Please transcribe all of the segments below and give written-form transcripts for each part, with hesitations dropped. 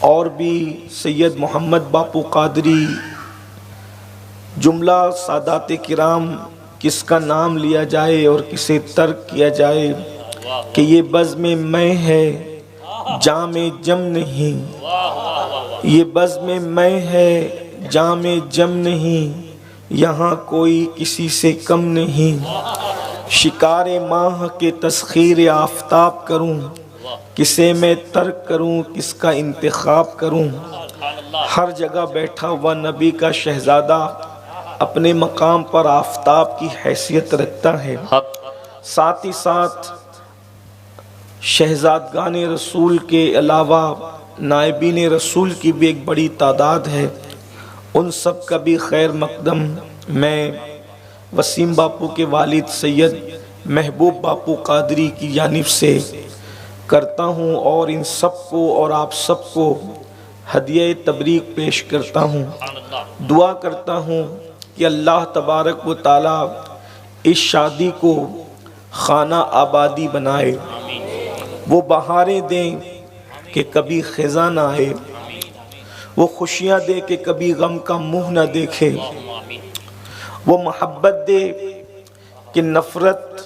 اور بھی سید محمد باپو قادری، جملہ سادات کرام، کس کا نام لیا جائے اور کسے ترک کیا جائے کہ یہ بزم میں ہے جام جم نہیں، یہ بزم میں ہے جام جم نہیں، یہاں کوئی کسی سے کم نہیں، شکار ماہ کے تسخیر آفتاب کروں، کسے میں ترک کروں، کس کا انتخاب کروں۔ ہر جگہ بیٹھا ہوا نبی کا شہزادہ اپنے مقام پر آفتاب کی حیثیت رکھتا ہے، ساتھ ہی ساتھ شہزادگان رسول کے علاوہ نائبین رسول کی بھی ایک بڑی تعداد ہے، ان سب کا بھی خیر مقدم میں وسیم باپو کے والد سید محبوب باپو قادری کی جانب سے کرتا ہوں، اور ان سب کو اور آپ سب کو ہدیہ تبریک پیش کرتا ہوں۔ دعا کرتا ہوں کہ اللہ تبارک و تعالی اس شادی کو خانہ آبادی بنائے، وہ بہاریں دیں کہ کبھی خزاں نہ آئے، وہ خوشیاں دے کہ کبھی غم کا منہ نہ دیکھے، وہ محبت دے کہ نفرت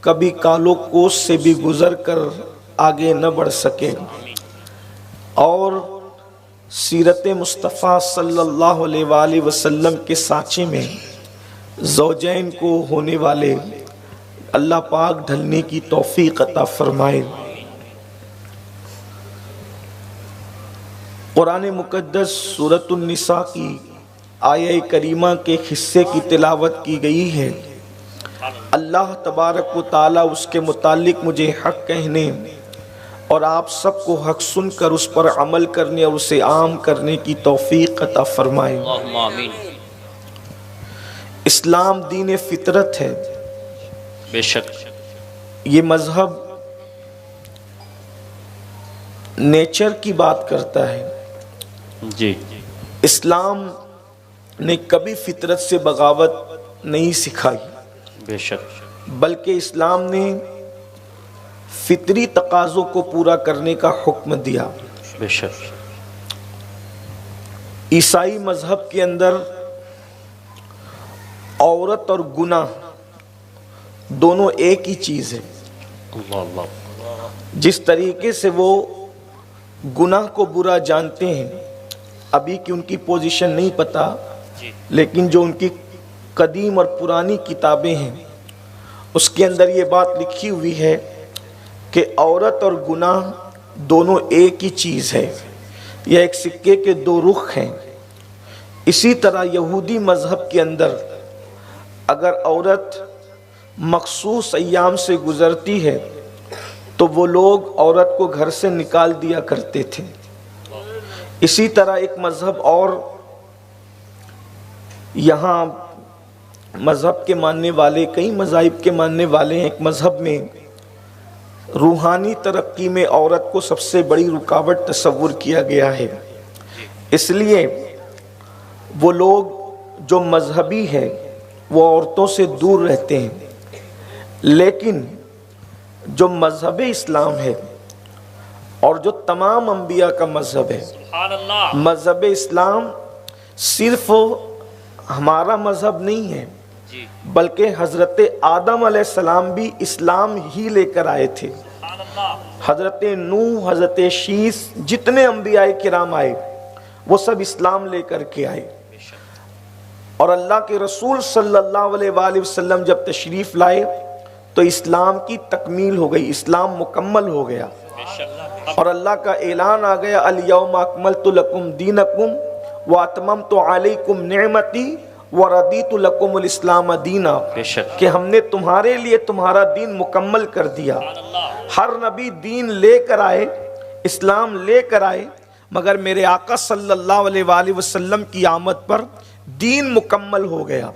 کبھی کالو کوس سے بھی گزر کر آگے نہ بڑھ سکے، اور سیرت مصطفیٰ صلی اللہ علیہ وآلہ وسلم کے سانچے میں زوجین کو ہونے والے اللہ پاک ڈھلنے کی توفیق عطا فرمائے۔ قرآن مقدس سورۃ النساء کی آیہ کریمہ کے حصے کی تلاوت کی گئی ہے۔ اللہ تبارک و تعالی اس کے متعلق مجھے حق کہنے اور آپ سب کو حق سن کر اس پر عمل کرنے اور اسے عام کرنے کی توفیق عطا فرمائے۔ اسلام دین فطرت ہے، بے شک یہ مذہب نیچر کی بات کرتا ہے۔ جی، اسلام نے کبھی فطرت سے بغاوت نہیں سکھائی، بے شک بلکہ اسلام نے فطری تقاضوں کو پورا کرنے کا حکم دیا۔ بے شک عیسائی مذہب کے اندر عورت اور گناہ دونوں ایک ہی چیز ہے۔ اللہ اللہ، جس طریقے سے وہ گناہ کو برا جانتے ہیں، ابھی کی ان کی پوزیشن نہیں پتا، لیکن جو ان کی قدیم اور پرانی کتابیں ہیں اس کے اندر یہ بات لکھی ہوئی ہے کہ عورت اور گناہ دونوں ایک ہی چیز ہے، یہ ایک سکے کے دو رخ ہیں۔ اسی طرح یہودی مذہب کے اندر اگر عورت مخصوص ایام سے گزرتی ہے تو وہ لوگ عورت کو گھر سے نکال دیا کرتے تھے۔ اسی طرح ایک مذہب اور یہاں مذہب کے ماننے والے، کئی مذاہب کے ماننے والے ہیں، ایک مذہب میں روحانی ترقی میں عورت کو سب سے بڑی رکاوٹ تصور کیا گیا ہے، اس لیے وہ لوگ جو مذہبی ہیں وہ عورتوں سے دور رہتے ہیں، لیکن جو مذہب اسلام ہے اور جو تمام انبیاء کا مذہب ہے، مذہب اسلام صرف ہمارا مذہب نہیں ہے، بلکہ حضرت آدم علیہ السلام بھی اسلام ہی لے کر آئے تھے۔ حضرت نوح، حضرت شیس، جتنے انبیاء کرام آئے وہ سب اسلام لے کر کے آئے، اور اللہ کے رسول صلی اللہ علیہ وآلہ وسلم جب تشریف لائے تو اسلام کی تکمیل ہو گئی، اسلام مکمل ہو گیا، اور اللہ کا اعلان آ گیا، الیوم اکملت لکم دینکم واتممت علیکم نعمتی وردیت لکم الاسلام دینا، کہ ہم نے تمہارے لیے تمہارا دین مکمل کر دیا۔ ہر نبی دین لے کر آئے، اسلام لے کر آئے، مگر میرے آقا صلی اللہ علیہ وآلہ وسلم کی آمد پر دین مکمل ہو گیا۔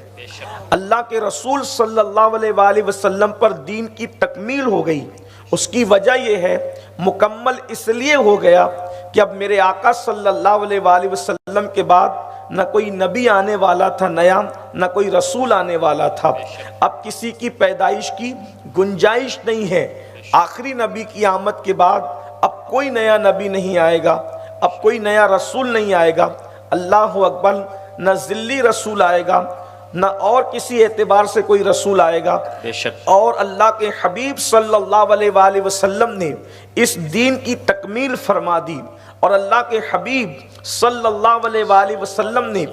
اللہ کے رسول صلی اللہ علیہ وآلہ وسلم پر دین کی تکمیل ہو گئی۔ اس کی وجہ یہ ہے، مکمل اس لیے ہو گیا کہ اب میرے آقا صلی اللہ علیہ وآلہ وسلم کے بعد نہ کوئی نبی آنے والا تھا نیا، نہ کوئی رسول آنے والا تھا، اب کسی کی پیدائش کی گنجائش نہیں ہے۔ آخری نبی کی آمد کے بعد اب کوئی نیا نبی نہیں آئے گا، اب کوئی نیا رسول نہیں آئے گا، اللہ اکبر، نہ ذلی رسول آئے گا، نہ اور کسی اعتبار سے کوئی رسول آئے گا، بے شک اور اللہ کے حبیب صلی اللہ علیہ وآلہ وسلم نے اس دین کی تکمیل فرما دی، اور اللہ کے حبیب صلی اللہ علیہ وآلہ وسلم نے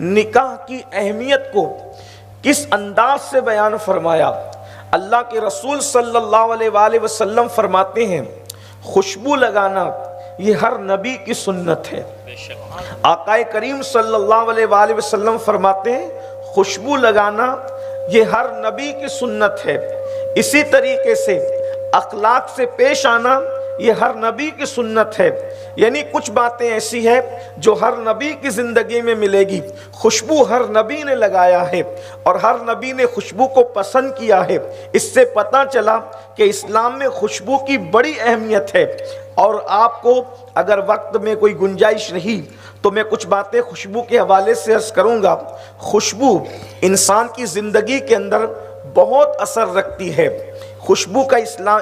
نکاح کی اہمیت کو کس انداز سے بیان فرمایا۔ اللہ کے رسول صلی اللہ علیہ وآلہ وسلم فرماتے ہیں خوشبو لگانا یہ ہر نبی کی سنت ہے۔ بے شک آقا کریم صلی اللہ علیہ وآلہ وسلم فرماتے ہیں خوشبو لگانا یہ ہر نبی کی سنت ہے۔ اسی طریقے سے اخلاق سے پیش آنا یہ ہر نبی کی سنت ہے، یعنی کچھ باتیں ایسی ہیں جو ہر نبی کی زندگی میں ملے گی۔ خوشبو ہر نبی نے لگایا ہے اور ہر نبی نے خوشبو کو پسند کیا ہے۔ اس سے پتہ چلا کہ اسلام میں خوشبو کی بڑی اہمیت ہے۔ اور آپ کو اگر وقت میں کوئی گنجائش رہی تو میں کچھ باتیں خوشبو کے حوالے سے عرض کروں گا۔ خوشبو انسان کی زندگی کے اندر بہت اثر رکھتی ہے۔ خوشبو کا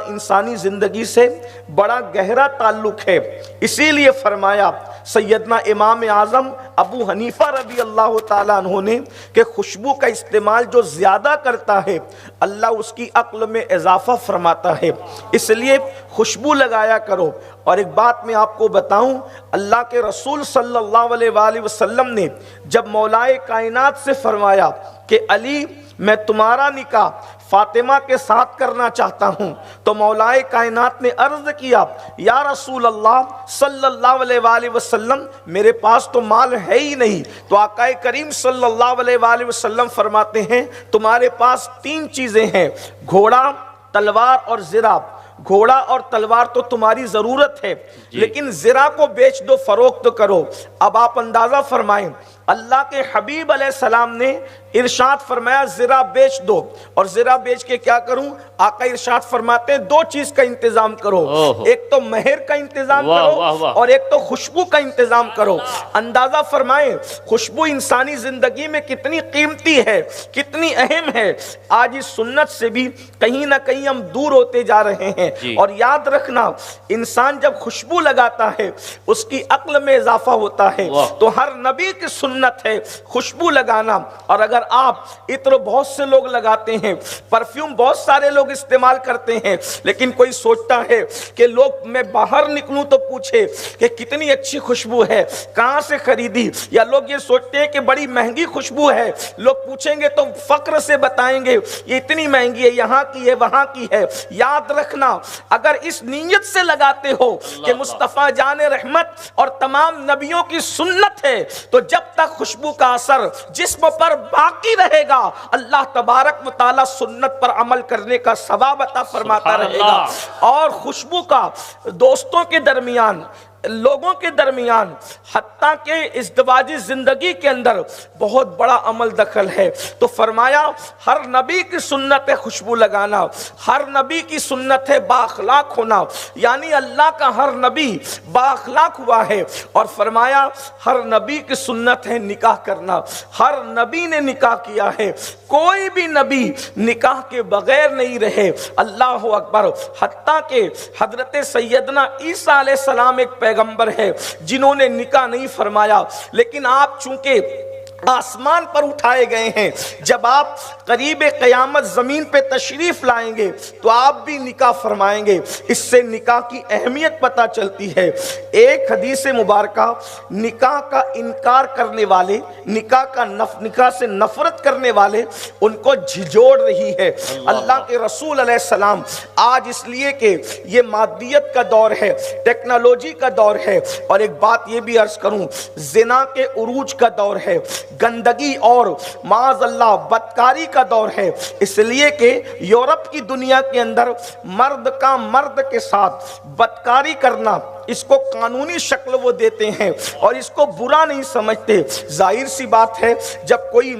انسانی زندگی سے بڑا گہرا تعلق ہے، اسی لیے فرمایا سیدنا امام اعظم ابو حنیفہ رضی اللہ تعالیٰ عنہ نے کہ خوشبو کا استعمال جو زیادہ کرتا ہے اللہ اس کی عقل میں اضافہ فرماتا ہے، اس لیے خوشبو لگایا کرو۔ اور ایک بات میں آپ کو بتاؤں، اللہ کے رسول صلی اللہ علیہ وآلہ وسلم نے جب مولائے کائنات سے فرمایا کہ علی میں تمہارا نکاح فاطمہ کے ساتھ کرنا چاہتا ہوں، تو مولائے کائنات نے عرض کیا یا رسول اللہ صلی اللہ علیہ وآلہ وسلم میرے پاس تو مال ہے ہی نہیں۔ تو آقا کریم صلی اللہ علیہ وآلہ وسلم فرماتے ہیں تمہارے پاس تین چیزیں ہیں، گھوڑا، تلوار اور زرہ۔ گھوڑا اور تلوار تو تمہاری ضرورت ہے، لیکن زرہ کو بیچ دو، فروخت کرو۔ اب آپ اندازہ فرمائیں اللہ کے حبیب علیہ السلام نے ارشاد فرمایا زرہ بیچ دو، اور زرہ بیچ کے کیا کروں؟ آقا ارشاد فرماتے ہیں دو چیز کا انتظام کرو، ایک تو مہر کا انتظام کرو اور ایک تو خوشبو کا انتظام کرو۔ اندازہ فرمائیں خوشبو انسانی زندگی میں کتنی قیمتی ہے، کتنی اہم ہے۔ آج اس سنت سے بھی کہیں نہ کہیں ہم دور ہوتے جا رہے ہیں۔ اور یاد رکھنا انسان جب خوشبو لگاتا ہے اس کی عقل میں اضافہ ہوتا ہے، تو ہر نبی کی سنت ہے خوشبو لگانا۔ اور اگر آپ عطر بہت سے لوگ لگاتے ہیں، پرفیوم بہت سارے لوگ استعمال کرتے ہیں، لیکن کوئی سوچتا ہے کہ لوگ میں باہر نکلوں تو پوچھے کہ کتنی اچھی خوشبو ہے، کہاں سے خریدی، یا لوگ یہ سوچتے ہیں کہ بڑی مہنگی خوشبو ہے، لوگ پوچھیں گے تو فخر سے بتائیں گے یہ اتنی مہنگی ہے، یہاں کی ہے، وہاں کی ہے۔ یاد رکھنا اگر اس نیت سے لگاتے ہو کہ مصطفیٰ جان رحمت اور تمام نبیوں کی سنت ہے، تو جب تک خوشبو کا اثر جسم پر باقی رہے گا اللہ تبارک و تعالی سنت پر عمل کرنے کا ثواب عطا فرماتا رہے گا۔ اور خوشبو کا دوستوں کے درمیان، لوگوں کے درمیان، حتیٰ کہ ازدواجی زندگی کے اندر بہت بڑا عمل دخل ہے۔ تو فرمایا ہر نبی کی سنت ہے خوشبو لگانا، ہر نبی کی سنت ہے با اخلاق ہونا، یعنی اللہ کا ہر نبی با اخلاق ہوا ہے۔ اور فرمایا ہر نبی کی سنت ہے نکاح کرنا، ہر نبی نے نکاح کیا ہے، کوئی بھی نبی نکاح کے بغیر نہیں رہے۔ اللہ اکبر۔ حتیٰ کہ حضرت سیدنا عیسیٰ علیہ السلام ایک پیغمبر ہے جنہوں نے نکاح نہیں فرمایا، لیکن آپ چونکہ آسمان پر اٹھائے گئے ہیں، جب آپ قریب قیامت زمین پہ تشریف لائیں گے تو آپ بھی نکاح فرمائیں گے۔ اس سے نکاح کی اہمیت پتہ چلتی ہے۔ ایک حدیث مبارکہ نکاح کا انکار کرنے والے، نکاح سے نفرت کرنے والے ان کو جھجوڑ رہی ہے۔ اللہ کے رسول علیہ السلام آج اس لیے کہ یہ مادیت کا دور ہے، ٹیکنالوجی کا دور ہے، اور ایک بات یہ بھی عرض کروں زنا کے عروج کا دور ہے، گندگی اور معاذ اللہ بدکاری کا دور ہے، اس لیے کہ یورپ کی دنیا کے اندر مرد کا مرد کے ساتھ بدکاری کرنا اس کو قانونی شکل وہ دیتے ہیں اور اس کو برا نہیں سمجھتے۔ ظاہر سی بات ہے جب کوئی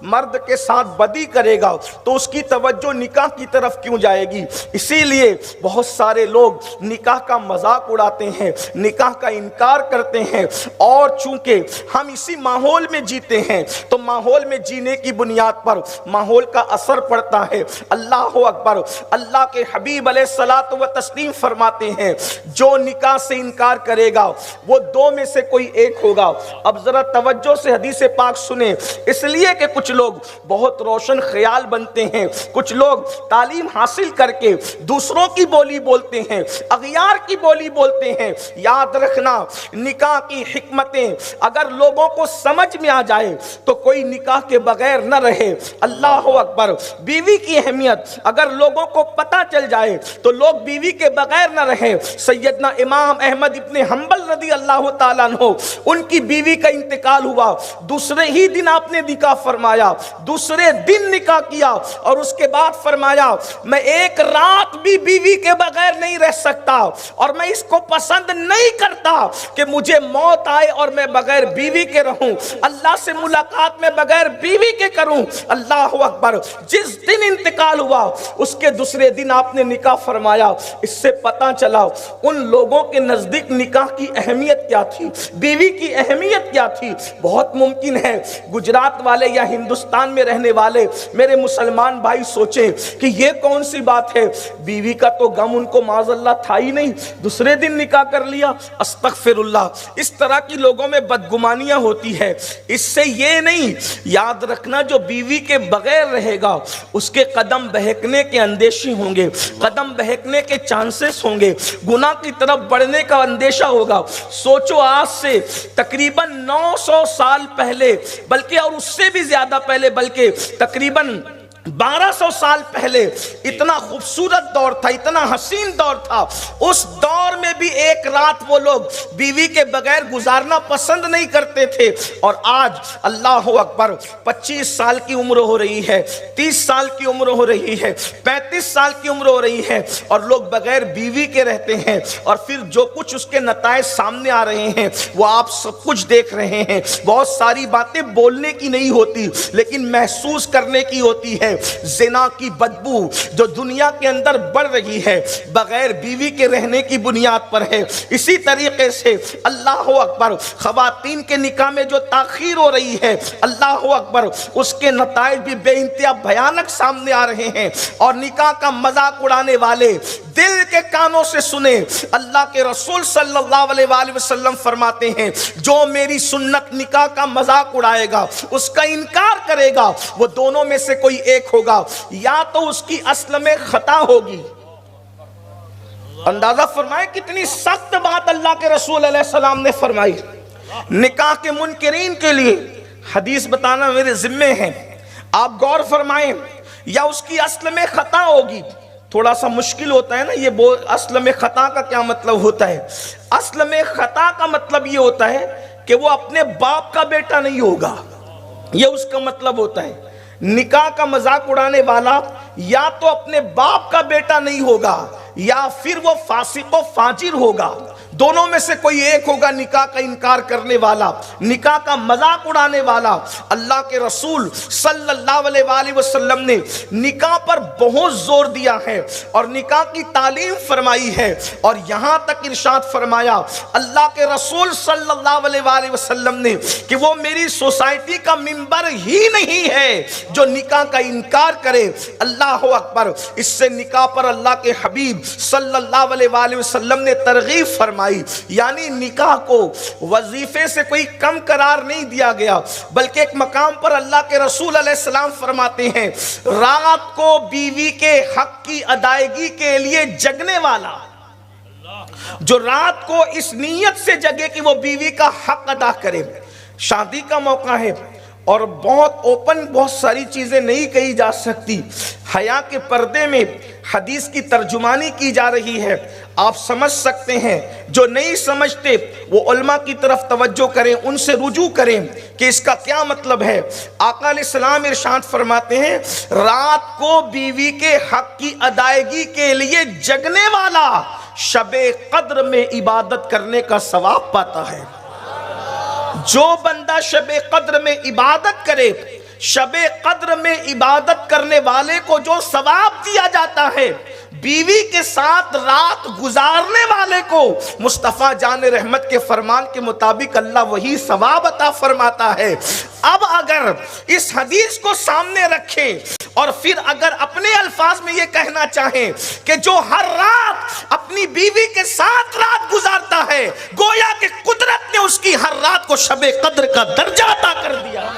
مرد کے ساتھ بدی کرے گا تو اس کی توجہ نکاح کی طرف کیوں جائے گی؟ اسی لیے بہت سارے لوگ نکاح کا مذاق اڑاتے ہیں، نکاح کا انکار کرتے ہیں، اور چونکہ ہم اسی ماحول میں جیتے ہیں تو ماحول میں جینے کی بنیاد پر ماحول کا اثر پڑتا ہے۔ اللہ اکبر۔ اللہ کے حبیب علیہ الصلوۃ و تسلیم فرماتے ہیں جو نکاح نکاح سے انکار کرے گا وہ دو میں سے کوئی ایک ہوگا۔ اب ذرا توجہ سے حدیث پاک سنیں، اس لیے کہ کچھ لوگ بہت روشن خیال بنتے ہیں، کچھ لوگ تعلیم حاصل کر کے دوسروں کی بولی بولتے ہیں، اغیار کی بولی بولتے ہیں۔ یاد رکھنا نکاح کی حکمتیں اگر لوگوں کو سمجھ میں آ جائے تو کوئی نکاح کے بغیر نہ رہے۔ اللہ اکبر۔ بیوی کی اہمیت اگر لوگوں کو پتہ چل جائے تو لوگ بیوی کے بغیر نہ رہے۔ سیدنا امام احمد ابن حنبل رضی اللہ تعالیٰ عنہ، ان کی بیوی کا انتقال ہوا، دوسرے ہی دن آپ نے نکاح فرمایا، دوسرے دن نکاح کیا، اور اس کے بعد فرمایا میں ایک رات بھی بیوی کے بغیر نہیں رہ سکتا، اور میں اس کو پسند نہیں کرتا کہ مجھے موت آئے اور میں بغیر بیوی کے رہوں، اللہ سے ملاقات میں بغیر بیوی کے کروں۔ اللہ اکبر۔ جس دن انتقال ہوا اس کے دوسرے دن آپ نے نکاح فرمایا۔ اس سے پتہ چلا ان لوگوں کے نزدیک نکاح کی اہمیت کیا تھی، بیوی کی اہمیت کیا تھی۔ بہت ممکن ہے گجرات والے یا ہندوستان میں رہنے والے میرے مسلمان بھائی سوچیں کہ یہ کون سی بات ہے، بیوی کا تو غم ان کو معاذ اللہ تھا ہی نہیں، دوسرے دن نکاح کر لیا۔ استغفر اللہ۔ اس طرح کی لوگوں میں بدگمانیاں ہوتی ہے۔ اس سے یہ نہیں، یاد رکھنا جو بیوی کے بغیر رہے گا اس کے قدم بہکنے کے اندیشی ہوں گے، قدم بہکنے کے چانسز ہوں گے، گناہ کی طرف بڑھنے کا اندیشہ ہوگا۔ سوچو آج سے تقریباً 900 سال پہلے، بلکہ اور اس سے بھی زیادہ پہلے، بلکہ تقریباً 1200 سال پہلے اتنا خوبصورت دور تھا، اتنا حسین دور تھا، اس دور میں بھی ایک رات وہ لوگ بیوی کے بغیر گزارنا پسند نہیں کرتے تھے۔ اور آج اللہ اکبر 25 سال کی عمر ہو رہی ہے، 30 سال کی عمر ہو رہی ہے، 35 سال کی عمر ہو رہی ہے، اور لوگ بغیر بیوی کے رہتے ہیں، اور پھر جو کچھ اس کے نتائج سامنے آ رہے ہیں وہ آپ سب کچھ دیکھ رہے ہیں۔ بہت ساری باتیں بولنے کی نہیں ہوتی لیکن محسوس کرنے کی ہوتی ہے۔ زنا کی بدبو جو دنیا کے اندر بڑھ رہی ہے بغیر بیوی کے رہنے کی بنیاد پر ہے۔ اسی طریقے سے اللہ اکبر خواتین کے نکاح میں جو تاخیر ہو رہی ہے، اللہ اکبر اس کے نتائج بھی بے انتہا بھیانک سامنے آ رہے ہیں۔ اور نکاح کا مذاق اڑانے والے دل کے کانوں سے سنیں، اللہ کے رسول صلی اللہ علیہ وآلہ وسلم فرماتے ہیں جو میری سنت نکاح کا مذاق اڑائے گا، اس کا انکار کرے گا، وہ دونوں میں سے کوئی ایک ہوگا، یا تو اس کی اصل میں خطا ہوگی۔ اندازہ فرمائے کتنی سخت بات اللہ کے رسول علیہ السلام نے فرمائی۔ نکاح کے منکرین کے لیے حدیث بتانا میرے ذمے ہے، آپ غور فرمائیں، یا اس کی اصل میں خطا ہوگی۔ تھوڑا سا مشکل ہوتا ہے نا یہ اصل میں خطا کا کیا مطلب ہوتا ہے؟ اصل میں خطا کا مطلب یہ ہوتا ہے کہ وہ اپنے باپ کا بیٹا نہیں ہوگا، یہ اس کا مطلب ہوتا ہے۔ نکاح کا مذاق اڑانے والا یا تو اپنے باپ کا بیٹا نہیں ہوگا یا پھر وہ فاسق و فاجر ہوگا، دونوں میں سے کوئی ایک ہوگا نکاح کا انکار کرنے والا، نکاح کا مذاق اڑانے والا۔ اللہ کے رسول صلی اللہ علیہ وآلہ وسلم نے نکاح پر بہت زور دیا ہے اور نکاح کی تعلیم فرمائی ہے، اور یہاں تک ارشاد فرمایا اللہ کے رسول صلی اللہ علیہ وآلہ وسلم نے کہ وہ میری سوسائٹی کا ممبر ہی نہیں ہے جو نکاح کا انکار کرے۔ اللہ اکبر۔ اس سے نکاح پر اللہ کے حبیب صلی اللہ علیہ وآلہ وسلم نے ترغیب فرمائی، یعنی نکاح کو وظیفے سے کوئی کم قرار نہیں دیا گیا، بلکہ ایک مقام پر اللہ کے رسول علیہ السلام فرماتے ہیں رات کو بیوی کے حق کی ادائیگی کے لیے جگنے والا، جو رات کو اس نیت سے جگے کہ وہ بیوی کا حق ادا کرے۔ شادی کا موقع ہے اور بہت اوپن بہت ساری چیزیں نہیں کہی جا سکتی، حیا کے پردے میں حدیث کی ترجمانی کی جا رہی ہے، آپ سمجھ سکتے ہیں۔ جو نہیں سمجھتے وہ علماء کی طرف توجہ کریں، ان سے رجوع کریں کہ اس کا کیا مطلب ہے۔ آقا علیہ السلام ارشاد فرماتے ہیں رات کو بیوی کے حق کی ادائیگی کے لیے جگنے والا شب قدر میں عبادت کرنے کا ثواب پاتا ہے۔ جو بندہ شب قدر میں عبادت کرے، شب قدر میں عبادت کرنے والے کو جو ثواب دیا جاتا ہے بیوی کے ساتھ رات گزارنے والے کو مصطفیٰ جان رحمت کے فرمان کے مطابق اللہ وہی ثواب عطا فرماتا ہے۔ اب اگر اس حدیث کو سامنے رکھیں اور پھر اگر اپنے الفاظ میں یہ کہنا چاہیں کہ جو ہر رات اپنی بیوی کے ساتھ رات گزارتا ہے، گویا کہ قدرت نے اس کی ہر رات کو شب قدر کا درجہ عطا کر دیا۔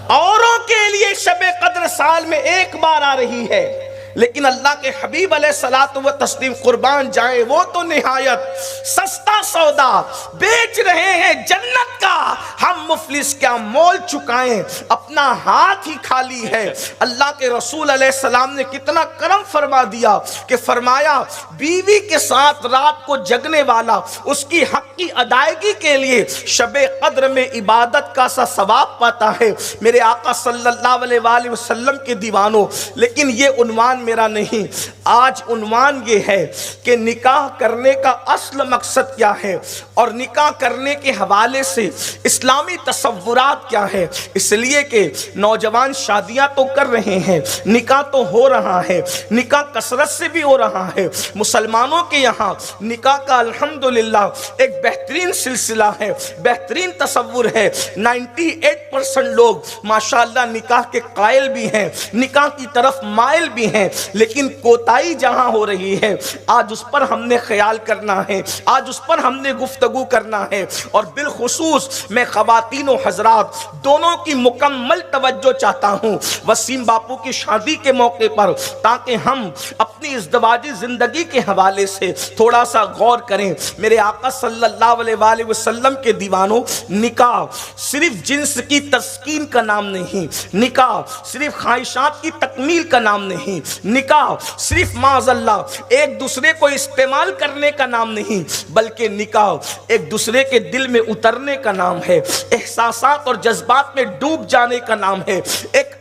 اوروں کے لیے شب قدر سال میں ایک بار آ رہی ہے، لیکن اللہ کے حبیب علیہ الصلوۃ والتسلیم قربان جائیں، وہ تو نہایت سستا سودا بیچ رہے ہیں جنت کا، ہم مفلس کیا مول چکائیں، اپنا ہاتھ ہی خالی ہے۔ اللہ کے رسول علیہ السلام نے کتنا کرم فرما دیا کہ فرمایا بیوی کے ساتھ رات کو جگنے والا اس کی حق کی ادائیگی کے لیے شب قدر میں عبادت کا سا ثواب پاتا ہے۔ میرے آقا صلی اللہ علیہ وآلہ وسلم کے دیوانوں، لیکن یہ عنوان میرا نہیں، آج عنوان یہ ہے کہ نکاح کرنے کا اصل مقصد کیا ہے اور نکاح کرنے کے حوالے سے اسلامی تصورات کیا ہے۔ اس لیے کہ نوجوان شادیاں تو کر رہے ہیں، نکاح تو ہو رہا ہے، نکاح کثرت سے بھی ہو رہا ہے۔ مسلمانوں کے یہاں نکاح کا الحمدللہ ایک بہترین سلسلہ ہے، بہترین تصور ہے۔ 98% لوگ ماشاءاللہ نکاح کے قائل بھی ہیں، نکاح کی طرف مائل بھی ہیں، لیکن کوتاہی جہاں ہو رہی ہے آج اس پر ہم نے خیال کرنا ہے، آج اس پر ہم نے گفتگو کرنا ہے۔ اور بالخصوص میں خواتین و حضرات دونوں کی مکمل توجہ چاہتا ہوں وسیم باپو کی شادی کے موقع پر، تاکہ ہم اپنی ازدواجی زندگی کے حوالے سے تھوڑا سا غور کریں۔ میرے آقا صلی اللہ علیہ وآلہ وسلم کے دیوانوں، نکاح صرف جنس کی تسکین کا نام نہیں، نکاح صرف خواہشات کی تکمیل کا نام نہیں، نکاح صرف معاذ اللہ ایک دوسرے کو استعمال کرنے کا نام نہیں، بلکہ نکاح ایک دوسرے کے دل میں اترنے کا نام ہے، احساسات اور جذبات میں ڈوب جانے کا نام ہے، ایک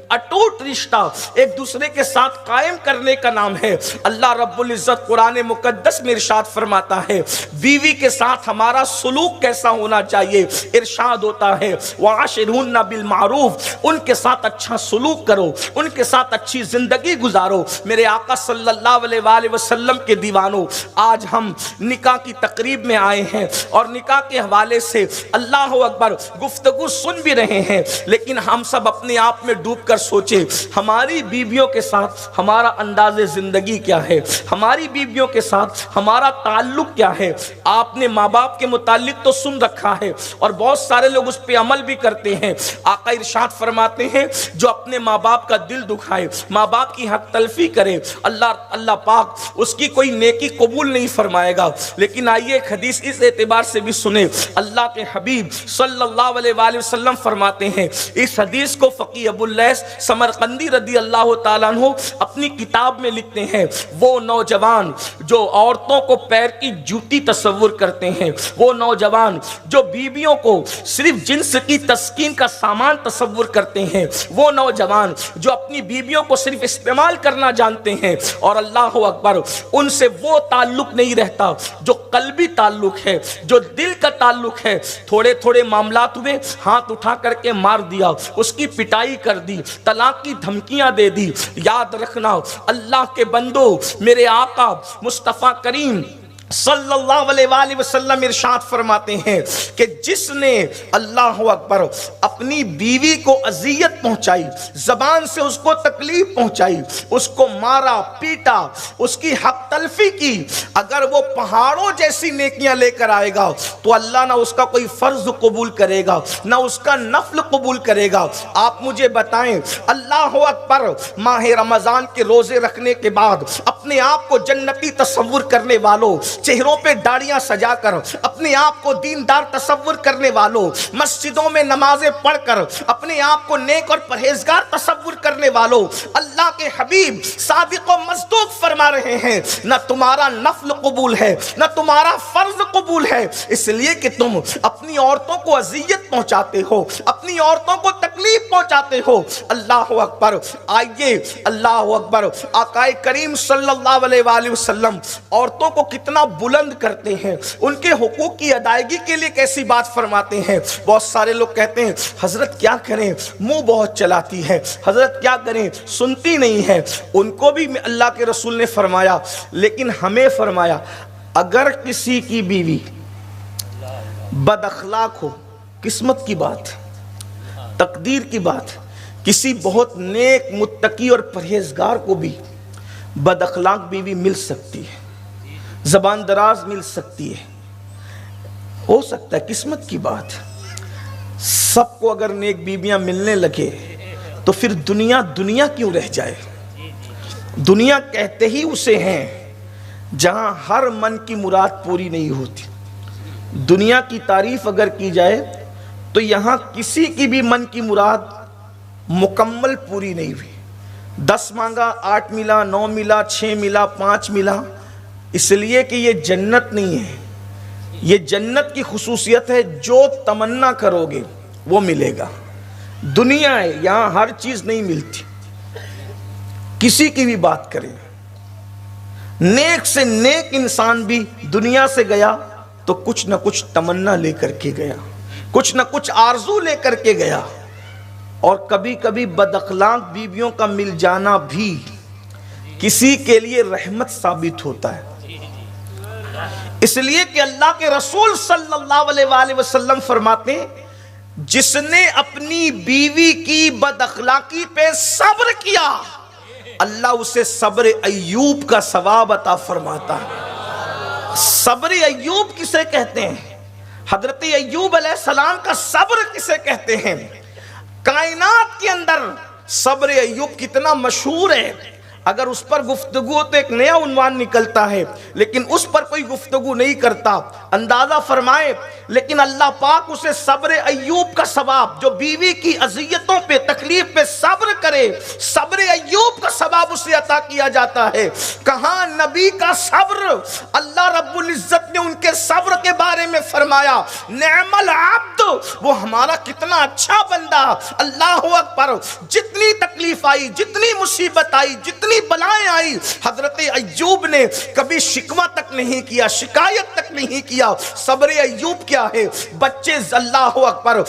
اٹوٹ رشتہ ایک دوسرے کے ساتھ قائم کرنے کا نام ہے۔ اللہ رب العزت قرآن مقدس میں ارشاد فرماتا ہے بیوی کے ساتھ ہمارا سلوک کیسا ہونا چاہیے۔ ارشاد ہوتا ہے وعاشرہن بالمعروف، ان کے ساتھ اچھا سلوک کرو، ان کے ساتھ اچھی زندگی گزارو۔ میرے آقا صلی اللہ علیہ وآلہ وسلم کے دیوانوں، آج ہم نکاح کی تقریب میں آئے ہیں اور نکاح کے حوالے سے اللہ اکبر گفتگو سن بھی رہے ہیں، لیکن ہم سب اپنے آپ میں ڈوب کر سوچیں ہماری بیویوں کے ساتھ ہمارا انداز زندگی کیا ہے، ہماری بیویوں کے ساتھ ہمارا تعلق کیا ہے۔ آپ نے ماں باپ کے متعلق تو سن رکھا ہے اور بہت سارے لوگ اس پہ عمل بھی کرتے ہیں۔ آقا ارشاد فرماتے ہیں جو اپنے ماں باپ کا دل دکھائے، ماں باپ کی حق تلفی کرے، اللہ پاک اس کی کوئی نیکی قبول نہیں فرمائے گا۔ لیکن آئیے ایک حدیث اس اعتبار سے بھی سنیں، اللہ کے حبیب صلی اللہ علیہ وآلہ وسلم فرماتے ہیں، اس حدیث کو فقی ابو اللیث سمرقندی رضی اللہ تعالیٰ عنہ اپنی کتاب میں لکھتے ہیں، وہ نوجوان جو عورتوں کو پیر کی جوتی تصور کرتے ہیں، وہ نوجوان جو بیویوں کو صرف جنس کی تسکین کا سامان تصور کرتے ہیں، وہ نوجوان جو اپنی بیویوں کو صرف استعمال کرنا جانتے ہیں، اور اللہ اکبر ان سے وہ تعلق نہیں رہتا جو قلبی تعلق ہے، جو دل کا تعلق ہے۔ تھوڑے تھوڑے معاملات ہوئے، ہاتھ اٹھا کر کے مار دیا، اس کی پٹائی کر دی، طلاق کی دھمکیاں دے دی۔ یاد رکھنا اللہ کے بندو، میرے آقا مصطفیٰ کریم صلی اللہ علیہ وآلہ وسلم ارشاد فرماتے ہیں کہ جس نے اللہ اکبر اپنی بیوی کو اذیت پہنچائی، زبان سے اس کو تکلیف پہنچائی، اس کو مارا پیٹا، اس کی حق تلفی کی، اگر وہ پہاڑوں جیسی نیکیاں لے کر آئے گا تو اللہ نہ اس کا کوئی فرض قبول کرے گا نہ اس کا نفل قبول کرے گا۔ آپ مجھے بتائیں اللہ اکبر ماہ رمضان کے روزے رکھنے کے بعد اپنے آپ کو جنتی تصور کرنے والوں، چہروں پہ داڑیاں سجا کر اپنے آپ کو دیندار تصور کرنے والوں، مسجدوں میں نمازیں پڑھ کر اپنے آپ کو نیک اور پرہیزگار تصور کرنے والوں، اللہ کے حبیب صادق و مصدوق فرما رہے ہیں نہ تمہارا نفل قبول ہے نہ تمہارا فرض قبول ہے، اس لیے کہ تم اپنی عورتوں کو اذیت پہنچاتے ہو، اپنی عورتوں کو تکلیف پہنچاتے ہو. اللہ اکبر. آئیے اللہ اکبر. آقا کریم صلی اللہ علیہ وآلہ وسلم عورتوں کو کتنا بلند کرتے ہیں, ان کے حقوق کی ادائیگی کے لیے کیسی بات فرماتے ہیں. بہت سارے لوگ کہتے ہیں حضرت کیا کریں, منہ بہت چلاتی ہے, حضرت کیا کریں, سنتی نہیں ہے. ان کو بھی اللہ کے رسول نے فرمایا, لیکن ہمیں فرمایا اگر کسی کی بیوی بد اخلاق ہو, قسمت کی بات, تقدیر کی بات, کسی بہت نیک متقی اور پرہیزگار کو بھی بد اخلاق بیوی مل سکتی ہے, زبان دراز مل سکتی ہے, ہو سکتا ہے, قسمت کی بات. سب کو اگر نیک بیویاں ملنے لگے تو پھر دنیا کیوں رہ جائے. دنیا کہتے ہی اسے ہیں جہاں ہر من کی مراد پوری نہیں ہوتی. دنیا کی تعریف اگر کی جائے تو یہاں کسی کی بھی من کی مراد مکمل پوری نہیں ہوئی. 10 مانگا 8 ملا, 9 ملا, 6 ملا, 5 ملا, اس لیے کہ یہ جنت نہیں ہے. یہ جنت کی خصوصیت ہے, جو تمنا کرو گے وہ ملے گا. دنیا ہے, یہاں ہر چیز نہیں ملتی. کسی کی بھی بات کریں, نیک سے نیک انسان بھی دنیا سے گیا تو کچھ نہ کچھ تمنا لے کر کے گیا, کچھ نہ کچھ آرزو لے کر کے گیا. اور کبھی کبھی بد اخلاق بیویوں کا مل جانا بھی کسی کے لیے رحمت ثابت ہوتا ہے. اس لیے کہ اللہ کے رسول صلی اللہ علیہ وآلہ وسلم فرماتے ہیں جس نے اپنی بیوی کی بد اخلاقی پہ صبر کیا, اللہ اسے صبر ایوب کا ثواب عطا فرماتا ہے. صبر ایوب کسے کہتے ہیں؟ حضرت ایوب علیہ السلام کا صبر کسے کہتے ہیں؟ کائنات کے اندر صبر ایوب کتنا مشہور ہے. اگر اس پر گفتگو تو ایک نیا عنوان نکلتا ہے, لیکن اس پر کوئی گفتگو نہیں کرتا. اندازہ فرمائے, لیکن اللہ پاک اسے صبر ایوب کا ثواب, جو بیوی کی اذیتوں پہ تکلیف پہ صبر کرے, صبر ایوب کا ثواب اسے عطا کیا جاتا ہے. کہاں نبی کا صبر, اللہ رب العزت نے ان کے صبر کے بارے میں فرمایا نعم العبد, وہ ہمارا کتنا اچھا بندہ. اللہ اکبر. جتنی تکلیف آئی, جتنی مصیبت آئی, جتنی بلائیں آئی, حضرت ایوب نے کبھی شکوہ تک نہیں کیا, شکایت تک نہیں کیا. صبر ایوب کیا ہے؟ بچے اللہ اکبر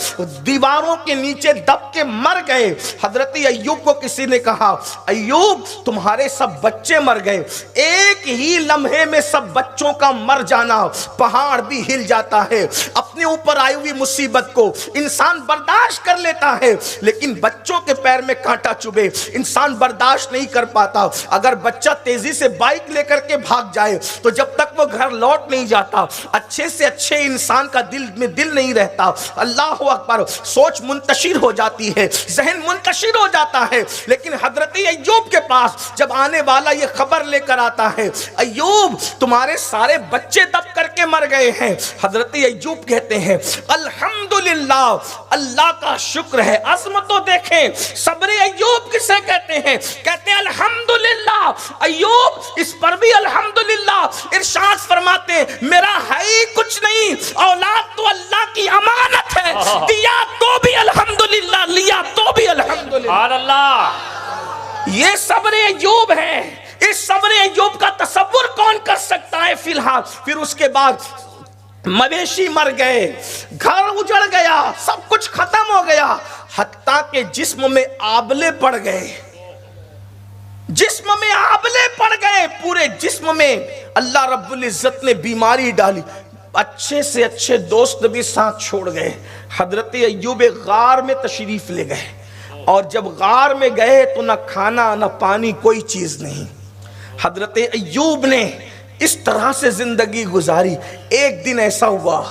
دیواروں کے نیچے دب کے مر گئے. حضرت ایوب کو کسی نے کہا ایوب تمہارے سب بچے مر گئے. ایک ہی لمحے میں سب بچوں کا مر جانا, پہاڑ بھی ہل جاتا ہے. اپنے اوپر آئی ہوئی مصیبت کو انسان برداشت کر لیتا ہے, لیکن بچوں کے پیر میں کانٹا چبھے انسان برداشت نہیں کر پاتا. اگر بچہ تیزی سے بائک لے کر کے بھاگ جائے تو جب تک وہ گھر لوٹ نہیں جاتا, اچھے سے اچھے انسان کا دل میں دل نہیں رہتا. اللہ اکبر. سوچ منتشر ہو جاتی ہے, ذہن منتشر ہو جاتا ہے. لیکن حضرت ایوب کے پاس جب آنے والا یہ خبر لے کر آتا ہے ایوب تمہارے سارے بچے دب کر کے مر گئے ہیں, حضرت ایوب کہتے ہیں الحمدللہ, اللہ کا شکر ہے. عظمتوں دیکھیں, صبر ایوب کسے کہتے ہیں؟ کہتے ہیں الحمدللہ. ایوب اس پر بھی الحمدللہ. ارشاد فرماتے ہیں میرا ہے ہی کچھ نہیں, اولاد تو اللہ کی امانت ہے, دیا تو بھی الحمدللہ, لیا تو بھی الحمدللہ. سبحان اللہ. یہ صبر ایوب ہے. اس صبر ایوب کا تصور کون کر سکتا ہے؟ فی الحال پھر اس کے بعد مویشی مر گئے, گھر اجڑ گیا, سب کچھ ختم ہو گیا, حتیٰ کہ جسم میں آبلے پڑ گئے, جسم میں آبلے پڑ گئے, پورے جسم میں اللہ رب العزت نے بیماری ڈالی. اچھے سے اچھے دوست بھی ساتھ چھوڑ گئے. حضرت ایوب غار میں تشریف لے گئے, اور جب غار میں گئے تو نہ کھانا نہ پانی, کوئی چیز نہیں. حضرت ایوب نے اس طرح سے زندگی گزاری. ایک دن ایسا ہوا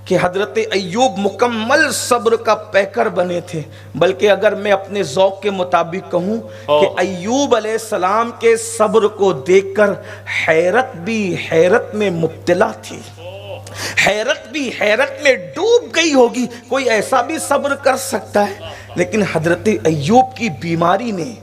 کہ حضرت ایوب مکمل صبر کا پیکر بنے تھے, بلکہ اگر میں اپنے ذوق کے مطابق کہوں کہ ایوب علیہ السلام کے صبر کو دیکھ کر حیرت بھی حیرت میں مبتلا تھی, حیرت بھی حیرت میں ڈوب گئی ہوگی. کوئی ایسا بھی صبر کر سکتا ہے؟ لیکن حضرت ایوب کی بیماری نے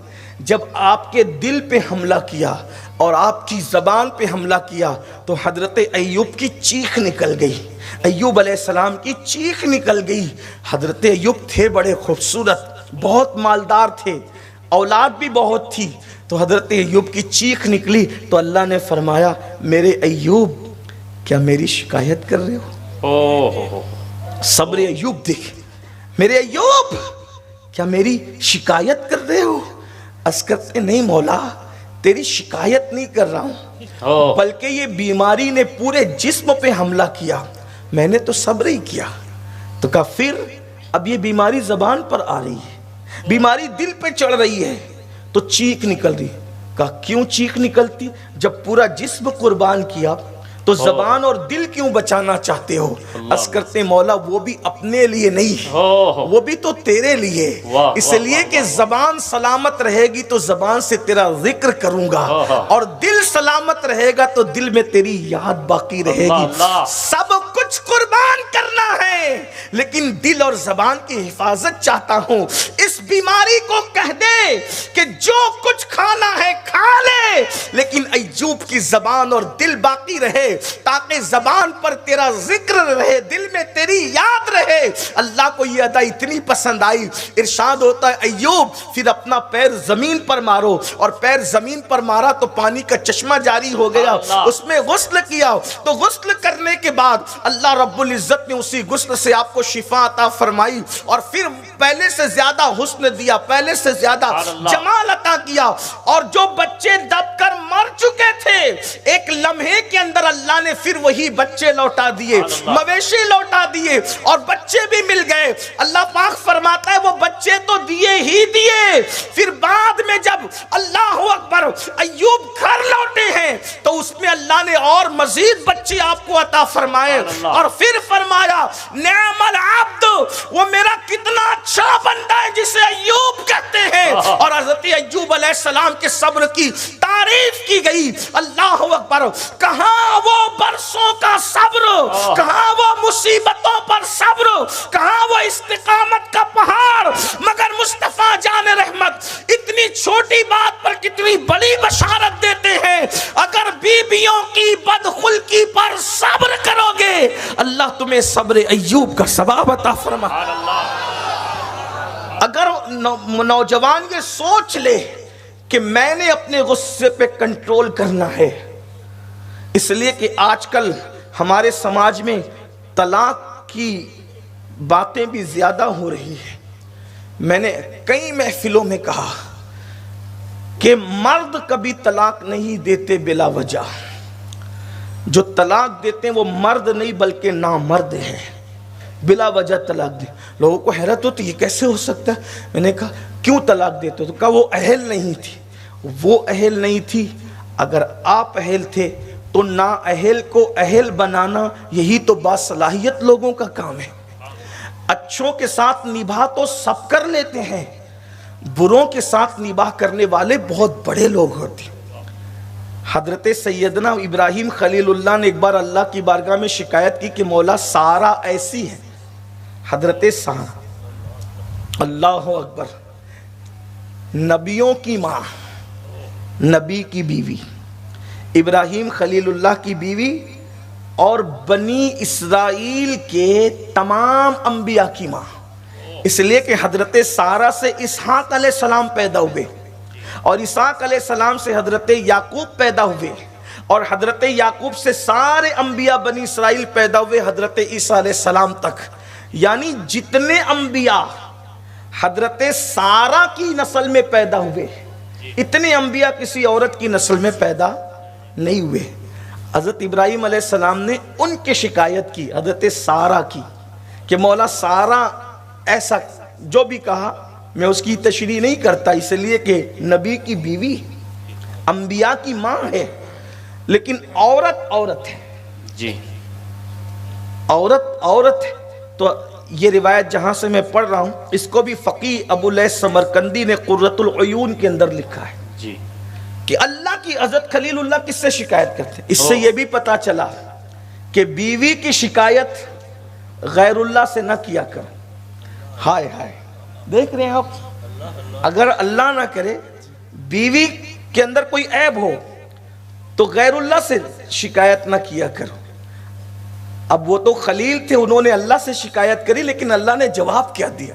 جب آپ کے دل پہ حملہ کیا اور آپ کی زبان پہ حملہ کیا تو حضرت ایوب کی چیخ نکل گئی, ایوب علیہ السلام کی چیخ نکل گئی. حضرت ایوب تھے بڑے خوبصورت, بہت مالدار تھے، اولاد بھی بہت تھی. تو حضرت ایوب کی چیخ نکلی تو اللہ نے فرمایا میرے ایوب کیا میری شکایت کر رہے ہو؟ صبر ایوب دیکھ، میرے ایوب کیا میری شکایت کر رہے ہو؟ عرض کرتے نہیں مولا تیری شکایت نہیں کر رہا ہوں، بلکہ یہ بیماری نے پورے جسم پہ حملہ کیا، میں نے تو صبر ہی کیا. تو کہا پھر اب یہ بیماری زبان پر آ رہی ہے، بیماری دل پہ چڑھ رہی ہے تو چیخ نکل رہی. کہا کیوں چیخ نکلتی؟ جب پورا جسم قربان کیا تو زبان اور دل کیوں بچانا چاہتے ہو؟ عرض کرتے مولا وہ بھی اپنے لیے نہیں، وہ بھی تو تیرے لیے، اس لیے کہ زبان سلامت رہے گی تو زبان سے تیرا ذکر کروں گا، اور دل سلامت رہے گا تو دل میں تیری یاد باقی رہے گی. سب کچھ قربان کرنا ہے لیکن دل اور زبان کی حفاظت چاہتا ہوں. اس بیماری کو کہہ دے کہ جو کچھ کھانا ہے کھا لے لیکن ایوب کی زبان اور دل باقی رہے، تاکہ زبان پر تیرا ذکر رہے، دل میں تیری یاد رہے. اللہ کو یہ ادا اتنی پسند آئی، ارشاد ہوتا ہے ایوب پھر اپنا پیر زمین پر مارو، اور پیر زمین پر مارا تو پانی کا چشمہ جاری ہو گیا، اس میں غسل کیا. تو غسل کرنے کے بعد اللہ رب العزت نے اسی غسل سے آپ کو شفا عطا فرمائی، اور پھر پہلے سے زیادہ حسن دیا، پہلے سے زیادہ جمال عطا کیا. اور جو بچے دب کر مر چکے تھے ایک لمحے کے اندر اللہ نے پھر وہی بچے لوٹا دیے، مویشی لوٹا دیے، اور بچے بھی مل گئے. اللہ پاک فرماتا ہے وہ بچے تو دیے ہی دیے، پھر بعد میں جب اللہ اکبر ایوب گھر لوٹے ہیں تو اس میں اللہ نے اور مزید بچے آپ کو عطا فرمائے، اور پھر فرمایا نعم العبد، وہ میرا کتنا اچھا بندہ ہے جسے ایوب کہتے ہیں. اور حضرت ایوب علیہ السلام کے صبر کی تعریف کی گئی. اللہ اکبر، کہاں وہ برسوں کا صبر، کہاں وہ مصیبتوں پر صبر، کہاں وہ استقامت کا پہاڑ، مگر مصطفیٰ جان رحمت اتنی چھوٹی بات پر کتنی بڑی بشارت دیتے ہیں. اگر بیویوں کی بدخلقی پر صبر کرو گے اللہ تمہیں صبر ایوب کا ثواب عطا فرمائے. اگر نوجوان یہ سوچ لے کہ میں نے اپنے غصے پہ کنٹرول کرنا ہے، اس لیے کہ آج کل ہمارے سماج میں طلاق کی باتیں بھی زیادہ ہو رہی ہیں. میں نے کئی محفلوں میں کہا کہ مرد کبھی طلاق نہیں دیتے بلا وجہ، جو طلاق دیتے ہیں وہ مرد نہیں بلکہ نامرد ہیں، بلا وجہ طلاق دے. لوگوں کو حیرت ہوتی یہ کیسے ہو سکتا ہے؟ میں نے کہا کیوں طلاق دیتے ہو؟ تو کہا وہ اہل نہیں تھی. وہ اہل نہیں تھی، اگر آپ اہل تھے تو نا اہل کو اہل بنانا یہی تو باصلاحیت لوگوں کا کام ہے. اچھوں کے ساتھ نباہ تو سب کر لیتے ہیں، بروں کے ساتھ نباہ کرنے والے بہت بڑے لوگ ہوتے ہیں. حضرت سیدنا ابراہیم خلیل اللہ نے ایک بار اللہ کی بارگاہ میں شکایت کی کہ مولا سارا ایسی ہے. حضرت سارا اللہ اکبر، نبیوں کی ماں، نبی کی بیوی، ابراہیم خلیل اللہ کی بیوی، اور بنی اسرائیل کے تمام انبیاء کی ماں. اس لیے کہ حضرت سارا سے اسحاق علیہ السلام پیدا ہوئے، اور اسحاق علیہ السلام سے حضرت یعقوب پیدا ہوئے، اور حضرت یعقوب سے سارے انبیاء بنی اسرائیل پیدا ہوئے حضرت عیسیٰ علیہ السلام تک. یعنی جتنے انبیاء حضرت سارا کی نسل میں پیدا ہوئے اتنے انبیاء کسی عورت کی نسل میں پیدا نہیں ہوئے. حضرت ابراہیم علیہ السلام نے ان کی شکایت کی حضرت سارا کی کہ مولا سارا ایسا، جو بھی کہا میں اس کی تشریح نہیں کرتا اس لیے کہ نبی کی بیوی انبیاء کی ماں ہے، لیکن عورت عورت ہے جی، عورت ہے. تو یہ روایت جہاں سے میں پڑھ رہا ہوں اس کو بھی فقیہ ابو لیث سمرقندی نے قرۃ العیون کے اندر لکھا ہے جی، کہ اللہ کی حضرت خلیل اللہ کس سے شکایت کرتے. اس سے یہ بھی پتا چلا کہ بیوی کی شکایت غیر اللہ سے نہ کیا کرو. ہائے ہائے، دیکھ رہے ہیں آپ، اگر اللہ نہ کرے بیوی کے اندر کوئی عیب ہو تو غیر اللہ سے شکایت نہ کیا کرو. اب وہ تو خلیل تھے، انہوں نے اللہ سے شکایت کری، لیکن اللہ نے جواب کیا دیا؟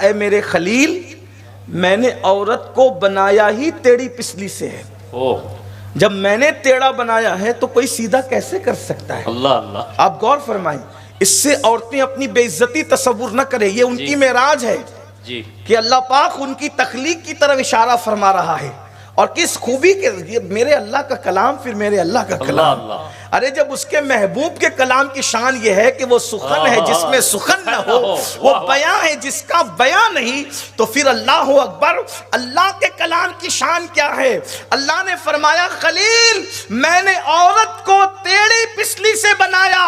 اے میرے خلیل میں نے عورت کو بنایا ہی ٹیڑھی پسلی سے ہے، او جب میں نے ٹیڑھا بنایا ہے تو کوئی سیدھا کیسے کر سکتا ہے؟ اللہ اللہ آپ غور فرمائیں، اس سے عورتیں اپنی بے عزتی تصور نہ کریں، یہ ان کی معراج ہے جی کہ اللہ پاک ان کی تخلیق کی طرف اشارہ فرما رہا ہے، اور کس خوبی کے یہ میرے اللہ کا کلام، پھر میرے اللہ کا کلام۔ اللہ ارے جب اس کے محبوب کے کلام کی شان یہ ہے کہ وہ سخن ہے جس میں سخن نہ ہو، وہ بیاں ہے جس کا بیاں نہیں، تو پھر اللہ اکبر، اللہ کے کلام کی شان کیا ہے؟ اللہ نے فرمایا خلیل میں نے عورت کو ٹیڑھی پسلی سے بنایا،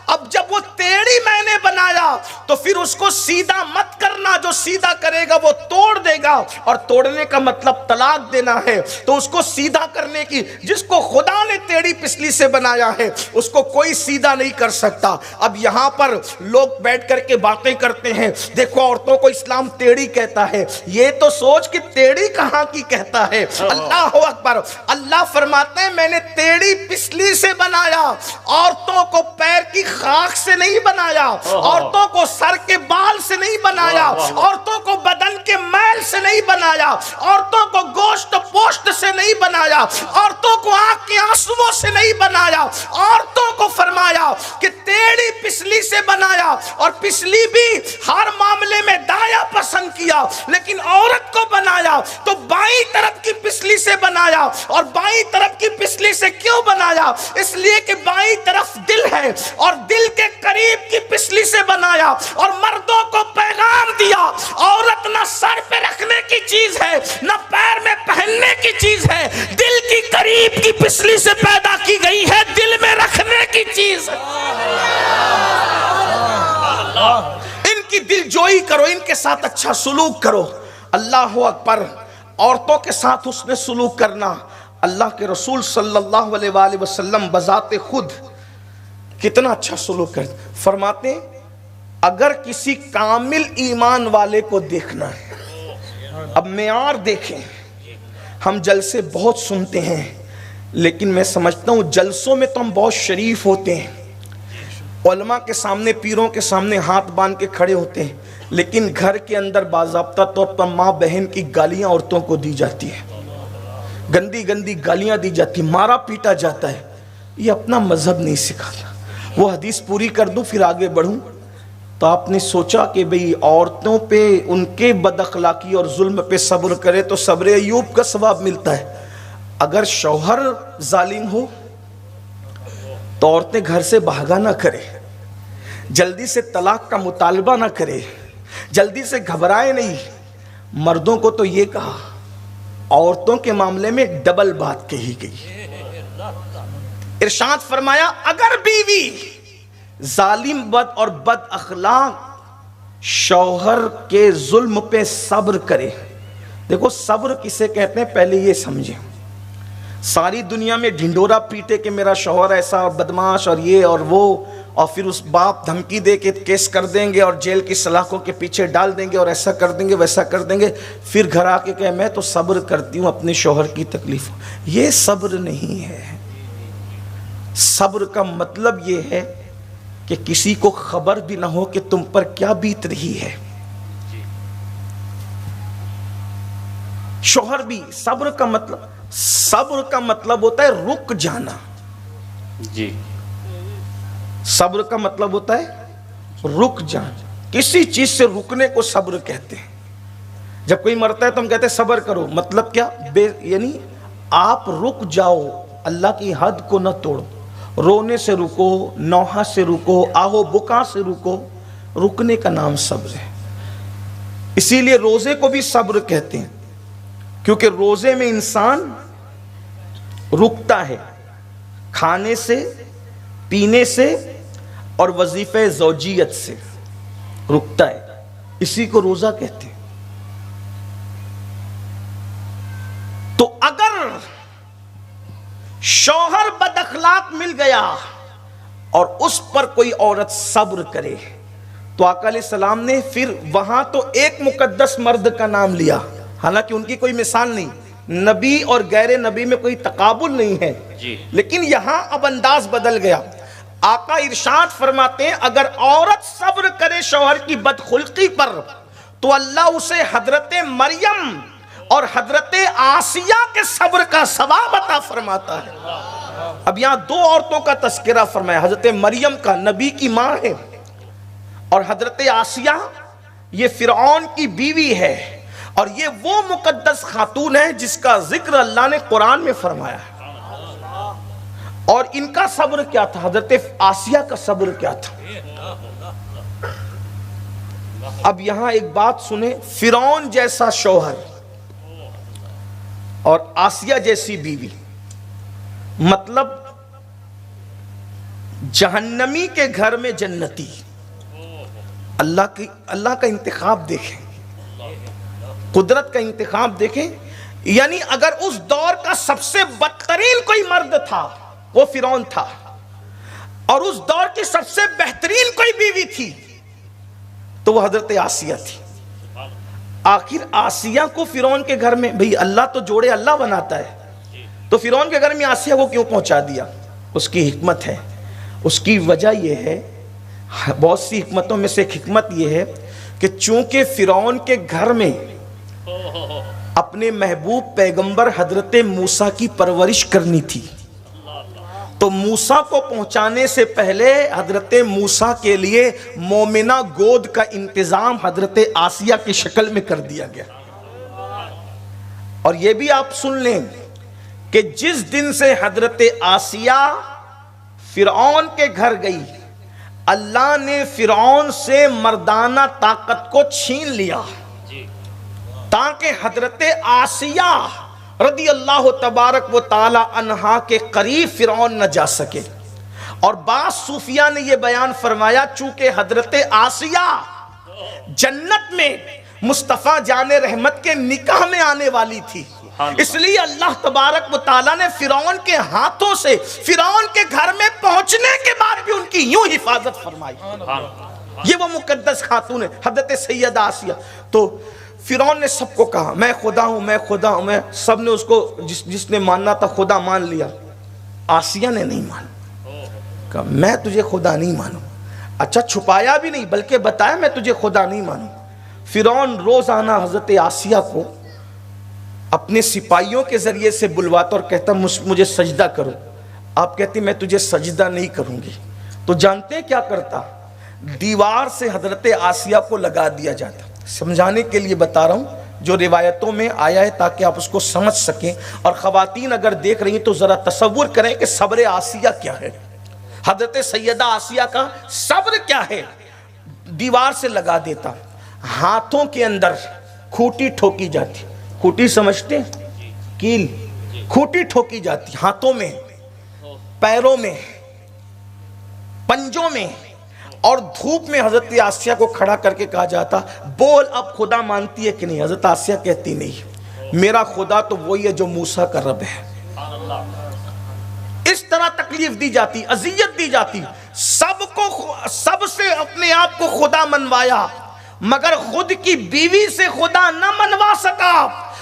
اب جب وہ ٹیڑھی میں نے بنایا تو پھر اس کو سیدھا مت کرنا، جو سیدھا کرے گا وہ توڑ دے گا، اور توڑنے کا مطلب طلاق دینا ہے، تو اس کو سیدھا کرنے کی، جس کو خدا نے ٹیڑھی پسلی سے بنایا ہے اس کو کوئی سیدھا نہیں کر سکتا۔ اب یہاں پر لوگ بیٹھ کر کے باتیں کرتے ہیں، دیکھو عورتوں کو اسلام ٹیڑھی کہتا ہے، یہ تو سوچ کہ ٹیڑھی کہاں کی کہتا ہے۔ اللہ اکبر، اللہ فرماتے ہیں میں نے ٹیڑھی پسلی سے بنایا، عورتوں کو پیر کی خاک سے نہیں بنایا، عورتوں کو سر کے بال سے نہیں بنایا، عورتوں کو بدن کے میل سے نہیں بنایا، عورتوں کو گوشت پوشت سے نہیں بنایا، عورتوں کو آنکھ کے آنسوؤں سے نہیں بنایا، عورتوں کو فرمایا کہ ٹیڑھی پسلی سے بنایا، اور پسلی بھی ہر معاملے میں دایا پسند کیا، لیکن عورت کو بنایا تو بائیں طرف کی پسلی سے بنایا۔ اور بائیں طرف کی پسلی سے کیوں بنایا؟ اس لیے کہ بائیں طرف دل ہے، اور دل کے قریب کی پسلی سے بنایا، اور مردوں کو پیغام دیا عورت نہ سر پہ رکھنے کی چیز ہے نہ پیر میں پہننے کی چیز ہے، دل کی قریب کی پسلی سے پیدا کی گئی ہے، دل میں رکھنے کی چیز ہے۔ ان کی دل جوئی کرو، ان کے ساتھ اچھا سلوک کرو۔ اللہ اکبر، عورتوں کے ساتھ حسن سلوک کرنا، اللہ کے رسول صلی اللہ علیہ وآلہ وسلم بذات خود کتنا اچھا سلوک کرتے، فرماتے ہیں اگر کسی کامل ایمان والے کو دیکھنا ہے، اب معیار دیکھیں، ہم جلسے بہت سنتے ہیں لیکن میں سمجھتا ہوں جلسوں میں تو ہم بہت شریف ہوتے ہیں، علماء کے سامنے پیروں کے سامنے ہاتھ باندھ کے کھڑے ہوتے ہیں، لیکن گھر کے اندر باضابطہ طور پر ماں بہن کی گالیاں عورتوں کو دی جاتی ہیں، گندی گندی گالیاں دی جاتی، مارا پیٹا جاتا ہے۔ یہ اپنا مذہب نہیں سکھاتا۔ وہ حدیث پوری کر دوں پھر آگے بڑھوں، تو آپ نے سوچا کہ بھئی عورتوں پہ ان کے بد اخلاقی اور ظلم پہ صبر کرے تو صبر ایوب کا ثواب ملتا ہے۔ اگر شوہر ظالم ہو تو عورتیں گھر سے بھاگا نہ کرے، جلدی سے طلاق کا مطالبہ نہ کرے، جلدی سے گھبرائے نہیں۔ مردوں کو تو یہ کہا، عورتوں کے معاملے میں ڈبل بات کہی گئی۔ ارشاد فرمایا اگر بیوی ظالم بد اور بد اخلاق شوہر کے ظلم پہ صبر کرے، دیکھو صبر کسے کہتے ہیں پہلے یہ سمجھیں۔ ساری دنیا میں ڈھنڈورا پیٹے کہ میرا شوہر ایسا اور بدماش اور یہ اور وہ، اور پھر اس باپ دھمکی دے کے کیس کر دیں گے اور جیل کی سلاخوں کے پیچھے ڈال دیں گے اور ایسا کر دیں گے ویسا کر دیں گے، پھر گھر آ کے کہ میں تو صبر کرتی ہوں اپنے شوہر کی تکلیف۔ یہ صبر نہیں ہے۔ صبر کا مطلب یہ ہے کہ کسی کو خبر بھی نہ ہو کہ تم پر کیا بیت رہی ہے۔ شوہر بھی صبر کا مطلب ہوتا ہے رک جانا۔ جی صبر کا مطلب ہوتا ہے رک جانا، کسی چیز سے رکنے کو صبر کہتے ہیں۔ جب کوئی مرتا ہے تو ہم کہتے ہیں صبر کرو، مطلب کیا؟ یعنی آپ رک جاؤ، اللہ کی حد کو نہ توڑو، رونے سے رکو، نوحہ سے رکو، آہو بکا سے رکو، رکنے کا نام صبر ہے۔ اسی لیے روزے کو بھی صبر کہتے ہیں، کیونکہ روزے میں انسان رکتا ہے کھانے سے، پینے سے اور وظیفہ زوجیت سے رکتا ہے، اسی کو روزہ کہتے ہیں۔ تو اگر شوہر بد اخلاق مل گیا اور اس پر کوئی عورت صبر کرے تو آقا علیہ السلام نے پھر وہاں تو ایک مقدس مرد کا نام لیا، حالانکہ ان کی کوئی مثال نہیں، نبی اور غیر نبی میں کوئی تقابل نہیں ہے، جی لیکن یہاں اب انداز بدل گیا۔ آقا ارشاد فرماتے ہیں اگر عورت صبر کرے شوہر کی بدخلقی پر تو اللہ اسے حضرت مریم اور حضرت آسیہ کے صبر کا ثواب عطا فرماتا ہے۔ اب یہاں دو عورتوں کا تذکرہ فرمایا، حضرت مریم کا نبی کی ماں ہے، اور حضرت آسیہ یہ فرعون کی بیوی ہے، اور یہ وہ مقدس خاتون ہے جس کا ذکر اللہ نے قرآن میں فرمایا ہے۔ اور ان کا صبر کیا تھا، حضرت آسیہ کا صبر کیا تھا؟ اب یہاں ایک بات سنیں، فرعون جیسا شوہر اور آسیہ جیسی بیوی، مطلب جہنمی کے گھر میں جنتی۔ اللہ کا انتخاب دیکھیں، قدرت کا انتخاب دیکھیں۔ یعنی اگر اس دور کا سب سے بدترین کوئی مرد تھا وہ فرعون تھا، اور اس دور کی سب سے بہترین کوئی بیوی تھی تو وہ حضرت آسیہ تھی۔ آخر آسیہ کو فرعون کے گھر میں، بھئی اللہ تو جوڑے اللہ بناتا ہے، تو فرعون کے گھر میں آسیہ کو کیوں پہنچا دیا؟ اس کی حکمت ہے۔ اس کی وجہ یہ ہے، بہت سی حکمتوں میں سے ایک حکمت یہ ہے کہ چونکہ فرعون کے گھر میں اپنے محبوب پیغمبر حضرت موسیٰ کی پرورش کرنی تھی، تو موسیٰ کو پہنچانے سے پہلے حضرت موسیٰ کے لیے مومنہ گود کا انتظام حضرت آسیہ کی شکل میں کر دیا گیا۔ اور یہ بھی آپ سن لیں کہ جس دن سے حضرت آسیہ فرعون کے گھر گئی، اللہ نے فرعون سے مردانہ طاقت کو چھین لیا تاکہ حضرت آسیہ رضی اللہ تبارک و تعالی عنہا کے قریب فرعون نہ جا سکے۔ اور بعض صوفیہ نے یہ بیان فرمایا چونکہ حضرت آسیہ جنت میں مصطفیٰ جان رحمت کے نکاح میں آنے والی تھی، اس لیے اللہ تبارک و تعالی نے فرعون کے ہاتھوں سے فرعون کے گھر میں پہنچنے کے بعد بھی ان کی یوں حفاظت فرمائی۔ یہ وہ مقدس خاتون ہے حضرت سیدہ آسیہ۔ تو فرعون نے سب کو کہا میں خدا ہوں، میں خدا ہوں، میں، سب نے اس کو جس نے ماننا تھا خدا مان لیا۔ آسیہ نے نہیں مانا، کہا میں تجھے خدا نہیں مانوں۔ اچھا چھپایا بھی نہیں بلکہ بتایا میں تجھے خدا نہیں مانوں۔ فرعون روزانہ حضرت آسیہ کو اپنے سپاہیوں کے ذریعے سے بلواتا اور کہتا مجھے سجدہ کرو۔ آپ کہتی میں تجھے سجدہ نہیں کروں گی۔ تو جانتے ہیں کیا کرتا؟ دیوار سے حضرت آسیہ کو لگا دیا جاتا۔ سمجھانے کے لیے بتا رہا ہوں جو روایتوں میں آیا ہے تاکہ آپ اس کو سمجھ سکیں، اور خواتین اگر دیکھ رہی ہیں تو ذرا تصور کریں کہ صبر آسیہ کیا ہے، حضرت سیدہ آسیہ کا صبر کیا ہے۔ دیوار سے لگا دیتا، ہاتھوں کے اندر کھوٹی ٹھوکی جاتی، کھوٹی سمجھتے ہیں؟ کیل، کھوٹی ٹھوکی جاتی ہاتھوں میں، پیروں میں، پنجوں میں، اور دھوپ میں حضرت آسیہ کو کھڑا کر کے کہا جاتا بول اب خدا مانتی ہے کہ نہیں؟ حضرت آسیہ کہتی نہیں، میرا خدا تو وہی ہے جو موسیٰ کا رب ہے۔ اس طرح تکلیف دی جاتی، اذیت دی جاتی، سب سے اپنے آپ کو خدا منوایا مگر خود کی بیوی سے خدا نہ منوا سکا۔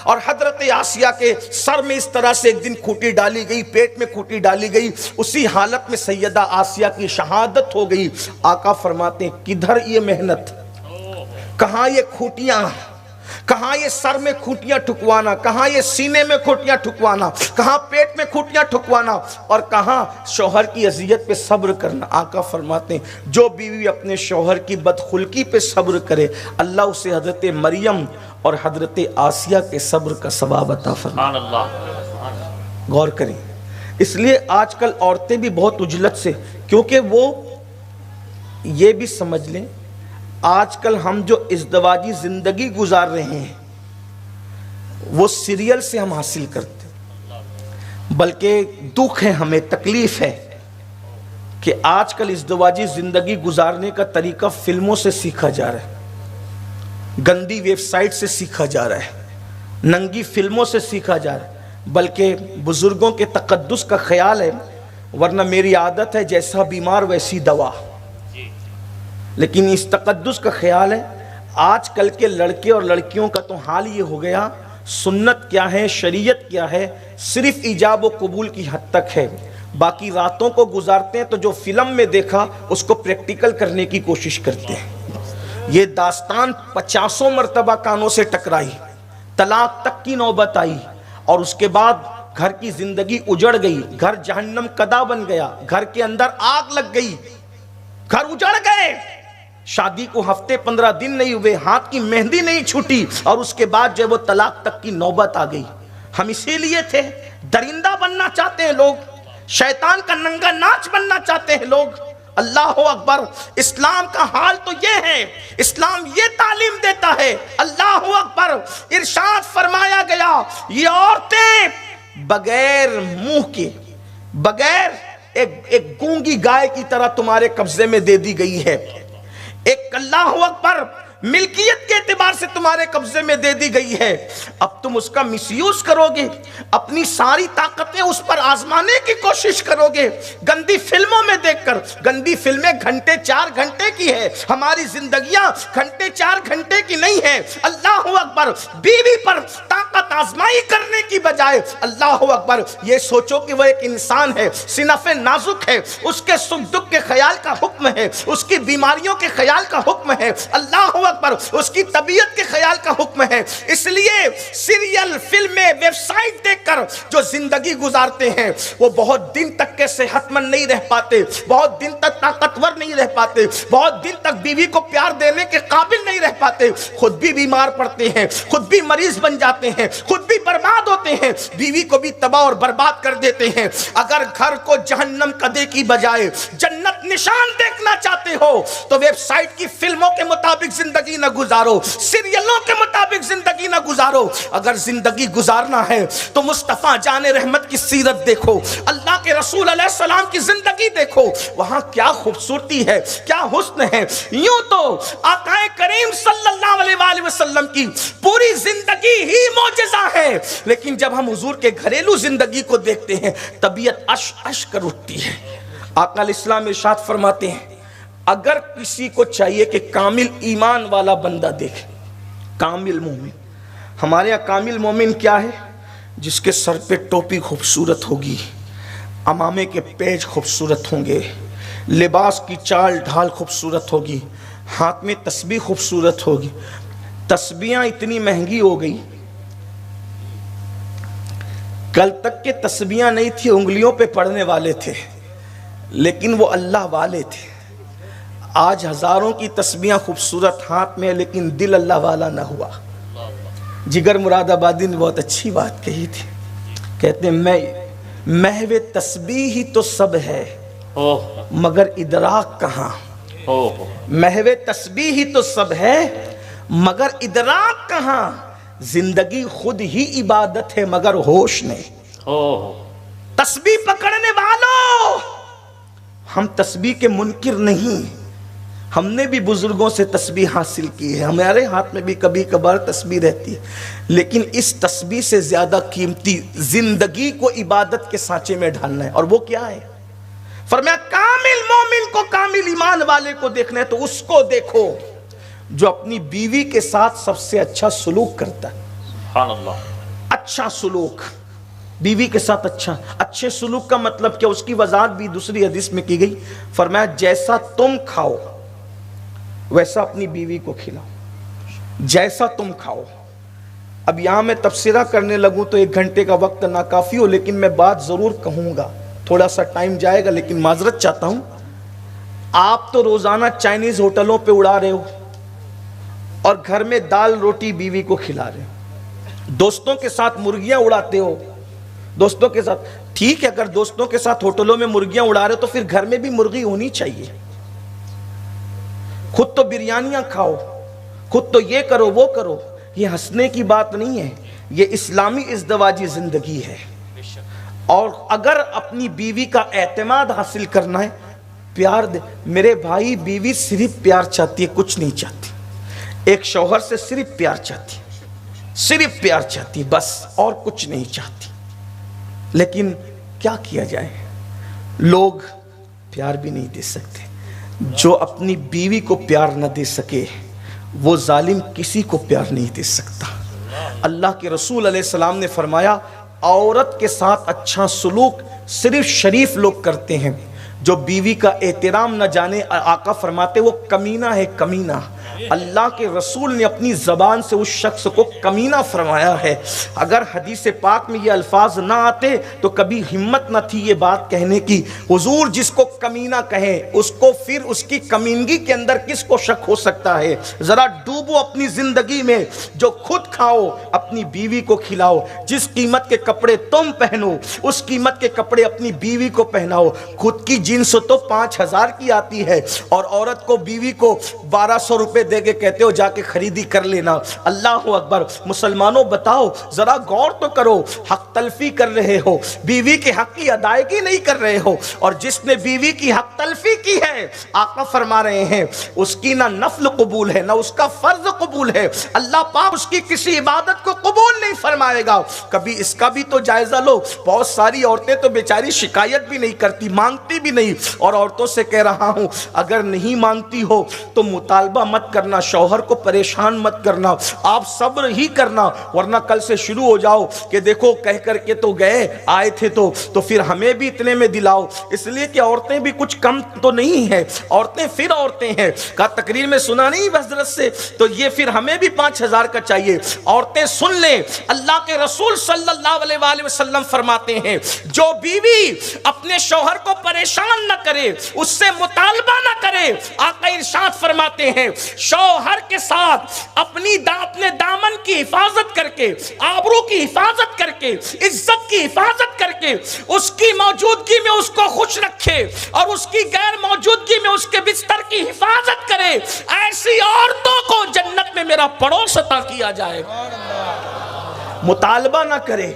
اور حضرت آسیہ کے سر میں اس طرح سے ایک دن کھوٹی ڈالی گئی، پیٹ میں کھوٹی ڈالی گئی، اسی حالت میں سیدہ آسیہ کی شہادت ہو گئی۔ آقا فرماتے ہیں کدھر یہ محنت، کہاں یہ کھوٹیاں، کہاں یہ سر میں کھوٹیاں ٹھکوانا، کہاں یہ سینے میں کھوٹیاں ٹھکوانا، کہاں پیٹ میں کھوٹیاں ٹھکوانا، اور کہاں شوہر کی اذیت پہ صبر کرنا۔ آقا فرماتے ہیں جو بیوی اپنے شوہر کی بدخلقی پہ صبر کرے اللہ اسے حضرت مریم اور حضرت آسیہ کے صبر کا ثواب عطا فرمائے۔ غور کریں، اس لیے آج کل عورتیں بھی بہت عجلت سے، کیونکہ وہ یہ بھی سمجھ لیں آج کل ہم جو ازدواجی زندگی گزار رہے ہیں وہ سیریل سے ہم حاصل کرتے ہیں، بلکہ دکھ ہے، ہمیں تکلیف ہے کہ آج کل ازدواجی زندگی گزارنے کا طریقہ فلموں سے سیکھا جا رہا ہے، گندی ویب سائٹ سے سیکھا جا رہا ہے، ننگی فلموں سے سیکھا جا رہا ہے، بلکہ بزرگوں کے تقدس کا خیال ہے ورنہ میری عادت ہے جیسا بیمار ویسی دوا۔ لیکن اس تقدس کا خیال ہے آج کل کے لڑکے اور لڑکیوں کا تو حال یہ ہو گیا، سنت کیا ہے، شریعت کیا ہے، صرف ایجاب و قبول کی حد تک ہے، باقی راتوں کو گزارتے ہیں تو جو فلم میں دیکھا اس کو پریکٹیکل کرنے کی کوشش کرتے ہیں۔ یہ داستان 50 مرتبہ کانوں سے ٹکرائی، طلاق تک کی نوبت آئی، اور اس کے بعد گھر کی زندگی اجڑ گئی، گھر جہنم کدا بن گیا، گھر کے اندر آگ لگ گئی، گھر اجڑ گئے، شادی کو ہفتے 15 دن نہیں ہوئے، ہاتھ کی مہندی نہیں چھوٹی، اور اس کے بعد جو وہ طلاق تک کی نوبت آ گئی۔ ہم اسی لیے تھے، درندہ بننا چاہتے ہیں لوگ، شیطان کا ننگا ناچ بننا چاہتے ہیں لوگ۔ اللہ اکبر، اسلام کا حال تو یہ ہے، اسلام یہ تعلیم دیتا ہے۔ اللہ اکبر، ارشاد فرمایا گیا یہ عورتیں بغیر منہ کے، بغیر ایک گونگی گائے کی طرح تمہارے قبضے میں دے دی گئی ہے، ایک اللہ اکبر ملکیت کے اعتبار سے تمہارے قبضے میں دے دی گئی ہے۔ اب تم اس کا مس یوز کرو گے، اپنی ساری طاقتیں اس پر آزمانے کی کوشش کرو گے، گندی فلموں میں دیکھ کر۔ گندی فلمیں گھنٹے 4 گھنٹے کی ہے، ہماری زندگیاں گھنٹے 4 گھنٹے کی نہیں ہے۔ اللہ اکبر، بیوی پر طاقت آزمائی کرنے کی بجائے اللہ اکبر یہ سوچو کہ وہ ایک انسان ہے، صنف نازک ہے، اس کے سکھ دکھ کے خیال کا حکم ہے، اس کی بیماریوں کے خیال کا حکم ہے، اللہ اکبر اس کی طبیعت کے خیال کا حکم ہے۔ اس لیے سیریل، فلمیں، ویب سائٹ دیکھ کر جو زندگی گزارتے ہیں وہ بہت دن تک کے صحت مند نہیں رہ پاتے، بہت دن تک طاقتور نہیں رہ پاتے، بہت دن تک بیوی کو پیار دینے کے قابل نہیں رہ پاتے، خود بھی بیمار پڑتے ہیں، خود بھی مریض بن جاتے ہیں، خود بھی برباد ہوتے ہیں، بیوی کو بھی تباہ اور برباد کر دیتے ہیں۔ اگر گھر کو جہنم کدے کی بجائے جنت نشان دیکھنا چاہتے ہو تو ویب سائٹ کی فلموں کے مطابق زندگی نہ گزارو، سیریلوں کے مطابق زندگی نہ گزارو۔ اگر زندگی گزارنا ہے تو مصطفیٰ جان رحمت کی سیرت دیکھو، اللہ کے رسول علیہ السلام کی زندگی دیکھو، وہاں کیا خوبصورتی ہے، کیا حسن ہے۔ یوں تو آقا کریم صلی اللہ علیہ وآلہ وسلم کی پوری زندگی ہی معجزہ ہے، لیکن جب ہم حضور کے گھریلو زندگی کو دیکھتے ہیں طبیعت عش کر اٹھتی ہے۔ آقا علیہ السلام ارشاد فرماتے ہیں اگر کسی کو چاہیے کہ کامل ایمان والا بندہ دیکھے، کامل مومن، ہمارے یہاں کامل مومن کیا ہے؟ جس کے سر پہ ٹوپی خوبصورت ہوگی، امامے کے پیچ خوبصورت ہوں گے، لباس کی چال ڈھال خوبصورت ہوگی، ہاتھ میں تسبیح خوبصورت ہوگی۔ تسبیحاں اتنی مہنگی ہو گئی، کل تک کے تسبیحاں نہیں تھی، انگلیوں پہ پڑھنے والے تھے، لیکن وہ اللہ والے تھے۔ آج ہزاروں کی تسبیحاں خوبصورت ہاتھ میں، لیکن دل اللہ والا نہ ہوا۔ جگر مراد آبادی نے بہت اچھی بات کہی تھی، کہتے ہیں محو تسبیح ہی تو سب ہے مگر ادراک کہاں، محو تسبیح ہی تو سب ہے مگر ادراک کہاں، زندگی خود ہی عبادت ہے مگر ہوش نہیں۔ تسبیح پکڑنے والوں، ہم تسبیح کے منکر نہیں، ہم نے بھی بزرگوں سے تسبیح حاصل کی ہے، ہمارے ہاتھ میں بھی کبھی کبھار تسبیح رہتی ہے، لیکن اس تسبیح سے زیادہ قیمتی زندگی کو عبادت کے سانچے میں ڈھالنا ہے، اور وہ کیا ہے؟ فرمایا کامل مومن کو، کامل ایمان والے کو دیکھنا ہے تو اس کو دیکھو جو اپنی بیوی کے ساتھ سب سے اچھا سلوک کرتا ہے۔ سبحان اللہ۔ اچھا سلوک، بیوی کے ساتھ اچھے سلوک کا مطلب کیا؟ اس کی وضاحت بھی دوسری حدیث میں کی گئی، فرمایا جیسا تم کھاؤ ویسا اپنی بیوی کو کھلاؤ، جیسا تم کھاؤ۔ اب یہاں میں تبصرہ کرنے لگوں تو 1 گھنٹے کا وقت ناکافی ہو، لیکن میں بات ضرور کہوں گا، تھوڑا سا ٹائم جائے گا، لیکن معذرت چاہتا ہوں۔ آپ تو روزانہ چائنیز ہوٹلوں پہ اڑا رہے ہو اور گھر میں دال روٹی بیوی کو کھلا رہے ہو، دوستوں کے ساتھ مرغیاں اڑاتے ہو، دوستوں کے ساتھ ٹھیک ہے، اگر دوستوں کے ساتھ ہوٹلوں میں مرغیاں اڑا رہے ہو تو پھر گھر میں بھی مرغی ہونی چاہیے۔ خود تو بریانیاں کھاؤ، خود تو یہ کرو وہ کرو، یہ ہنسنے کی بات نہیں ہے، یہ اسلامی ازدواجی زندگی ہے۔ اور اگر اپنی بیوی کا اعتماد حاصل کرنا ہے، پیار دے۔ میرے بھائی، بیوی صرف پیار چاہتی ہے، کچھ نہیں چاہتی۔ ایک شوہر سے صرف پیار چاہتی ہے، صرف پیار چاہتی ہے، بس اور کچھ نہیں چاہتی۔ لیکن کیا کیا جائے، لوگ پیار بھی نہیں دے سکتے۔ جو اپنی بیوی کو پیار نہ دے سکے وہ ظالم کسی کو پیار نہیں دے سکتا۔ اللہ کے رسول علیہ السلام نے فرمایا عورت کے ساتھ اچھا سلوک صرف شریف لوگ کرتے ہیں. جو بیوی کا احترام نہ جانے، آقا فرماتے وہ کمینہ ہے، کمینہ. اللہ کے رسول نے اپنی زبان سے اس شخص کو کمینہ فرمایا ہے. اگر حدیث پاک میں یہ الفاظ نہ آتے تو کبھی ہمت نہ تھی یہ بات کہنے کی. حضور جس کو کمینہ کہیں اس کو پھر اس کی کمینگی کے اندر کس کو شک ہو سکتا ہے؟ ذرا ڈوبو اپنی زندگی میں. جو خود کھاؤ اپنی بیوی کو کھلاؤ. جس قیمت کے کپڑے تم پہنو اس قیمت کے کپڑے اپنی بیوی کو پہناؤ. خود کی جنس تو 5,000 کی آتی ہے اور عورت کو، بیوی کو 1,200 روپے دے کے کہتے ہو جا کے خریدی کر لینا. اللہ اکبر. مسلمانوں بتاؤ ذرا غور تو کرو، حق تلفی کر رہے ہو، بیوی کے حق کی ادائیگی نہیں کر رہے ہو. اور جس نے بیوی کی حق تلفی کی ہے آقا فرما رہے ہیں اس کی نہ نفل قبول ہے نہ اس کا فرض قبول ہے. اللہ پاک اس کی کسی عبادت کو قبول نہیں فرمائے گا. کبھی اس کا بھی تو جائزہ لو. بہت ساری عورتیں تو بیچاری شکایت بھی نہیں کرتی، مانگتی بھی نہیں. اور عورتوں سے کہہ رہا ہوں اگر نہیں مانگتی ہو تو مطالبہ مت کرنا، شوہر کو پریشان مت کرنا، آپ صبر ہی کرنا. ورنہ کل سے شروع ہو جاؤ کہ دیکھو کہہ کر کے تو گئے، آئے تھے تو پھر ہمیں بھی اتنے میں دلاؤ. اس لیے کہ عورتیں بھی کچھ کم تو نہیں ہیں، عورتیں پھر عورتیں ہیں. کہا تقریر میں سنا نہیں حضرت سے، تو یہ پھر ہمیں بھی 5,000 کا چاہیے. عورتیں سن لیں، اللہ کے رسول صلی اللہ علیہ وآلہ وسلم فرماتے ہیں جو بیوی اپنے شوہر کو پریشان نہ کرے، اس سے مطالبہ نہ کرے، آقا ارشاد فرماتے ہیں شوہر کے ساتھ اپنے دامن کی حفاظت کر کے، آبرو کی حفاظت کر کے، عزت کی حفاظت کر کے، اس کی موجودگی میں اس کو خوش رکھے اور اس کی غیر موجودگی میں اس کے بستر کی حفاظت کرے، ایسی عورتوں کو جنت میں میرا پڑوس عطا کیا جائے. مطالبہ نہ کرے.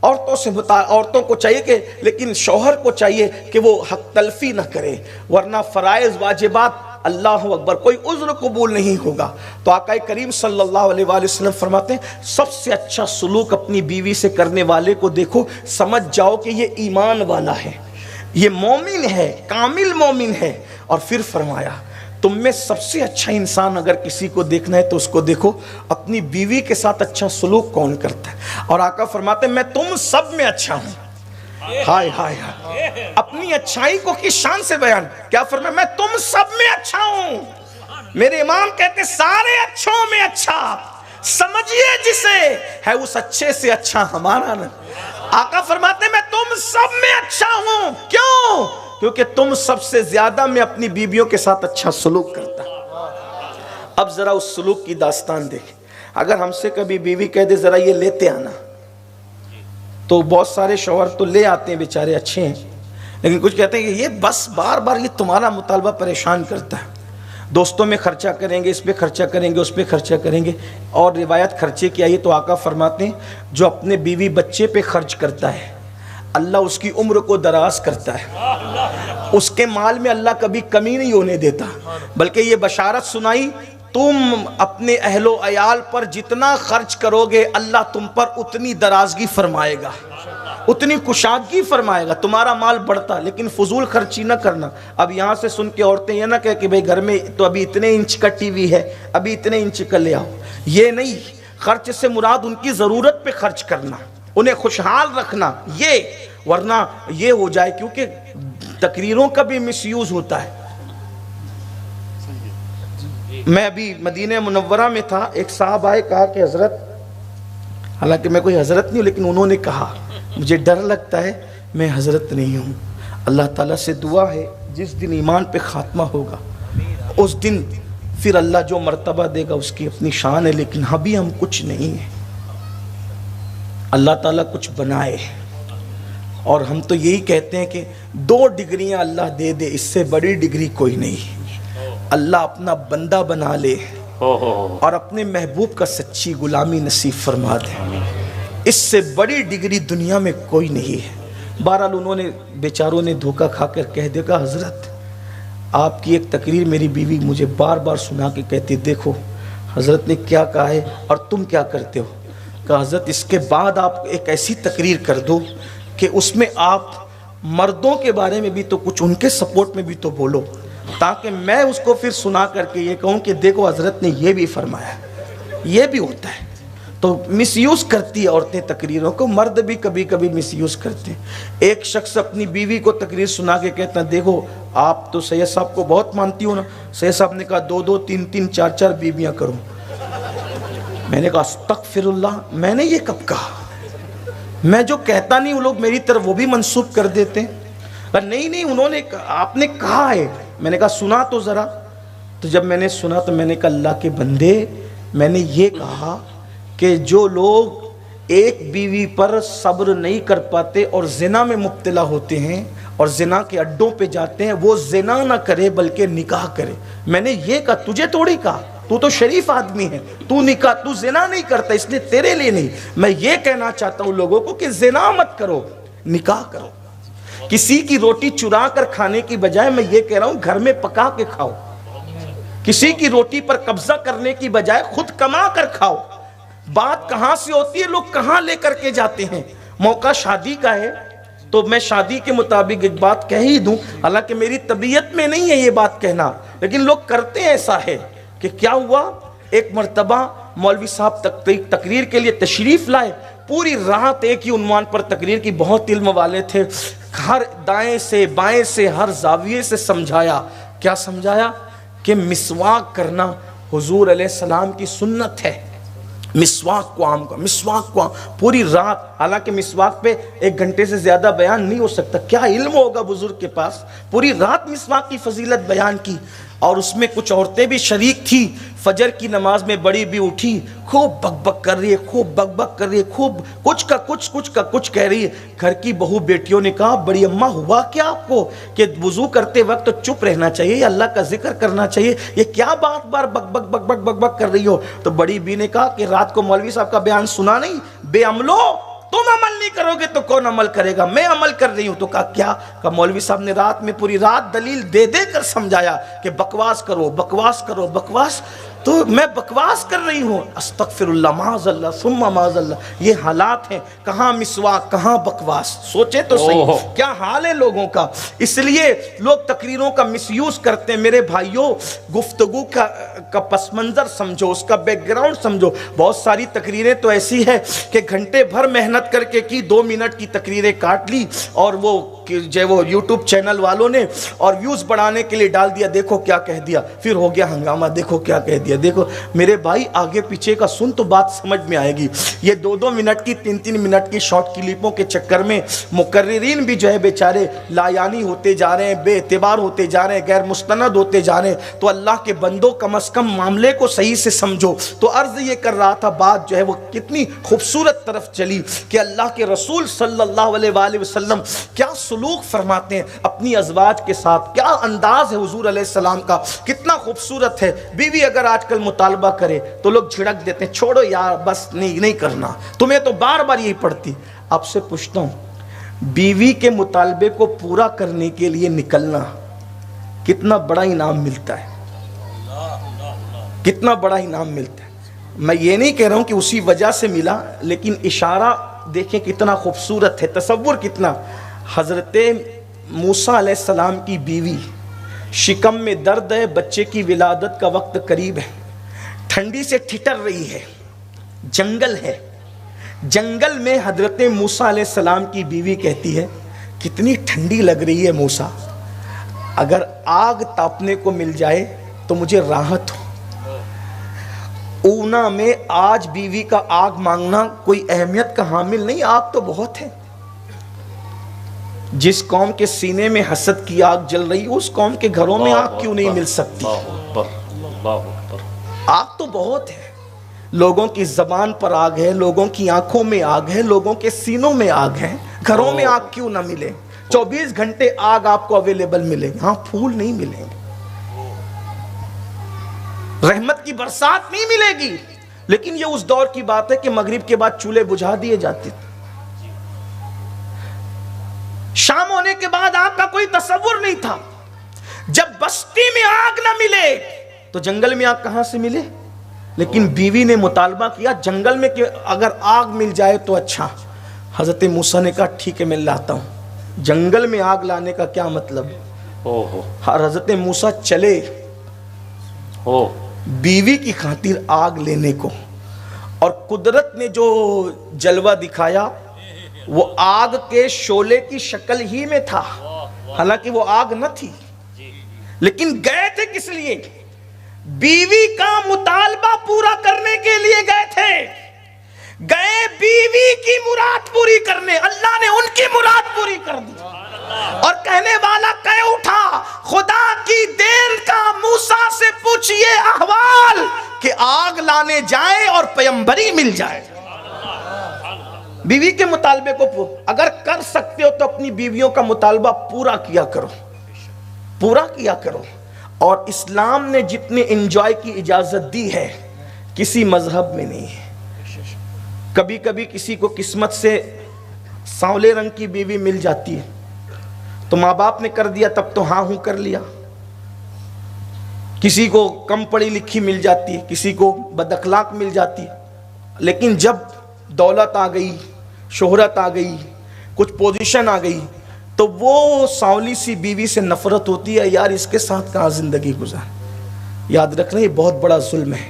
عورتوں کو چاہیے کہ، لیکن شوہر کو چاہیے کہ وہ حق تلفی نہ کرے، ورنہ فرائض واجبات اللہ اکبر کوئی عذر قبول نہیں ہوگا. تو آقا کریم صلی اللہ علیہ وآلہ وسلم فرماتے ہیں سب سے اچھا سلوک اپنی بیوی سے کرنے والے کو دیکھو، سمجھ جاؤ کہ یہ ایمان والا ہے، یہ مومن ہے، کامل مومن ہے. اور پھر فرمایا تم میں سب سے اچھا انسان اگر کسی کو دیکھنا ہے تو اس کو دیکھو اپنی بیوی کے ساتھ اچھا سلوک کون کرتا ہے. اور آقا فرماتے ہیں میں تم سب میں اچھا ہوں. ہائے ہائے ہائے، اپنی اچھائی کو کس شان سے بیان کیا فرمایا، میں تم سب میں اچھا ہوں. میرے امام کہتے سارے اچھوں میں اچھا، سمجھیے جسے ہے اس اچھے سے اچھا ہمارا نا. آقا فرماتے ہیں میں تم سب میں اچھا ہوں. کیوں؟ کیونکہ تم سب سے زیادہ میں اپنی بیویوں کے ساتھ اچھا سلوک کرتا. اب ذرا اس سلوک کی داستان دیکھیں. اگر ہم سے کبھی بیوی کہہ دے ذرا یہ لیتے آنا، تو بہت سارے شوہر تو لے آتے ہیں بیچارے اچھے ہیں، لیکن کچھ کہتے ہیں کہ یہ بس بار بار یہ تمہارا مطالبہ پریشان کرتا ہے. دوستوں میں خرچہ کریں گے، اس پہ خرچہ کریں گے، اس پہ خرچہ کریں گے. اور روایت خرچے کی آئی تو آقا فرماتے ہیں جو اپنے بیوی بچے پہ خرچ کرتا ہے اللہ اس کی عمر کو دراز کرتا ہے. اس کے مال میں اللہ کبھی کمی نہیں ہونے دیتا، بلکہ یہ بشارت سنائی تم اپنے اہل و عیال پر جتنا خرچ کرو گے اللہ تم پر اتنی درازگی فرمائے گا، اتنی کشادگی فرمائے گا. تمہارا مال بڑھتا لیکن فضول خرچی نہ کرنا. اب یہاں سے سن کے عورتیں یہ نہ کہے کہ بھئی گھر میں تو ابھی اتنے انچ کا ٹی وی ہے، ابھی اتنے انچ کا لے آؤ. یہ نہیں، خرچ سے مراد ان کی ضرورت پہ خرچ کرنا، انہیں خوشحال رکھنا. یہ ورنہ یہ ہو جائے کیونکہ تقریروں کا بھی مس یوز ہوتا ہے. میں ابھی مدینہ منورہ میں تھا، ایک صاحب آئے کہا کہ حضرت، حالانکہ میں کوئی حضرت نہیں ہوں لیکن انہوں نے کہا مجھے ڈر لگتا ہے میں حضرت نہیں ہوں. اللہ تعالیٰ سے دعا ہے جس دن ایمان پہ خاتمہ ہوگا اس دن پھر اللہ جو مرتبہ دے گا اس کی اپنی شان ہے، لیکن ابھی ہم کچھ نہیں ہیں. اللہ تعالیٰ کچھ بنائے اور ہم تو یہی کہتے ہیں کہ 2 ڈگریاں اللہ دے دے، اس سے بڑی ڈگری کوئی نہیں. اللہ اپنا بندہ بنا لے اور اپنے محبوب کا سچی غلامی نصیب فرما دے، اس سے بڑی ڈگری دنیا میں کوئی نہیں ہے. بہرحال انہوں نے بیچاروں نے دھوکہ کھا کر کہہ دیا کہ حضرت آپ کی ایک تقریر میری بیوی مجھے بار بار سنا کے کہتی دیکھو حضرت نے کیا کہا ہے اور تم کیا کرتے ہو. کہ حضرت اس کے بعد آپ ایک ایسی تقریر کر دو کہ اس میں آپ مردوں کے بارے میں بھی تو کچھ ان کے سپورٹ میں بھی تو بولو، تاکہ میں اس کو پھر سنا کر کے یہ کہوں کہ دیکھو حضرت نے یہ بھی فرمایا، یہ بھی ہوتا ہے. تو مس یوز کرتی ہے عورتیں تقریروں کو، مرد بھی کبھی کبھی مس یوز کرتے ہیں۔ ایک شخص اپنی بیوی کو تقریر سنا کے کہتا ہے دیکھو آپ تو سید صاحب کو بہت مانتی ہو نا، سید صاحب نے کہا 2 3 3 4 4 بیویاں کرو۔ میں نے کہا استغفر اللہ، میں نے یہ کب کہا؟ میں جو کہتا نہیں وہ لوگ میری طرف وہ بھی منسوب کر دیتے ہیں۔ نہیں انہوں نے آپ نے کہا ہے۔ میں نے کہا سنا تو ذرا۔ تو جب میں نے سنا تو میں نے کہا اللہ کے بندے، میں نے یہ کہا کہ جو لوگ ایک بیوی پر صبر نہیں کر پاتے اور زنا میں مبتلا ہوتے ہیں اور زنا کے اڈوں پہ جاتے ہیں، وہ زنا نہ کرے بلکہ نکاح کرے۔ میں نے یہ کہا، تجھے تھوڑی کہا، تو تو شریف آدمی ہے، تو زنا نہیں کرتا اس لیے تیرے لیے نہیں۔ میں یہ کہنا چاہتا ہوں لوگوں کو کہ زنا مت کرو، نکاح کرو۔ کسی کی روٹی چرا کر کھانے کی بجائے میں یہ کہہ رہا ہوں گھر میں پکا کے کھاؤ۔ کسی کی روٹی پر قبضہ کرنے کی بجائے خود کما کر کھاؤ۔ بات کہاں سے ہوتی ہے، لوگ کہاں لے کر کے جاتے ہیں۔ موقع شادی کا ہے تو میں شادی کے مطابق ایک بات کہہ ہی دوں، حالانکہ میری طبیعت میں نہیں ہے یہ بات کہنا، لیکن لوگ کرتے ہیں۔ ایسا ہے کہ کیا ہوا، ایک مرتبہ مولوی صاحب تقریر کے لیے تشریف لائے، پوری رات ایک ہی عنوان پر تقریر کی، بہت علم والے تھے، ہر دائیں سے بائیں سے ہر زاویے سے سمجھایا۔ کیا سمجھایا؟ کہ مسواک کرنا حضور علیہ السلام کی سنت ہے، مسواک کو عام کا، مسواک کو عام، پوری رات۔ حالانکہ مسواک پہ 1 گھنٹے سے زیادہ بیان نہیں ہو سکتا، کیا علم ہوگا بزرگ کے پاس، پوری رات مسواک کی فضیلت بیان کی۔ اور اس میں کچھ عورتیں بھی شریک تھی، فجر کی نماز میں بڑی بھی اٹھی، خوب بک بک کر رہی ہے، خوب بک بک کر رہی ہے، خوب کچھ کا کچھ کہہ رہی ہے۔ گھر کی بہو بیٹیوں نے کہا بڑی اماں ہوا کیا آپ کو کہ وضو کرتے وقت چپ رہنا چاہیے یا اللہ کا ذکر کرنا چاہیے، یہ کیا بات بار بک بک بک بک بک بک کر رہی ہو؟ تو بڑی بی نے کہا کہ رات کو مولوی صاحب کا بیان سنا نہیں، بے عملو، تم عمل نہیں کرو گے تو کون عمل کرے گا، میں عمل کر رہی ہوں۔ تو کہا کیا؟ کہا مولوی صاحب نے رات میں پوری رات دلیل دے دے کر سمجھایا کہ بکواس کرو بکواس کرو بکواس، تو میں بکواس کر رہی ہوں۔ استغفر اللہ، معاذ اللہ ثم معاذ اللہ۔ یہ حالات ہیں، کہاں مسواک کہاں بکواس، سوچے تو صحیح کیا حال ہے لوگوں کا۔ اس لیے لوگ تقریروں کا مس یوز کرتے ہیں۔ میرے بھائیوں، گفتگو کا پس منظر سمجھو، اس کا بیک گراؤنڈ سمجھو۔ بہت ساری تقریریں تو ایسی ہے کہ گھنٹے بھر محنت کر کے کی، 2 منٹ کی تقریریں کاٹ لی، اور وہ یوٹیوب چینل والوں نے اور ویوز بڑھانے کے لیے ڈال دیا، دیکھو کیا کہہ دیا، پھر ہو گیا ہنگامہ، دیکھو کیا کہہ دیا۔ دیکھو میرے بھائی، آگے پیچھے کا سن تو بات سمجھ میں آئے گی۔ یہ 2 منٹ کی 3 منٹ کی شارٹ کلپوں کے چکر میں مقررین بھی جو ہے بیچارے لا یعنی ہوتے جا رہے ہیں، بے اعتبار ہوتے جا رہے ہیں، غیر مستند ہوتے جا رہے ہیں۔ تو اللہ کے بندوں، کم از کم معاملے کو صحیح سے سمجھو۔ تو عرض یہ کر رہا تھا، بات جو ہے وہ کتنی خوبصورت طرف چلی کہ اللہ کے رسول صلی اللہ علیہ وآلہ وسلم کیا سلوک فرماتے ہیں اپنی ازواج کے ساتھ، کیا انداز ہے حضور علیہ السلام کا، کتنا خوبصورت ہے۔ بیوی اگر آج کل مطالبہ کرے تو لوگ جھڑک دیتے ہیں، چھوڑو یار بس نہیں کرنا، تمہیں تو بار بار یہی پڑتی۔ آپ سے پوچھتا ہوں، بیوی کے مطالبے کو پورا کرنے کے لیے نکلنا کتنا بڑا انعام ملتا ہے، کتنا بڑا انعام ملتا ہے۔ میں یہ نہیں کہہ رہا ہوں کہ اسی وجہ سے ملا، لیکن اشارہ دیکھیں کتنا خوبصورت ہے، تصور کتنا۔ حضرت موسیٰ علیہ السلام کی بیوی، شکم میں درد ہے، بچے کی ولادت کا وقت قریب ہے، ٹھنڈی سے ٹھٹر رہی ہے، جنگل ہے، جنگل میں حضرت موسیٰ علیہ السلام کی بیوی کہتی ہے کتنی ٹھنڈی لگ رہی ہے موسیٰ، اگر آگ تاپنے کو مل جائے تو مجھے راحت ہو۔ اونا میں آج بیوی کا آگ مانگنا کوئی اہمیت کا حامل نہیں، آگ تو بہت ہے۔ جس قوم کے سینے میں حسد کی آگ جل رہی ہے، اس قوم کے گھروں میں آگ کیوں نہیں مل سکتی؟ آگ تو بہت ہے، لوگوں کی زبان پر آگ ہے، لوگوں کی آنکھوں میں آگ ہے، لوگوں کے سینوں میں آگ ہے، گھروں میں آگ کیوں نہ ملے؟ 24 گھنٹے آگ آپ کو اویلیبل ملے گی، ہاں پھول نہیں ملیں گے، رحمت کی برسات نہیں ملے گی، لیکن یہ اس دور کی بات ہے کہ مغرب کے بعد چولہے بجھا دیے جاتے تھے، شام ہونے کے بعد آگ کا کوئی تصور نہیں تھا۔ جب بستی میں آگ نہ ملے تو جنگل میں آگ کہاں سے ملے؟ لیکن بیوی نے مطالبہ کیا جنگل میں کہ اگر آگ مل جائے تو اچھا۔ حضرت موسیٰ نے کہا ٹھیک ہے میں لاتا ہوں۔ جنگل میں آگ لانے کا کیا مطلب؟ حضرت موسیٰ چلے بیوی کی خاطر آگ لینے کو، اور قدرت نے جو جلوہ دکھایا وہ آگ کے شعلے کی شکل ہی میں تھا، حالانکہ وہ آگ نہ تھی، لیکن گئے تھے کس لیے؟ بیوی کا مطالبہ پورا کرنے کے لیے گئے تھے، گئے بیوی کی مراد پوری کرنے، اللہ نے ان کی مراد پوری کر دی، اور کہنے والا کہہ اٹھا خدا کی دین کا موسیٰ سے پوچھئے احوال کہ آگ لانے جائیں اور پیمبری مل جائے۔ بیوی کے مطالبے کو اگر کر سکتے ہو تو اپنی بیویوں کا مطالبہ پورا کیا کرو، پورا کیا کرو۔ اور اسلام نے جتنے انجوائے کی اجازت دی ہے کسی مذہب میں نہیں ہے۔ کبھی کبھی کسی کو قسمت سے سانولے رنگ کی بیوی مل جاتی ہے تو ماں باپ نے کر دیا تب تو ہاں ہوں کر لیا، کسی کو کم پڑھی لکھی مل جاتی ہے، کسی کو بد اخلاق مل جاتی ہے، لیکن جب دولت آ گئی، شہرت آ گئی، کچھ پوزیشن آ گئی تو وہ سانولی سی بیوی سے نفرت ہوتی ہے، یار اس کے ساتھ کہاں زندگی گزار۔ یاد رکھنا یہ بہت بڑا ظلم ہے۔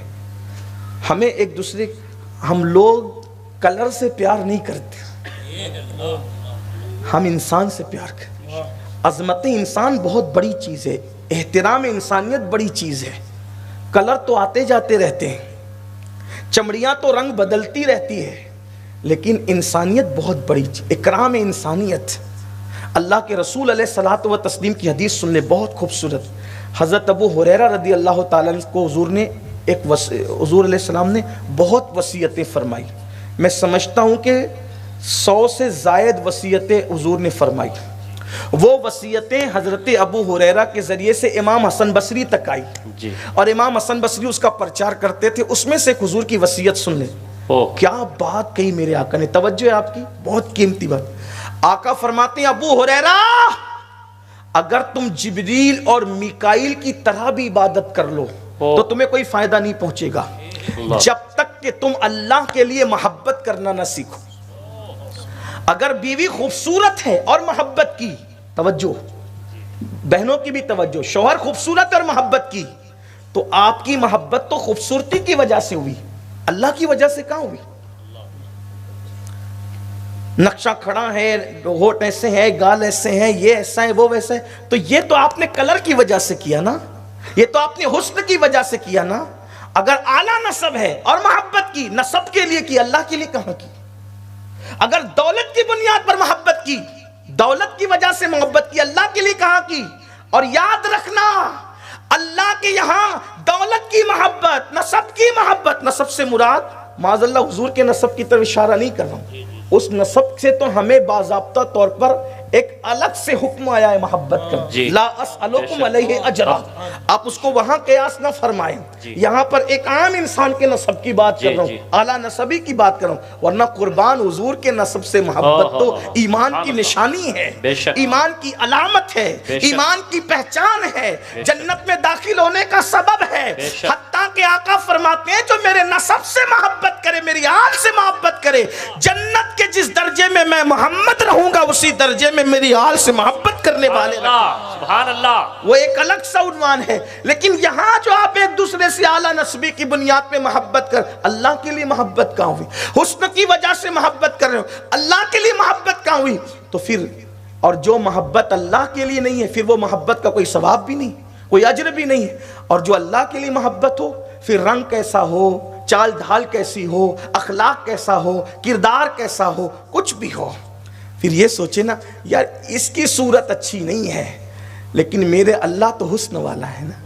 ہمیں ایک دوسرے، ہم لوگ کلر سے پیار نہیں کرتے، ہم انسان سے پیار کرتے۔ عظمت انسان بہت بڑی چیز ہے، احترام انسانیت بڑی چیز ہے۔ کلر تو آتے جاتے رہتے ہیں، چمڑیاں تو رنگ بدلتی رہتی ہے، لیکن انسانیت بہت بڑی چیز، اکرام انسانیت۔ اللہ کے رسول علیہ الصلوۃ والتسلیم کی حدیث سن لے، بہت خوبصورت۔ حضرت ابو ہریرہ رضی اللہ تعالیٰ عنہ کو حضور علیہ السلام نے بہت وصیتیں فرمائی۔ میں سمجھتا ہوں کہ 100 سے زائد وصیتیں حضور نے فرمائی۔ وہ وصیتیں حضرت ابو ہریرہ کے ذریعے سے امام حسن بصری تک آئی، اور امام حسن بصری اس کا پرچار کرتے تھے۔ اس میں سے ایک حضور کی وصیت سن لیں، کیا بات کہی میرے آقا نے، توجہ ہے آپ کی، بہت قیمتی بات۔ آقا فرماتے ہیں ابو ہریرہ اگر تم جبریل اور میکائیل کی طرح بھی عبادت کر لو تو تمہیں کوئی فائدہ نہیں پہنچے گا جب تک کہ تم اللہ کے لیے محبت کرنا نہ سیکھو۔ اگر بیوی خوبصورت ہے اور محبت کی، توجہ بہنوں کی بھی توجہ، شوہر خوبصورت اور محبت کی، تو آپ کی محبت تو خوبصورتی کی وجہ سے ہوئی، اللہ کی وجہ سے کہاں ہوئی؟ نقشہ کھڑا ہے، ہونٹ ایسے ہیں، گال ایسے ہیں، یہ ایسا ہے، وہ ویسا ہے، تو یہ تو آپ نے کلر کی وجہ سے کیا نا، یہ تو آپ نے حسن کی وجہ سے کیا نا۔ اگر اعلیٰ نسب ہے اور محبت کی، نسب کے لیے کی، اللہ کے لیے کہاں کی؟ اگر دولت کی بنیاد پر محبت کی، دولت کی وجہ سے محبت کی، اللہ کے لیے کہاں کی؟ اور یاد رکھنا اللہ کے یہاں دولت کی محبت، نسب کی محبت، نسب سے مراد معاذ اللہ حضور کے نسب کی طرف اشارہ نہیں کر رہا ہوں، اس نسب سے تو ہمیں باضابطہ طور پر ایک الگ سے حکم آیا ہے محبت کا، لا اسألکم علیہ اجرا، آپ اس کو وہاں قیاس نہ فرمائیں، یہاں پر ایک عام انسان کے نسب کی بات کر رہا ہوں، اعلیٰ نسبی کی بات کر رہا ہوں، ورنہ قربان حضور کے نسب سے محبت تو ایمان کی نشانی ہے، ایمان کی علامت ہے، ایمان کی پہچان ہے، جنت میں داخل ہونے کا سبب ہے۔ حتیٰ کہ آقا فرماتے ہیں جو میرے نسب سے محبت کرے، میری آل سے محبت کرے، جنت کے جس درجے میں میں محمد رہوں گا اسی درجے میں میری آل سے محبت کرنے والے سبحان اللہ، وہ ایک الگ سا عنوان ہے۔ لیکن یہاں جو آپ ایک دوسرے سے اعلیٰ نسبی کی بنیاد پہ محبت کر، اللہ کے لیے محبت کہاں ہوئی؟ حسن کی وجہ سے محبت کر رہے ہو، اللہ کے لیے محبت کہاں ہوئی؟ تو پھر اور جو محبت اللہ کے لیے نہیں ہے پھر وہ محبت کا کوئی ثواب بھی نہیں، کوئی اجر بھی نہیں ہے۔ اور جو اللہ کے لیے محبت ہو، پھر رنگ کیسا ہو، چال ڈھال کیسی ہو، اخلاق کیسا ہو، کردار کیسا ہو، کچھ بھی ہو، پھر یہ سوچے نا یار اس کی صورت اچھی نہیں ہے لیکن میرے اللہ تو حسن والا ہے نا،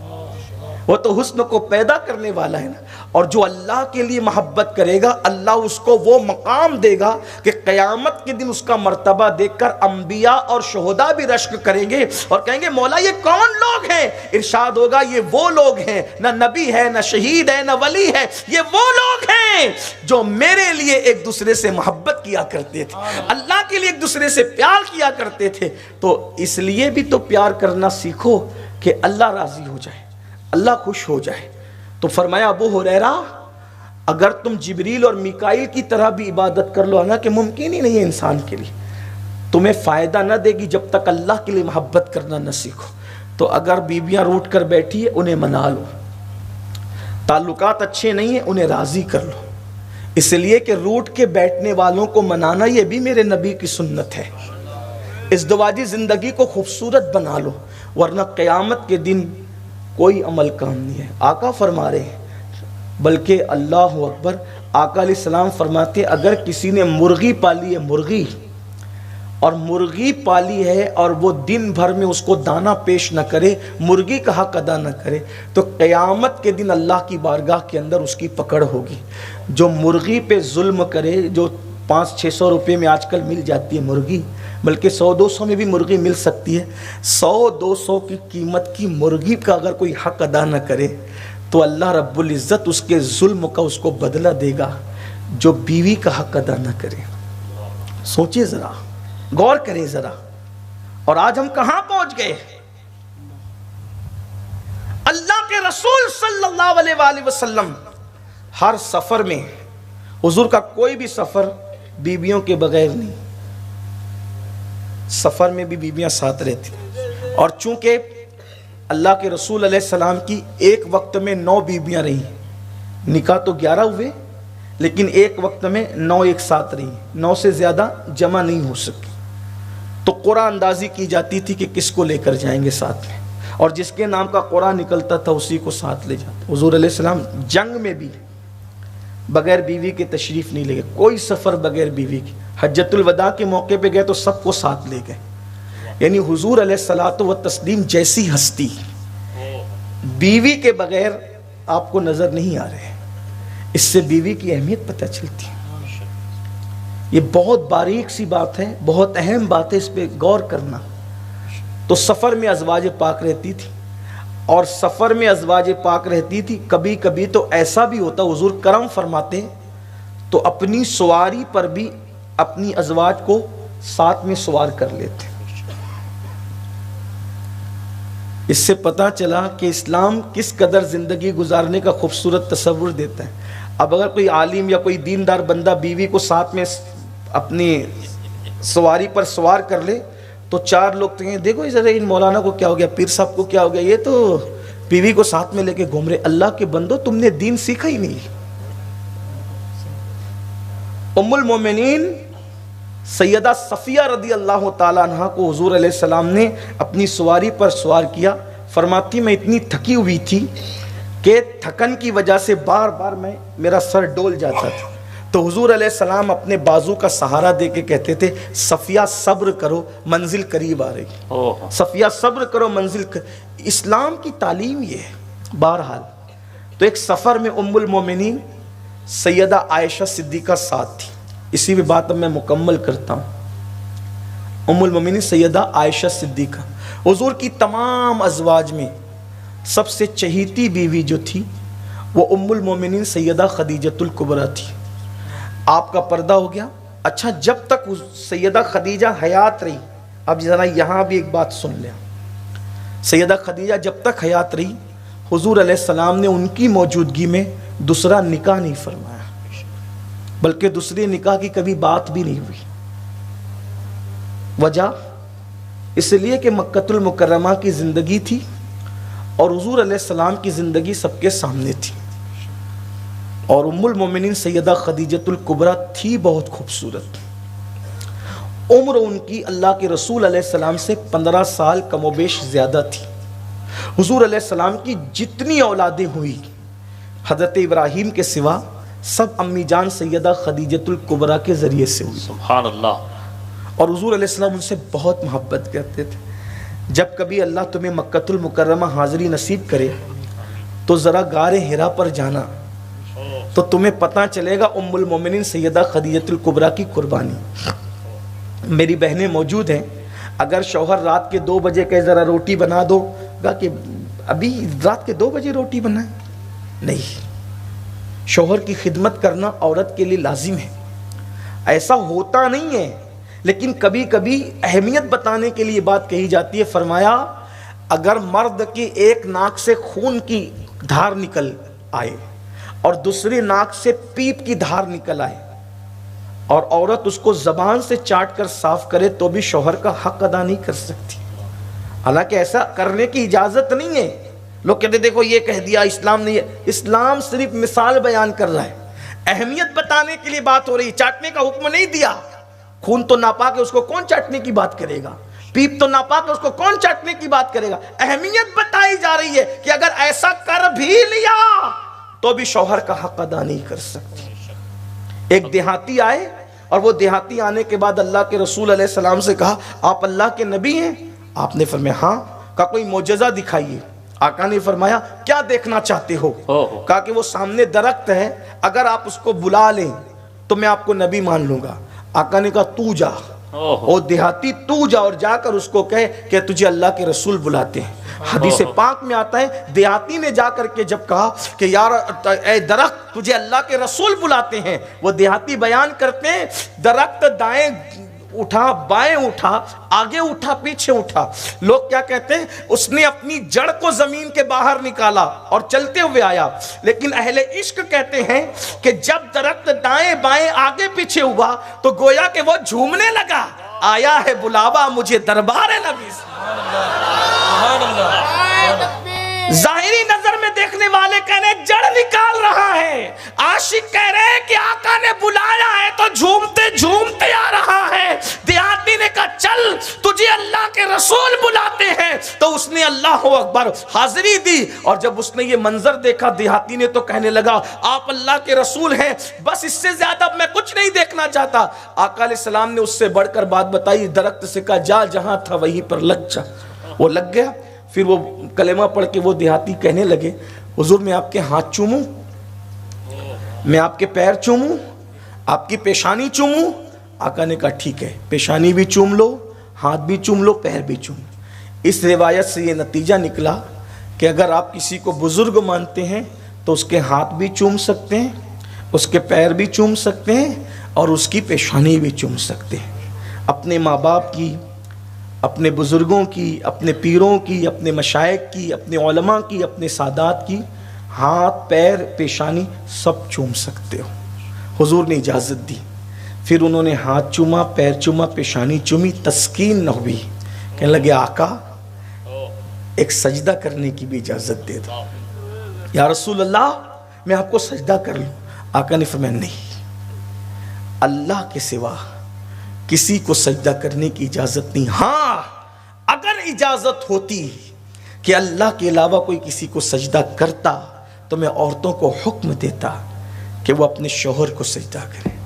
وہ تو حسن کو پیدا کرنے والا ہے نا۔ اور جو اللہ کے لیے محبت کرے گا اللہ اس کو وہ مقام دے گا کہ قیامت کے دن اس کا مرتبہ دیکھ کر انبیاء اور شہداء بھی رشک کریں گے اور کہیں گے مولا یہ کون لوگ ہیں؟ ارشاد ہوگا یہ وہ لوگ ہیں، نہ نبی ہے، نہ شہید ہے، نہ ولی ہے، یہ وہ لوگ ہیں جو میرے لیے ایک دوسرے سے محبت کیا کرتے تھے، اللہ کے لیے ایک دوسرے سے پیار کیا کرتے تھے۔ تو اس لیے بھی تو پیار کرنا سیکھو کہ اللہ راضی ہو جائے، اللہ خوش ہو جائے۔ تو فرمایا ابو ہریرہ اگر تم جبریل اور میکائیل کی طرح بھی عبادت کر لو، حالانکہ ممکن ہی نہیں ہے انسان کے لیے، تمہیں فائدہ نہ دے گی جب تک اللہ کے لیے محبت کرنا نہ سیکھو۔ تو اگر بیویاں روٹ کر بیٹھی ہے انہیں منا لو، تعلقات اچھے نہیں ہیں انہیں راضی کر لو، اس لیے کہ روٹ کے بیٹھنے والوں کو منانا یہ بھی میرے نبی کی سنت ہے. اس دواجی زندگی کو خوبصورت بنا لو، ورنہ قیامت کے دن کوئی عمل کام نہیں ہے. آقا فرما رہے ہیں، بلکہ اللہ اکبر، آقا علیہ السلام فرماتے ہیں اگر کسی نے مرغی پالی ہے، مرغی پالی ہے اور وہ دن بھر میں اس کو دانہ پیش نہ کرے، مرغی کا حق ادا نہ کرے، تو قیامت کے دن اللہ کی بارگاہ کے اندر اس کی پکڑ ہوگی. جو مرغی پہ ظلم کرے، جو 500-600 روپے میں آج کل مل جاتی ہے مرغی، بلکہ 100-200 میں بھی مرغی مل سکتی ہے، 100-200 کی قیمت کی مرغی کا اگر کوئی حق ادا نہ کرے تو اللہ رب العزت اس کے ظلم کا اس کو بدلہ دے گا جو بیوی کا حق ادا نہ کرے. سوچئے ذرا، غور کریں ذرا. اور آج ہم کہاں پہنچ گئے؟ اللہ کے رسول صلی اللہ علیہ وآلہ وسلم ہر سفر میں، حضور کا کوئی بھی سفر بیویوں کے بغیر نہیں، سفر میں بھی بیویاں ساتھ رہتی. اور چونکہ اللہ کے رسول علیہ السلام کی ایک وقت میں 9 بیویاں رہی، نکاح تو 11 ہوئے لیکن ایک وقت میں 9 ایک ساتھ رہی، 9 سے زیادہ جمع نہیں ہو سکی. تو قرآن اندازی کی جاتی تھی کہ کس کو لے کر جائیں گے ساتھ میں، اور جس کے نام کا قرآن نکلتا تھا اسی کو ساتھ لے جاتے. حضور علیہ السلام جنگ میں بھی بغیر بیوی کے تشریف نہیں لے گئے، کوئی سفر بغیر بیوی کی. حجۃ الوداع کے موقع پہ گئے تو سب کو ساتھ لے گئے. یعنی حضور علیہ الصلوۃ والتسلیم جیسی ہستی بیوی کے بغیر آپ کو نظر نہیں آ رہے. اس سے بیوی کی اہمیت پتہ چلتی ہے. یہ بہت باریک سی بات ہے، بہت اہم بات ہے، اس پہ غور کرنا. تو سفر میں ازواج پاک رہتی تھی، اور سفر میں ازواج پاک رہتی تھی. کبھی کبھی تو ایسا بھی ہوتا، حضور کرم فرماتے تو اپنی سواری پر بھی اپنی ازواج کو ساتھ میں سوار کر لیتے. اس سے پتہ چلا کہ اسلام کس قدر زندگی گزارنے کا خوبصورت تصور دیتا ہے. اب اگر کوئی عالم یا کوئی دیندار بندہ بیوی کو ساتھ میں اپنی سواری پر سوار کر لے تو 4 لوگ تو کہیں دیکھو ذرا ان مولانا کو کیا ہو گیا، پیر صاحب کو کیا ہو گیا، یہ تو بیوی کو ساتھ میں لے کے گھوم رہے. اللہ کے بندو، تم نے دین سیکھا ہی نہیں. ام المومنین سیدہ صفیہ رضی اللہ تعالیٰ عنہ کو حضور علیہ السلام نے اپنی سواری پر سوار کیا. فرماتی میں اتنی تھکی ہوئی تھی کہ تھکن کی وجہ سے بار بار میرا سر ڈول جاتا تھا. تو حضور علیہ السلام اپنے بازو کا سہارا دے کے کہتے تھے صفیہ صبر کرو، منزل قریب آ رہی. صفیہ صبر کرو، منزل اسلام کی تعلیم یہ ہے. بہرحال تو ایک سفر میں ام المومنین سیدہ عائشہ صدیقہ ساتھ تھی. اسی بھی بات اب میں مکمل کرتا ہوں. ام المومنین سیدہ عائشہ صدیقہ حضور کی تمام ازواج میں سب سے چہیتی بیوی جو تھی وہ ام المومنین سیدہ خدیجۃ الکبریٰ تھی. آپ کا پردہ ہو گیا. اچھا، جب تک سیدہ خدیجہ حیات رہی، اب ذرا یہاں بھی ایک بات سن لیں. سیدہ خدیجہ جب تک حیات رہی، حضور علیہ السلام نے ان کی موجودگی میں دوسرا نکاح نہیں فرمایا، بلکہ دوسرے نکاح کی کبھی بات بھی نہیں ہوئی. وجہ اس لیے کہ مکۃ المکرمہ کی زندگی تھی اور حضور علیہ السلام کی زندگی سب کے سامنے تھی. اور ام المومنین سیدہ خدیجۃ الکبریٰ تھی بہت خوبصورت. عمر ان کی اللہ کے رسول علیہ السلام سے 15 سال کم و بیش زیادہ تھی. حضور علیہ السلام کی جتنی اولادیں ہوئی حضرت ابراہیم کے سوا سب امی جان سیدہ خدیجۃ الکبریٰ کے ذریعے سے ہوئی. سبحان اللہ. اور حضور علیہ السلام ان سے بہت محبت کرتے تھے. جب کبھی اللہ تمہیں مکۃ المکرمہ حاضری نصیب کرے تو ذرا غار حرا پر جانا تو تمہیں پتہ چلے گا ام المومنین سیدہ خدیجۃ الکبریٰ کی قربانی. میری بہنیں موجود ہیں، اگر شوہر رات کے 2 بجے کہ ذرا روٹی بنا دو گا کہ ابھی رات کے 2 بجے روٹی بنائیں، نہیں. شوہر کی خدمت کرنا عورت کے لیے لازم ہے. ایسا ہوتا نہیں ہے، لیکن کبھی کبھی اہمیت بتانے کے لیے بات کہی جاتی ہے. فرمایا اگر مرد کی ایک ناک سے خون کی دھار نکل آئے اور دوسری ناک سے پیپ کی دھار نکل آئے اور عورت اس کو زبان سے چاٹ کر صاف کرے تو بھی شوہر کا حق ادا نہیں کر سکتی. حالانکہ ایسا کرنے کی اجازت نہیں ہے. لوگ کہتے دیکھو یہ کہہ دیا اسلام نہیں ہے. اسلام صرف مثال بیان کر رہا ہے. اہمیت بتانے کے لیے بات ہو رہی، چاٹنے کا حکم نہیں دیا۔ خون تو ناپاک ہے، اس کو کون چاٹنے کی بات کرے گا؟ پیپ تو ناپاک ہے، اس کو کون چاٹنے کی بات کرے گا؟ اہمیت بتائی جا رہی ہے کہ اگر ایسا کر بھی لیا تو بھی شوہر کا حق ادا نہیں کر سکتی۔ ایک دیہاتی آئے اور وہ دیہاتی آنے کے بعد اللہ کے رسول علیہ السلام سے کہا آپ اللہ کے نبی ہیں؟ آپ نے فرمایا ہاں۔ کہا کوئی معجزہ دکھائیے۔ آقا نے فرمایا کیا دیکھنا چاہتے ہو؟ کہا کہ وہ سامنے درخت ہے، اگر آپ اس کو بلا لیں تو میں آپ کو نبی مان لوں گا۔ آقا نے کہا تو جا، او دیہاتی تو جا اور جا کر اس کو کہے کہ تجھے اللہ کے رسول بلاتے ہیں۔ حدیث پاک میں آتا ہے دیہاتی نے جا کر کے جب کہا کہ یار اے درخت تجھے اللہ کے رسول بلاتے ہیں، وہ دیہاتی بیان کرتے ہیں درخت دائیں اٹھا، بائیں اٹھا، آگے اٹھا، پیچھے اٹھا۔ لوگ کیا کہتے ہیں اس نے اپنی جڑ کو زمین کے باہر نکالا اور چلتے ہوئے آیا، لیکن اہل عشق کہتے ہیں کہ جب درخت دائیں بائیں آگے پیچھے ہوا تو گویا کہ وہ جھومنے لگا، آیا ہے بلاوا مجھے دربار نبی سے۔ ظاہری نظر میں دیکھنے والے کہہ رہے جڑ نکال رہا ہے، عاشق کہہ رہے ہیں کہ آقا نے بلایا ہے تو جھومتے جھومتے آ رہا ہے۔ دیہاتی نے کہا چل تجھے اللہ کے رسول بلاتے ہیں، تو اس نے اللہ اکبر حاضری دی، اور جب اس نے یہ منظر دیکھا دیہاتی نے تو کہنے لگا آپ اللہ کے رسول ہیں، بس اس سے زیادہ میں کچھ نہیں دیکھنا چاہتا۔ آقا علیہ السلام نے اس سے بڑھ کر بات بتائی، درخت سے کہا جا جہاں تھا وہیں پر لگ جا۔ وہ لگ گیا۔ پھر وہ کلمہ پڑھ کے وہ دیہاتی کہنے لگے حضور میں آپ کے ہاتھ چوموں، میں آپ کے پیر چوموں، آپ کی پیشانی چوموں؟ آقا نے کہا ٹھیک ہے، پیشانی بھی چوم لو، ہاتھ بھی چوم لو، پیر بھی چوم۔ اس روایت سے یہ نتیجہ نکلا کہ اگر آپ کسی کو بزرگ مانتے ہیں تو اس کے ہاتھ بھی چوم سکتے ہیں، اس کے پیر بھی چوم سکتے ہیں، اور اس کی پیشانی بھی چوم سکتے ہیں۔ اپنے ماں باپ کی، اپنے بزرگوں کی، اپنے پیروں کی، اپنے مشائخ کی، اپنے علماء کی، اپنے سادات کی ہاتھ، پیر، پیشانی سب چوم سکتے ہو۔ حضور نے اجازت دی۔ پھر انہوں نے ہاتھ چوما، پیر چوما، پیشانی چومی، تسکین نہ ہوئی۔ کہنے لگے آقا ایک سجدہ کرنے کی بھی اجازت دے دو۔ یا رسول اللہ میں آپ کو سجدہ کر لوں؟ آقا نے فرمایا نہیں، اللہ کے سوا کسی کو سجدہ کرنے کی اجازت نہیں۔ ہاں اگر اجازت ہوتی کہ اللہ کے علاوہ کوئی کسی کو سجدہ کرتا تو میں عورتوں کو حکم دیتا کہ وہ اپنے شوہر کو سجدہ کریں۔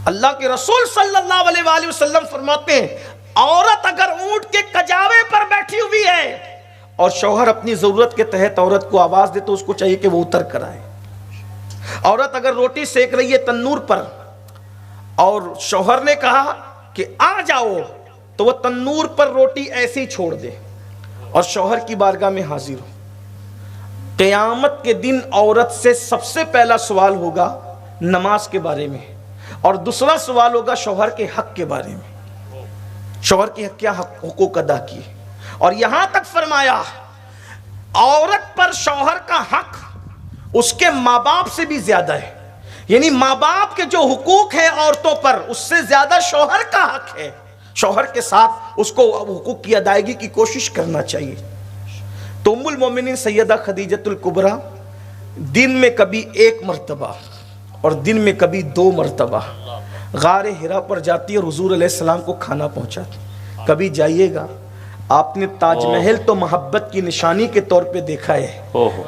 اللہ کے رسول صلی اللہ علیہ وآلہ وسلم فرماتے ہیں عورت اگر اونٹ کے کجاوے پر بیٹھی ہوئی ہے اور شوہر اپنی ضرورت کے تحت عورت کو آواز دے تو اس کو چاہیے کہ وہ اتر کر آئے۔ عورت اگر روٹی سیک رہی ہے تنور پر اور شوہر نے کہا کہ آ جاؤ تو وہ تنور پر روٹی ایسے ہی چھوڑ دے اور شوہر کی بارگاہ میں حاضر ہو۔ قیامت کے دن عورت سے سب سے پہلا سوال ہوگا نماز کے بارے میں، اور دوسرا سوال ہوگا شوہر کے حق کے بارے میں، شوہر کے کیا حقوق ادا کیے۔ اور یہاں تک فرمایا عورت پر شوہر کا حق اس کے ماں باپ سے بھی زیادہ ہے، یعنی ماں باپ کے جو حقوق ہیں عورتوں پر اس سے زیادہ شوہر کا حق ہے۔ شوہر کے ساتھ اس کو حقوق کی ادائیگی کی کوشش کرنا چاہیے۔ تو ام المومنین سیدہ خدیجۃ الکبریٰ دن میں کبھی 1 مرتبہ اور دن میں کبھی 2 مرتبہ غار حرا پر جاتی اور حضور علیہ السلام کو کھانا پہنچاتی۔ کبھی جائیے گا، آپ نے تاج محل تو محبت کی نشانی کے طور پہ دیکھا ہے،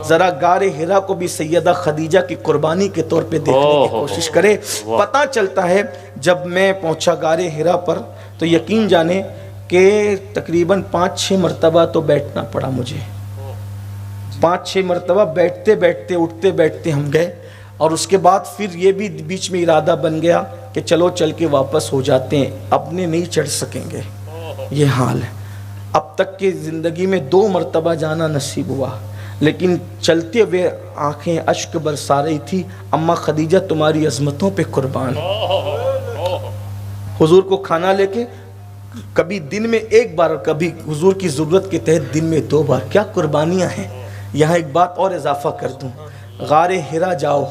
ذرا غار حرا کو بھی سیدہ خدیجہ کی قربانی کے طور پہ دیکھنے کی کوشش کرے۔ پتہ چلتا ہے جب میں پہنچا غار حرا پر تو یقین جانے کہ تقریباً 5-6 مرتبہ تو بیٹھنا پڑا مجھے۔ 5-6 مرتبہ بیٹھتے بیٹھتے اٹھتے بیٹھتے ہم گئے، اور اس کے بعد پھر یہ بھی بیچ میں ارادہ بن گیا کہ چلو چل کے واپس ہو جاتے ہیں، اپنے نہیں چڑھ سکیں گے، یہ حال ہے۔ اب تک کی زندگی میں 2 مرتبہ جانا نصیب ہوا، لیکن چلتے ہوئے آنکھیں اشک برسا رہی تھی، اماں خدیجہ تمہاری عظمتوں پہ قربان۔ حضور کو کھانا لے کے کبھی دن میں 1 بار، کبھی حضور کی ضرورت کے تحت دن میں 2 بار، کیا قربانیاں ہیں۔ یہاں ایک بات اور اضافہ کر دوں، غار حرا جاؤ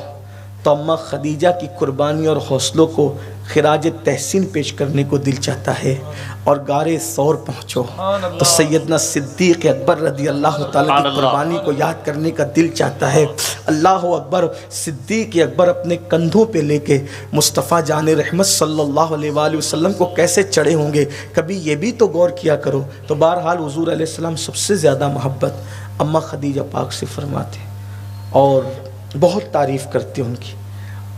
تو اماں خدیجہ کی قربانی اور حوصلوں کو خراج تحسین پیش کرنے کو دل چاہتا ہے، اور غار ثور پہنچو تو سیدنا صدیق اکبر رضی اللہ تعالیٰ کی قربانی کو یاد کرنے کا دل چاہتا ہے۔ اللہ اکبر، صدیق اکبر اپنے کندھوں پہ لے کے مصطفیٰ جان رحمت صلی اللہ علیہ وآلہ وسلم کو کیسے چڑھے ہوں گے، کبھی یہ بھی تو غور کیا کرو۔ تو بہرحال حضور علیہ السلام سب سے زیادہ محبت اماں خدیجہ پاک سے فرماتے اور بہت تعریف کرتے ان کی،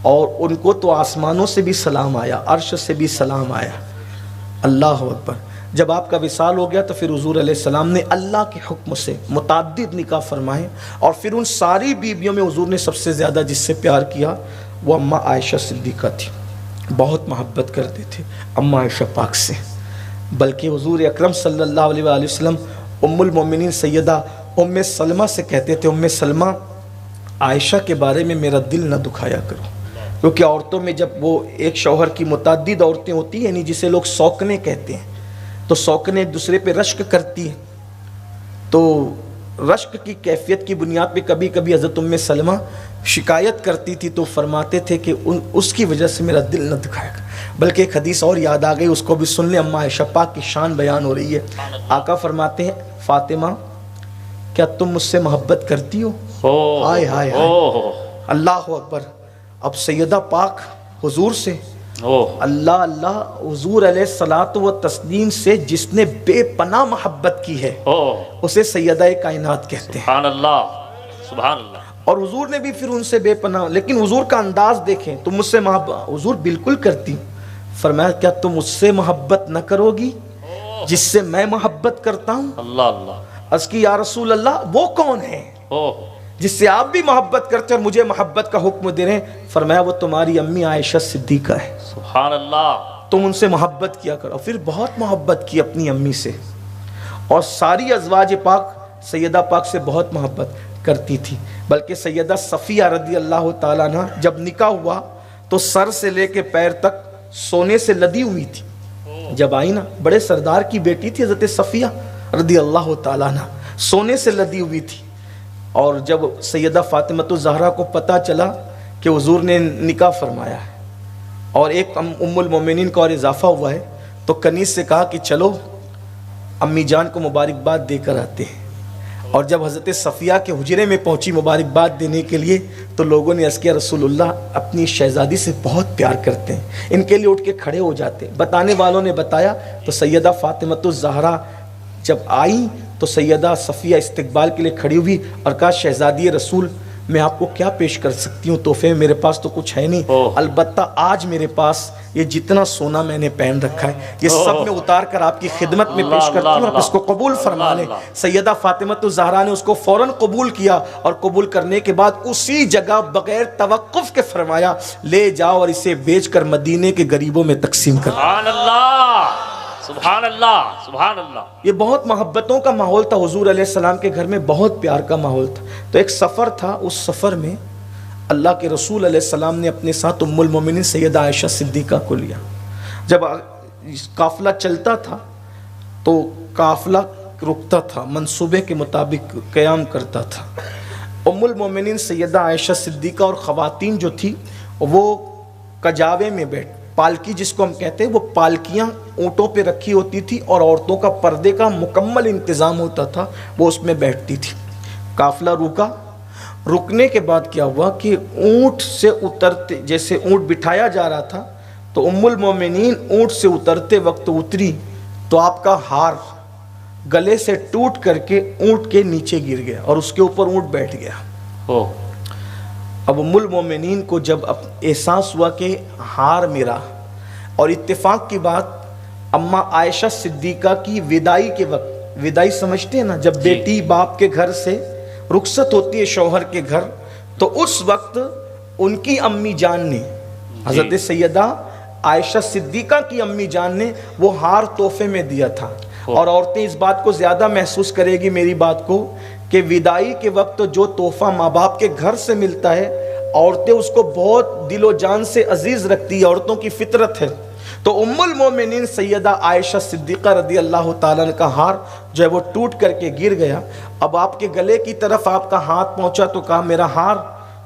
اور ان کو تو آسمانوں سے بھی سلام آیا، عرش سے بھی سلام آیا۔ اللہ اکبر۔ جب آپ کا وصال ہو گیا تو پھر حضور علیہ السلام نے اللہ کے حکم سے متعدد نکاح فرمائے، اور پھر ان ساری بیویوں میں حضور نے سب سے زیادہ جس سے پیار کیا وہ اماں عائشہ صدیقہ تھی، بہت محبت کرتے تھے اماں عائشہ پاک سے۔ بلکہ حضور اکرم صلی اللہ علیہ وآلہ وسلم ام المومنین سیدہ ام سلمہ سے کہتے تھے، ام سلمہ عائشہ کے بارے میں میرا دل نہ دکھایا کرو، کیونکہ عورتوں میں جب وہ ایک شوہر کی متعدد عورتیں ہوتی ہیں، یعنی جسے لوگ سوکنے کہتے ہیں، تو سوکنے ایک دوسرے پہ رشک کرتی ہیں، تو رشک کی کیفیت کی بنیاد پہ کبھی کبھی حضرت ام سلمہ شکایت کرتی تھی، تو فرماتے تھے کہ اس کی وجہ سے میرا دل نہ دکھایا گا۔ بلکہ ایک حدیث اور یاد آ گئی، اس کو بھی سن لیں، اماں عائشہ پاک کی شان بیان ہو رہی ہے۔ آقا فرماتے ہیں فاطمہ کیا تم مجھ سے محبت کرتی ہو؟ ہائے ہائے ہائے، اللہ اکبر۔ اب سیدہ پاک حضور سے اللہ اللہ، حضور علیہ الصلاۃ و تسلیم سے جس نے بے پناہ محبت کی ہے اسے سیدہ کائنات کہتے ہیں۔ سبحان اللہ، سبحان اللہ۔ اور حضور نے بھی پھر ان سے بے پناہ، لیکن حضور کا انداز دیکھیں، تم مجھ سے محبت، حضور بالکل کرتی۔ فرمایا کیا تم مجھ سے محبت نہ کرو گی جس سے میں محبت کرتا ہوں؟ اللہ اللہ۔ عرض کی یا رسول اللہ وہ کون ہے جس سے آپ بھی محبت کرتے اور مجھے محبت کا حکم دے رہے ہیں؟ فرمایا وہ تمہاری امی عائشہ صدیقہ ہے، سبحان اللہ۔ تم ان سے محبت کیا کرو۔ پھر بہت محبت کی اپنی امی سے، اور ساری ازواج پاک سیدہ پاک سے بہت محبت کرتی تھی۔ بلکہ سیدہ صفیہ رضی اللہ تعالیٰ عنہ جب نکاح ہوا تو سر سے لے کے پیر تک سونے سے لدی ہوئی تھی۔ جب آئی نا، بڑے سردار کی بیٹی تھی حضرت صفیہ رضی اللہ تعالیٰ عنہ، سونے سے لدی ہوئی تھی۔ اور جب سیدہ فاطمہ الزہرا کو پتہ چلا کہ حضور نے نکاح فرمایا ہے اور ایک ام المومنین کا اور اضافہ ہوا ہے، تو کنیز سے کہا کہ چلو امی جان کو مبارکباد دے کر آتے ہیں۔ اور جب حضرت صفیہ کے حجرے میں پہنچی مبارکباد دینے کے لیے، تو لوگوں نے عرض کیا رسول اللہ اپنی شہزادی سے بہت پیار کرتے ہیں، ان کے لیے اٹھ کے کھڑے ہو جاتے ہیں۔ بتانے والوں نے بتایا تو سیدہ فاطمہ الزہرا جب آئی تو سیدہ صفیہ استقبال کے لیے کھڑی ہوئی اور کہا شہزادی رسول میں آپ کو کیا پیش کر سکتی ہوں تحفے میں؟ میرے پاس تو کچھ ہے نہیں، البتہ آج میرے پاس یہ جتنا سونا میں نے پہن رکھا ہے یہ سب میں اتار کر آپ کی خدمت میں پیش کرتی ہوں، آپ اس کو قبول فرما لیں۔ سیدہ فاطمہ الزہرا نے اس کو فوراً قبول کیا، اور قبول کرنے کے بعد اسی جگہ بغیر توقف کے فرمایا لے جاؤ اور اسے بیچ کر مدینے کے غریبوں میں تقسیم کر۔ سبحان اللہ، سبحان اللہ، سبحان اللہ۔ یہ بہت محبتوں کا ماحول تھا حضور علیہ السلام کے گھر میں، بہت پیار کا ماحول تھا۔ تو ایک سفر تھا، اس سفر میں اللہ کے رسول علیہ السلام نے اپنے ساتھ ام المومنین سیدہ عائشہ صدیقہ کو لیا۔ جب قافلہ چلتا تھا تو قافلہ رکتا تھا، منصوبے کے مطابق قیام کرتا تھا۔ ام المومنین سیدہ عائشہ صدیقہ اور خواتین جو تھی وہ کجاوے میں پالکی جس کو ہم کہتے ہیں، وہ پالکیاں اونٹوں پہ رکھی ہوتی تھی اور عورتوں کا پردے کا مکمل انتظام ہوتا تھا، وہ اس میں بیٹھتی تھی۔ قافلہ رکا، رکنے کے بعد کیا ہوا کہ اونٹ سے اترتے، جیسے اونٹ بٹھایا جا رہا تھا تو ام المومنین اونٹ سے اترتے وقت اتری تو آپ کا ہار گلے سے ٹوٹ کر کے اونٹ کے نیچے گر گیا اور اس کے اوپر اونٹ بیٹھ گیا۔ اب ام المومنین کو جب احساس ہوا کہ ہار میرا، اور اتفاق کی بات اماں عائشہ صدیقہ کی وداعی کے وقت، وداعی سمجھتے ہیں نا، جب بیٹی باپ کے گھر سے رخصت ہوتی ہے شوہر کے گھر، تو اس وقت ان کی امی جان نے، حضرت سیدہ عائشہ صدیقہ کی امی جان نے وہ ہار تحفے میں دیا تھا۔ اور عورتیں اس بات کو زیادہ محسوس کرے گی میری بات کو کہ وداعی کے وقت جو تحفہ ماں باپ کے گھر سے ملتا ہے عورتیں اس کو بہت دل و جان سے عزیز رکھتی ہے، عورتوں کی فطرت ہے۔ تو ام المومنین سیدہ عائشہ صدیقہ رضی اللہ تعالیٰ عنہ کا ہار جو ہے وہ ٹوٹ کر کے گر گیا۔ اب آپ کے گلے کی طرف آپ کا ہاتھ پہنچا تو کہا میرا ہار،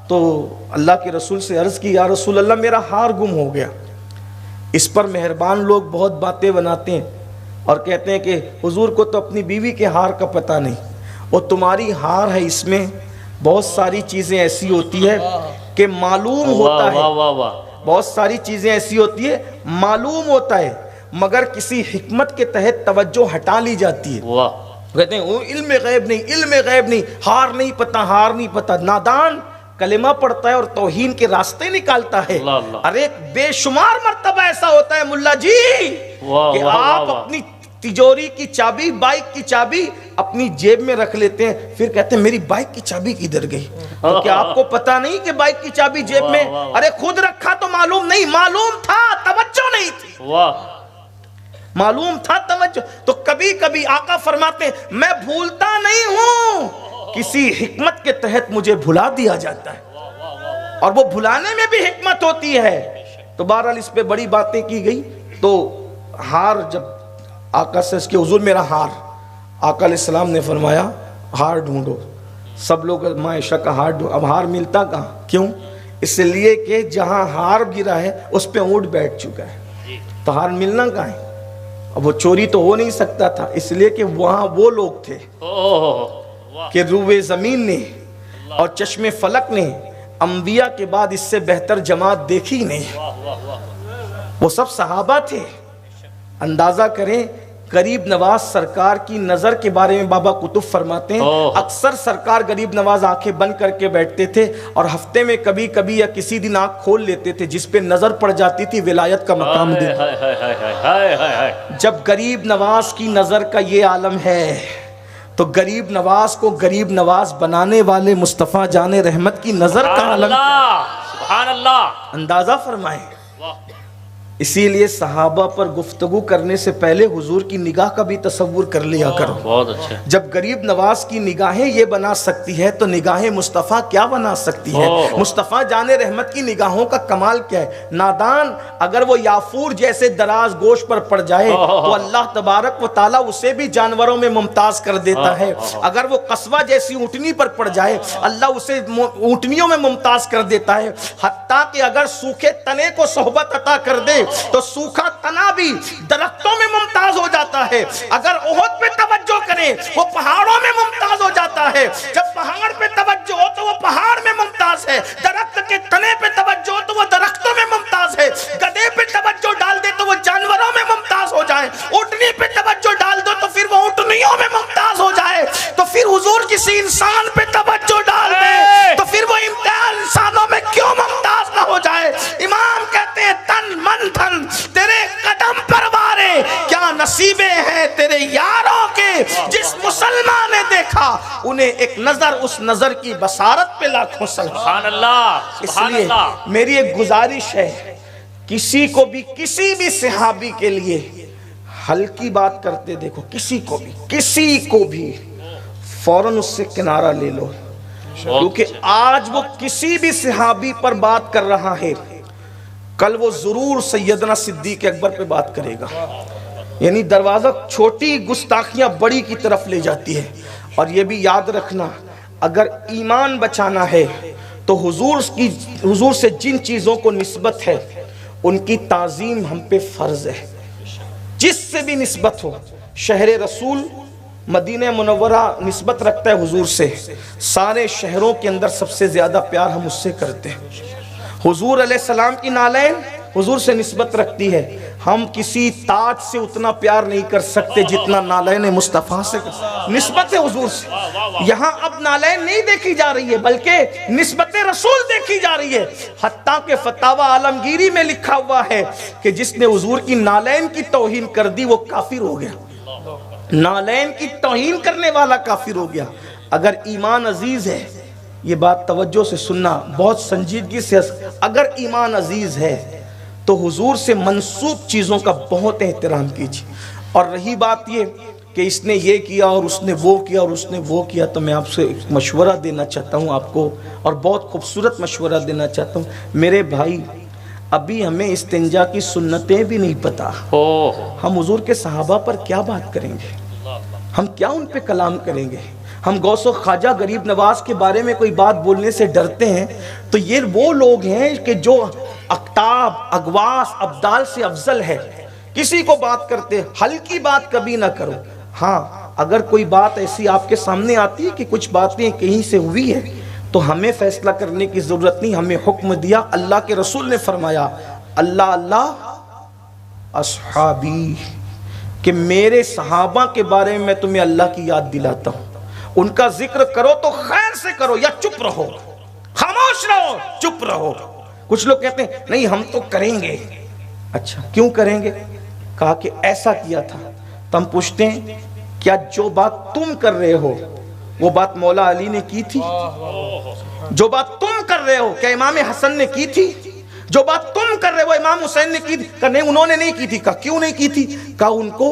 تو اللہ کے رسول سے عرض کی یا رسول اللہ میرا ہار گم ہو گیا۔ اس پر مہربان لوگ بہت باتیں بناتے ہیں اور کہتے ہیں کہ حضور کو تو اپنی بیوی کے ہار کا پتہ نہیں، وہ تمہاری ہار ہے، اس میں بہت ساری چیزیں ایسی ہوتی ہے کہ معلوم ہوتا ہے، واہ واہ واہ، بہت ساری چیزیں ایسی ہوتی ہے معلوم ہوتا ہے مگر کسی حکمت کے تحت توجہ ہٹا لی جاتی ہے. واہ، کہتے ہیں وہ علم غیب نہیں، علم غیب نہیں، ہار نہیں پتا، ہار نہیں پتا. نادان کلمہ پڑھتا ہے اور توہین کے راستے نکالتا ہے. اللہ اللہ. ارے بے شمار مرتبہ ایسا ہوتا ہے ملا جی واہ کہ واہ آپ واہ، اپنی تجوری کی چابی، بائک کی چابی اپنی جیب میں رکھ لیتے ہیں، پھر کہتے ہیں میری بائک کی چابی کدھر گئی؟ تو کیا آپ کو پتا نہیں کہ بائک کی چابی جیب میں؟ ارے خود رکھا تو معلوم نہیں، معلوم تھا توجہ نہیں تھی. واہ، معلوم تھا توجہ. تو کبھی کبھی آقا فرماتے ہیں میں بھولتا نہیں ہوں، کسی حکمت کے تحت مجھے بھلا دیا جاتا ہے، اور وہ بھلانے میں بھی حکمت ہوتی ہے. تو بہرحال اس پہ بڑی باتیں کی گئی. تو ہار جب آقا سے اس کے حضور میرا ہار، آقا علیہ السلام نے فرمایا ہار ڈھونڈو. سب لوگ معائشہ کا ہار ڈھونڈو. اب ہار ملتا کہاں؟ کیوں؟ اس لیے کہ جہاں ہار گرا ہے اس پہ اونٹ بیٹھ چکا ہے، تو ہار ملنا کہاں ہے؟ اب وہ چوری تو ہو نہیں سکتا تھا، اس لیے کہ وہاں وہ لوگ تھے کہ روئے زمین نے اور چشم فلک نے انبیاء کے بعد اس سے بہتر جماعت دیکھی نہیں. وہ سب صحابہ تھے. اندازہ کریں غریب نواز سرکار کی نظر کے بارے میں بابا کتب فرماتے ہیں اکثر سرکار غریب نواز آنکھیں بند کر کے بیٹھتے تھے اور ہفتے میں کبھی کبھی یا کسی دن آنکھ کھول لیتے تھے، جس پہ نظر پڑ جاتی تھی ولایت کا مقام دے. جب غریب نواز کی نظر کا یہ عالم ہے تو غریب نواز کو غریب نواز بنانے والے مصطفیٰ جان رحمت کی نظر کا عالم. سبحان اللہ، اندازہ فرمائیں. اسی لیے صحابہ پر گفتگو کرنے سے پہلے حضور کی نگاہ کا بھی تصور کر لیا کرو. بہت اچھا. جب غریب نواز کی نگاہیں یہ بنا سکتی ہے تو نگاہیں مصطفیٰ کیا بنا سکتی ہے؟ مصطفیٰ جان رحمت کی نگاہوں کا کمال کیا ہے؟ نادان اگر وہ یافور جیسے دراز گوش پر پڑ جائے تو اللہ تبارک و تعالیٰ اسے بھی جانوروں میں ممتاز کر دیتا ہے. اگر وہ قصوہ جیسی اونٹنی پر پڑ جائے اللہ اسے اونٹنیوں میں ممتاز کر دیتا ہے. حتیٰ کہ اگر سوکھے تنے کو صحبت عطا کر دے تو سوکھا تنا بھی درختوں میں ممتاز ہو جاتا ہے. اگر احد پہ توجہ کریں وہ پہاڑوں میں ممتاز ہو جاتا ہے. جب پہاڑ پہ توجہ ہو تو وہ پہاڑ میں ممتاز ہے. درخت کے تنے پہ توجہ ہو تو وہ درختوں میں ممتاز ہے. گدھے پہ توجہ ڈال دے تو وہ جانوروں میں ممتاز ہو جائے. اونٹنی پہ توجہ ڈال دو تو پھر وہ اونٹنیوں میں ممتاز ہو جائے. تو پھر حضور کسی انسان پہ توجہ ڈال دے تو پھر وہ امتیاز انسانوں میں کیوں ممتاز نہ ہو جائے؟ امام کہتے ہیں تن من دھن تیرے قدم پروارے کیا نصیبیں ہیں تیرے یاروں کے. جس مسلمان نے دیکھا انہیں ایک نظر اس نظر کی بصارت پہ لاکھوں سلام. سبحان اللہ، اس سبحان لیے اللہ. میری ایک گزارش ہے کسی کو بھی کسی بھی صحابی کے لیے ہلکی بات کرتے دیکھو، کسی کو بھی فوراً اس سے کنارہ لے لو، کیونکہ آج وہ کسی بھی صحابی پر بات کر رہا ہے کل وہ ضرور سیدنا صدیق اکبر پہ بات کرے گا. یعنی دروازہ چھوٹی گستاخیاں بڑی کی طرف لے جاتی ہے. اور یہ بھی یاد رکھنا اگر ایمان بچانا ہے تو حضور سے جن چیزوں کو نسبت ہے ان کی تعظیم ہم پہ فرض ہے. جس سے بھی نسبت ہو، شہر رسول مدینہ منورہ نسبت رکھتا ہے حضور سے، سارے شہروں کے اندر سب سے زیادہ پیار ہم اس سے کرتے ہیں. حضور علیہ السلام کی نالین حضور سے نسبت رکھتی ہے. ہم کسی تاج سے اتنا پیار نہیں کر سکتے جتنا نالین مصطفیٰ سے نسبت ہے حضور سے. یہاں اب نالین نہیں دیکھی جا رہی ہے بلکہ نسبت رسول دیکھی جا رہی ہے. حتیٰ کہ فتاوی عالمگیری میں لکھا ہوا ہے کہ جس نے حضور کی نالین کی توہین کر دی وہ کافر ہو گیا. نالین کی توہین کرنے والا کافر ہو گیا. اگر ایمان عزیز ہے، یہ بات توجہ سے سننا بہت سنجیدگی سے، اگر ایمان عزیز ہے تو حضور سے منسوب چیزوں کا بہت احترام کیجیے. اور رہی بات یہ کہ اس نے یہ کیا اور اس نے وہ کیا اور اس نے وہ کیا، تو میں آپ سے ایک مشورہ دینا چاہتا ہوں آپ کو، اور بہت خوبصورت مشورہ دینا چاہتا ہوں. میرے بھائی ابھی ہمیں استنجا کی سنتیں بھی نہیں پتا. ہم حضور کے صحابہ پر کیا بات کریں گے؟ ہم کیا ان پہ کلام کریں گے؟ ہم غوث و خواجہ غریب نواز کے بارے میں کوئی بات بولنے سے ڈرتے ہیں تو یہ وہ لوگ ہیں کہ جو اقطاب، اغواس، ابدال سے افضل ہے. کسی کو بات کرتے ہلکی بات کبھی نہ کرو. ہاں اگر کوئی بات ایسی آپ کے سامنے آتی ہے کہ کچھ باتیں کہیں سے ہوئی ہے تو ہمیں فیصلہ کرنے کی ضرورت نہیں، ہمیں حکم دیا، اللہ کے رسول نے فرمایا اللہ اللہ اصحابی، کہ میرے صحابہ کے بارے میں تمہیں اللہ کی یاد دلاتا ہوں، ان کا ذکر کرو تو خیر سے کرو یا چپ رہو، خاموش رہو، چپ رہو۔ کچھ لوگ کہتے ہیں نہیں ہم تو کریں گے، اچھا کیوں کریں گے؟ کہا کہ ایسا کیا تھا۔ تو ہم پوچھتے ہیں کیا جو بات تم کر رہے ہو وہ بات مولا علی نے کی تھی؟ جو بات تم کر رہے ہو کیا امام حسن نے کی تھی؟ جو بات تم کر رہے ہو امام حسین نے کی تھی؟ کہا نہیں انہوں نے نہیں کی تھی۔ کہا کیوں نہیں کی تھی؟ کہا ان کو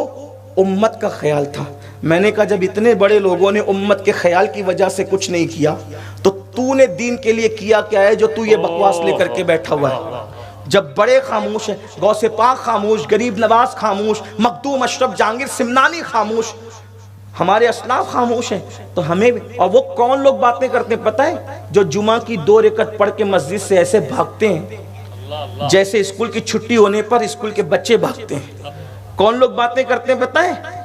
امت کا خیال تھا۔ میں نے کہا جب اتنے بڑے لوگوں نے امت کے خیال کی وجہ سے کچھ نہیں کیا تو تو نے دین کے لیے کیا کیا ہے جو تو یہ بکواس لے کر کے بیٹھا ہوا ہے؟ جب بڑے خاموش ہیں، غوث پاک خاموش، غریب نواز خاموش، مخدوم اشرف جہانگیر سمنانی خاموش، ہمارے اسلاف خاموش ہیں، تو ہمیں بھی۔ اور وہ کون لوگ باتیں کرتے ہیں پتہ ہے؟ جو جمعہ کی 2 رکعت پڑھ کے مسجد سے ایسے بھاگتے ہیں جیسے اسکول کی چھٹی ہونے پر اسکول کے بچے بھاگتے ہیں۔ کون لوگ باتیں کرتے ہیں پتہ ہے؟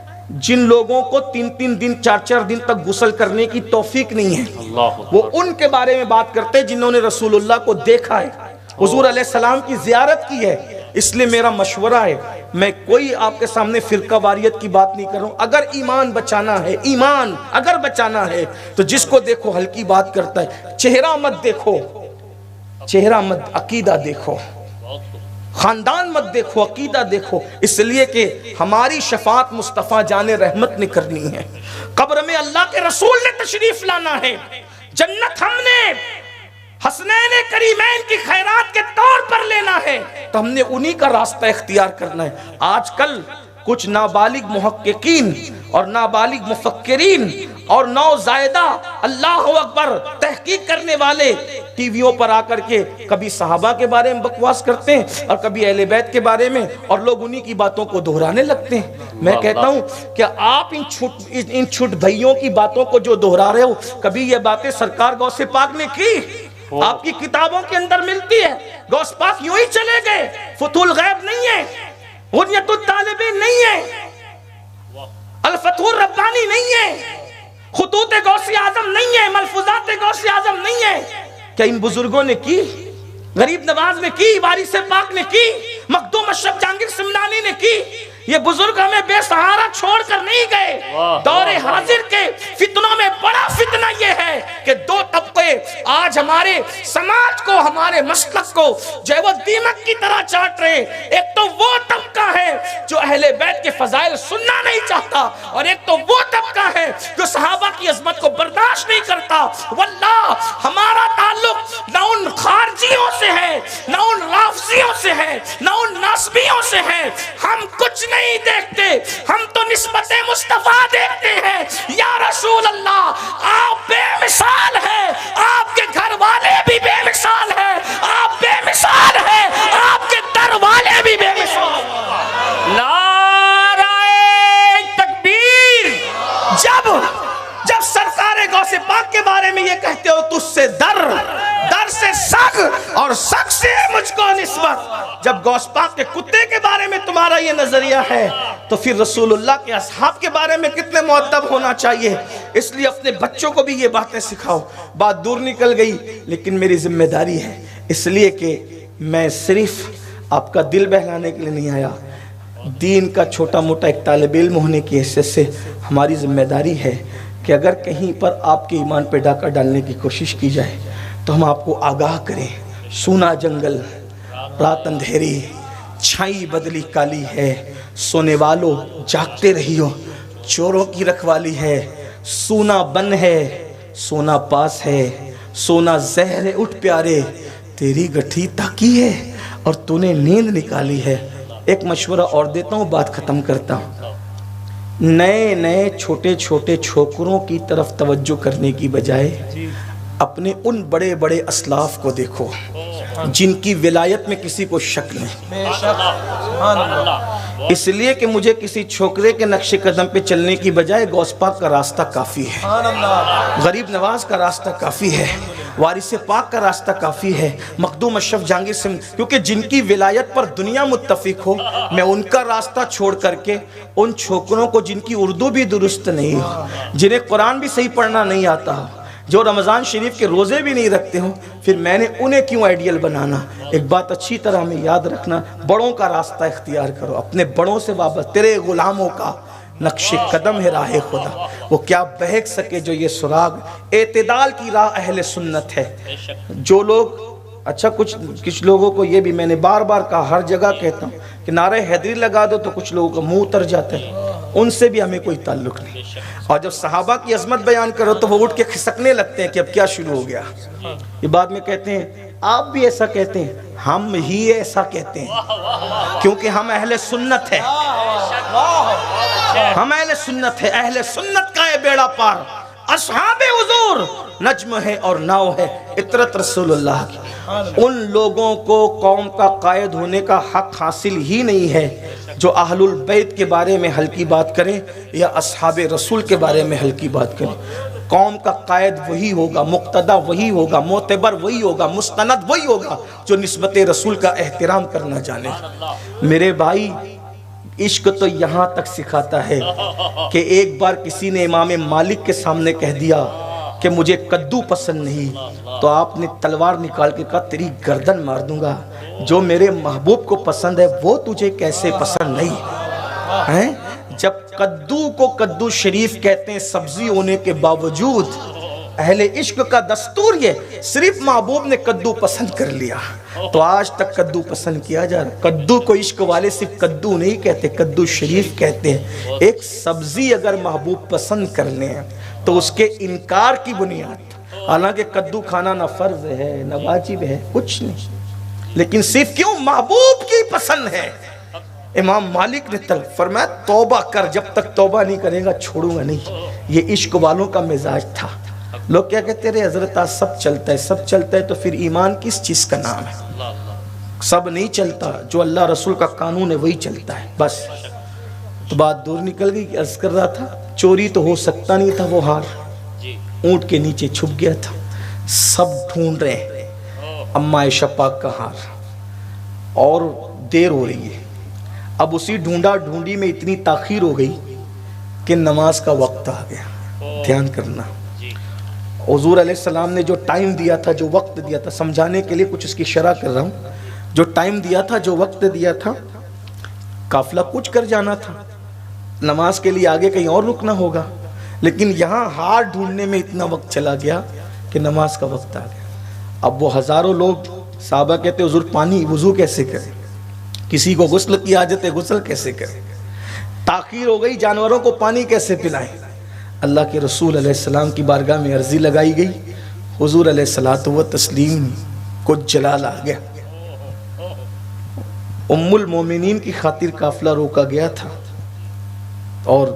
جن لوگوں کو 3 دن 4 دن تک غسل کرنے کی توفیق نہیں ہے، وہ ان کے بارے میں بات کرتے ہیں جنہوں نے رسول اللہ کو دیکھا ہے، حضور علیہ السلام کی زیارت کی ہے۔ اس لیے میرا مشورہ ہے، میں کوئی آپ کے سامنے فرقہ واریت کی بات نہیں کر رہا ہوں، اگر ایمان بچانا ہے، ایمان اگر بچانا ہے تو جس کو دیکھو ہلکی بات کرتا ہے، چہرہ مت دیکھو، چہرہ مت، عقیدہ دیکھو، خاندان مت دیکھو، عقیدہ دیکھو، اس لیے کہ ہماری شفاعت مصطفیٰ جان رحمت نے کرنی ہے، قبر میں اللہ کے رسول نے تشریف لانا ہے، جنت ہم نے حسنین کریمین کی خیرات کے طور پر لینا ہے، تو ہم نے انہی کا راستہ اختیار کرنا ہے۔ آج کل کچھ نابالغ محققین اور نابالغ مفکرین اور نوزائیدہ اللہ اکبر تحقیق کرنے والے ٹی ویوں پر آ کر کے کبھی صحابہ کے بارے میں بکواس کرتے ہیں اور کبھی اہل بیت کے بارے میں، اور لوگ انہی کی باتوں کو دہرانے لگتے ہیں۔ میں کہتا ہوں کہ آپ ان چھٹ بھائیوں کی باتوں کو جو دہرا رہے ہو، کبھی یہ باتیں سرکار غوث پاک نے کی؟ آپ کی کتابوں کے اندر ملتی ہے؟ غوث پاک یوں ہی چلے گئے؟ فتح الغیب نہیں ہے، غنیت الطالبین نہیں ہے، الفتح الربانی نہیں ہے، خطوط غوث اعظم نہیں ہے، ملفوظات غوث اعظم نہیں ہے؟ کیا ان بزرگوں نے کی؟ غریب نواز نے کی، وارث پاک نے کی، مخدوم اشرف جہانگیر سمنانی نے کی؟ یہ بزرگ ہمیں بے سہارا چھوڑ کر نہیں گئے۔ دور حاضر کے فتنوں میں بڑا فتنہ یہ ہے کہ 2 طبقے آج ہمارے سماج کو، ہمارے مسلک کو جو ہے وہ دیمک کی طرح چاٹ رہے ہیں۔ ایک تو وہ طبقہ ہے جو اہل بیت کے فضائل سننا نہیں چاہتا، اور ایک تو وہ طبقہ ہے جو صحابہ کی عظمت کو برداشت نہیں کرتا۔ واللہ ہمارا تعلق نہ ان خارجیوں سے ہے، نہ ان رافضیوں سے ہے، نہ ان ناسبیوں سے ہے۔ ہم کچھ نہیں دیکھتے، ہم تو نسبت مصطفیٰ دیکھتے ہیں۔ یا رسول اللہ آپ بے مثال ہیں، آپ کے گھر والے بھی بے مثال ہیں، آپ بے مثال ہیں، آپ کے در والے بھی بے مثال ہیں۔ نعرہ تکبیر! جب سرکار غوث پاک کے بارے میں یہ کہتے ہو تو اس سے در سے سگ اور سگ سے مجھ کو نسبت، جب غوث پاک کے کتے کے بارے میں تمہارا یہ نظریہ ہے تو پھر رسول اللہ کے اصحاب کے بارے میں کتنے مؤدب ہونا چاہیے۔ اس لیے اپنے بچوں کو بھی یہ باتیں سکھاؤ۔ بات دور نکل گئی لیکن میری ذمہ داری ہے، اس لیے کہ میں صرف آپ کا دل بہلانے کے لیے نہیں آیا، دین کا چھوٹا موٹا ایک طالب علم ہونے کی حیثیت سے ہماری ذمہ داری ہے کہ اگر کہیں پر آپ کے ایمان پہ ڈاکہ ڈالنے کی کوشش کی جائے تو ہم آپ کو آگاہ کریں۔ سونا جنگل، رات اندھیری، چھائی بدلی کالی ہے، سونے والوں جاگتے رہیو، چوروں کی رکھوالی ہے، سونا بن ہے، سونا پاس ہے، سونا زہر ہے، اٹھ پیارے تیری گٹھی تاکی ہے اور تو نے نیند نکالی ہے۔ ایک مشورہ اور دیتا ہوں، بات ختم کرتا ہوں۔ نئے چھوٹے چھوٹے چھوکروں کی طرف توجہ کرنے کی بجائے اپنے ان بڑے بڑے اسلاف کو دیکھو جن کی ولایت میں کسی کو شک نہیں۔ اس لیے کہ مجھے کسی چھوکرے کے نقش قدم پہ چلنے کی بجائے غوث پاک کا راستہ کافی ہے، غریب نواز کا راستہ کافی ہے، وارث پاک کا راستہ کافی ہے، مخدوم اشرف جہانگیر سے، کیونکہ جن کی ولایت پر دنیا متفق ہو، میں ان کا راستہ چھوڑ کر کے ان چھوکروں کو جن کی اردو بھی درست نہیں ہو، جنہیں قرآن بھی صحیح پڑھنا نہیں آتا ہو، جو رمضان شریف کے روزے بھی نہیں رکھتے ہوں، پھر میں نے انہیں کیوں آئیڈیل بنانا؟ ایک بات اچھی طرح ہمیں یاد رکھنا، بڑوں کا راستہ اختیار کرو، اپنے بڑوں سے وابستہ، تیرے غلاموں کا نقش قدم ہے راہ خدا، وہ کیا بہک سکے جو یہ سراغ، اعتدال کی راہ اہل سنت ہے۔ جو لوگ اچھا کچھ لوگوں کو یہ بھی میں نے بار بار کہا، ہر جگہ کہتا ہوں کہ نعرہ حیدری لگا دو تو کچھ لوگوں کا منہ اتر جاتا ہے، ان سے بھی ہمیں کوئی تعلق نہیں۔ اور جب صحابہ کی عظمت بیان کرو تو وہ اٹھ کے کھسکنے لگتے ہیں کہ اب کیا شروع ہو گیا۔ یہ بعد میں کہتے ہیں آپ بھی ایسا کہتے ہیں، ہم ہی ایسا کہتے ہیں کیونکہ ہم اہل سنت ہیں، ہم اہل سنت ہے، اہل سنت کا ہے بیڑا پار، اصحاب حضور نجم ہے اور ناؤ ہے اطرت رسول اللہ کی۔ ان لوگوں کو قوم کا قائد ہونے کا حق حاصل ہی نہیں ہے جو اہل البیت کے بارے میں ہلکی بات کریں یا اصحاب رسول کے بارے میں ہلکی بات کریں۔ قوم کا قائد وہی ہوگا، مقتدی وہی ہوگا، معتبر وہی ہوگا، مستند وہی ہوگا جو نسبت رسول کا احترام کرنا جانے۔ میرے بھائی، عشق تو یہاں تک سکھاتا ہے کہ ایک بار کسی نے امام مالک کے سامنے کہہ دیا کہ مجھے کدو پسند نہیں، تو آپ نے تلوار نکال کے کہا تیری گردن مار دوں گا، جو میرے محبوب کو پسند ہے وہ تجھے کیسے پسند نہیں ہے؟ جب کدو کو کدو شریف کہتے ہیں سبزی ہونے کے باوجود، اہل عشق کا دستور یہ، صرف محبوب نے کدو پسند کر لیا تو آج تک کدو پسند کیا جا رہا۔ کدو کو عشق والے صرف کدو نہیں کہتے، کدو شریف کہتے ہیں۔ ایک سبزی اگر محبوب پسند کر لیں تو اس کے انکار کی بنیاد، حالانکہ کدو کھانا نہ فرض ہے نہ واجب ہے، کچھ نہیں، لیکن صرف کیوں؟ محبوب کی پسند ہے۔ امام مالک نے فرمایا توبہ کر، جب تک توبہ نہیں کرے گا چھوڑوں گا نہیں۔ یہ عشق والوں کا مزاج تھا۔ لوگ کیا کہتے رہے حضرت آج سب چلتا ہے، سب چلتا ہے تو پھر ایمان کس چیز کا نام ہے؟ سب نہیں چلتا، جو اللہ رسول کا قانون ہے وہی چلتا ہے بس۔ تو بات دور نکل گئی کہ عرض کر رہا تھا چوری تو ہو سکتا نہیں تھا، وہ ہار اونٹ کے نیچے چھپ گیا تھا، سب ڈھونڈ رہے ہیں اما عائشہ پاک کا ہار، اور دیر ہو رہی ہے۔ اب اسی ڈھونڈا ڈھونڈی میں اتنی تاخیر ہو گئی کہ نماز کا وقت آ گیا۔ دھیان کرنا، حضور علیہ السلام نے جو ٹائم دیا تھا، جو وقت دیا تھا، سمجھانے کے لیے کچھ اس کی شرح کر رہا ہوں، جو ٹائم دیا تھا، جو وقت دیا تھا، قافلہ کچھ کر جانا تھا، نماز کے لیے آگے کہیں اور رکنا ہوگا، لیکن یہاں ہار ڈھونڈنے میں اتنا وقت چلا گیا کہ نماز کا وقت آ گیا۔ اب وہ ہزاروں لوگ، صحابہ کہتے حضور پانی وضو کیسے کریں؟ کسی کو غسل کی حاجت ہے، غسل کیسے کریں؟ تاخیر ہو گئی، جانوروں کو پانی کیسے پلائیں؟ اللہ کے رسول علیہ السلام کی بارگاہ میں عرضی لگائی گئی، حضور علیہ الصلوۃ والتسلیم کو جلال آ گیا۔ ام المومنین کی خاطر قافلہ روکا گیا تھا، اور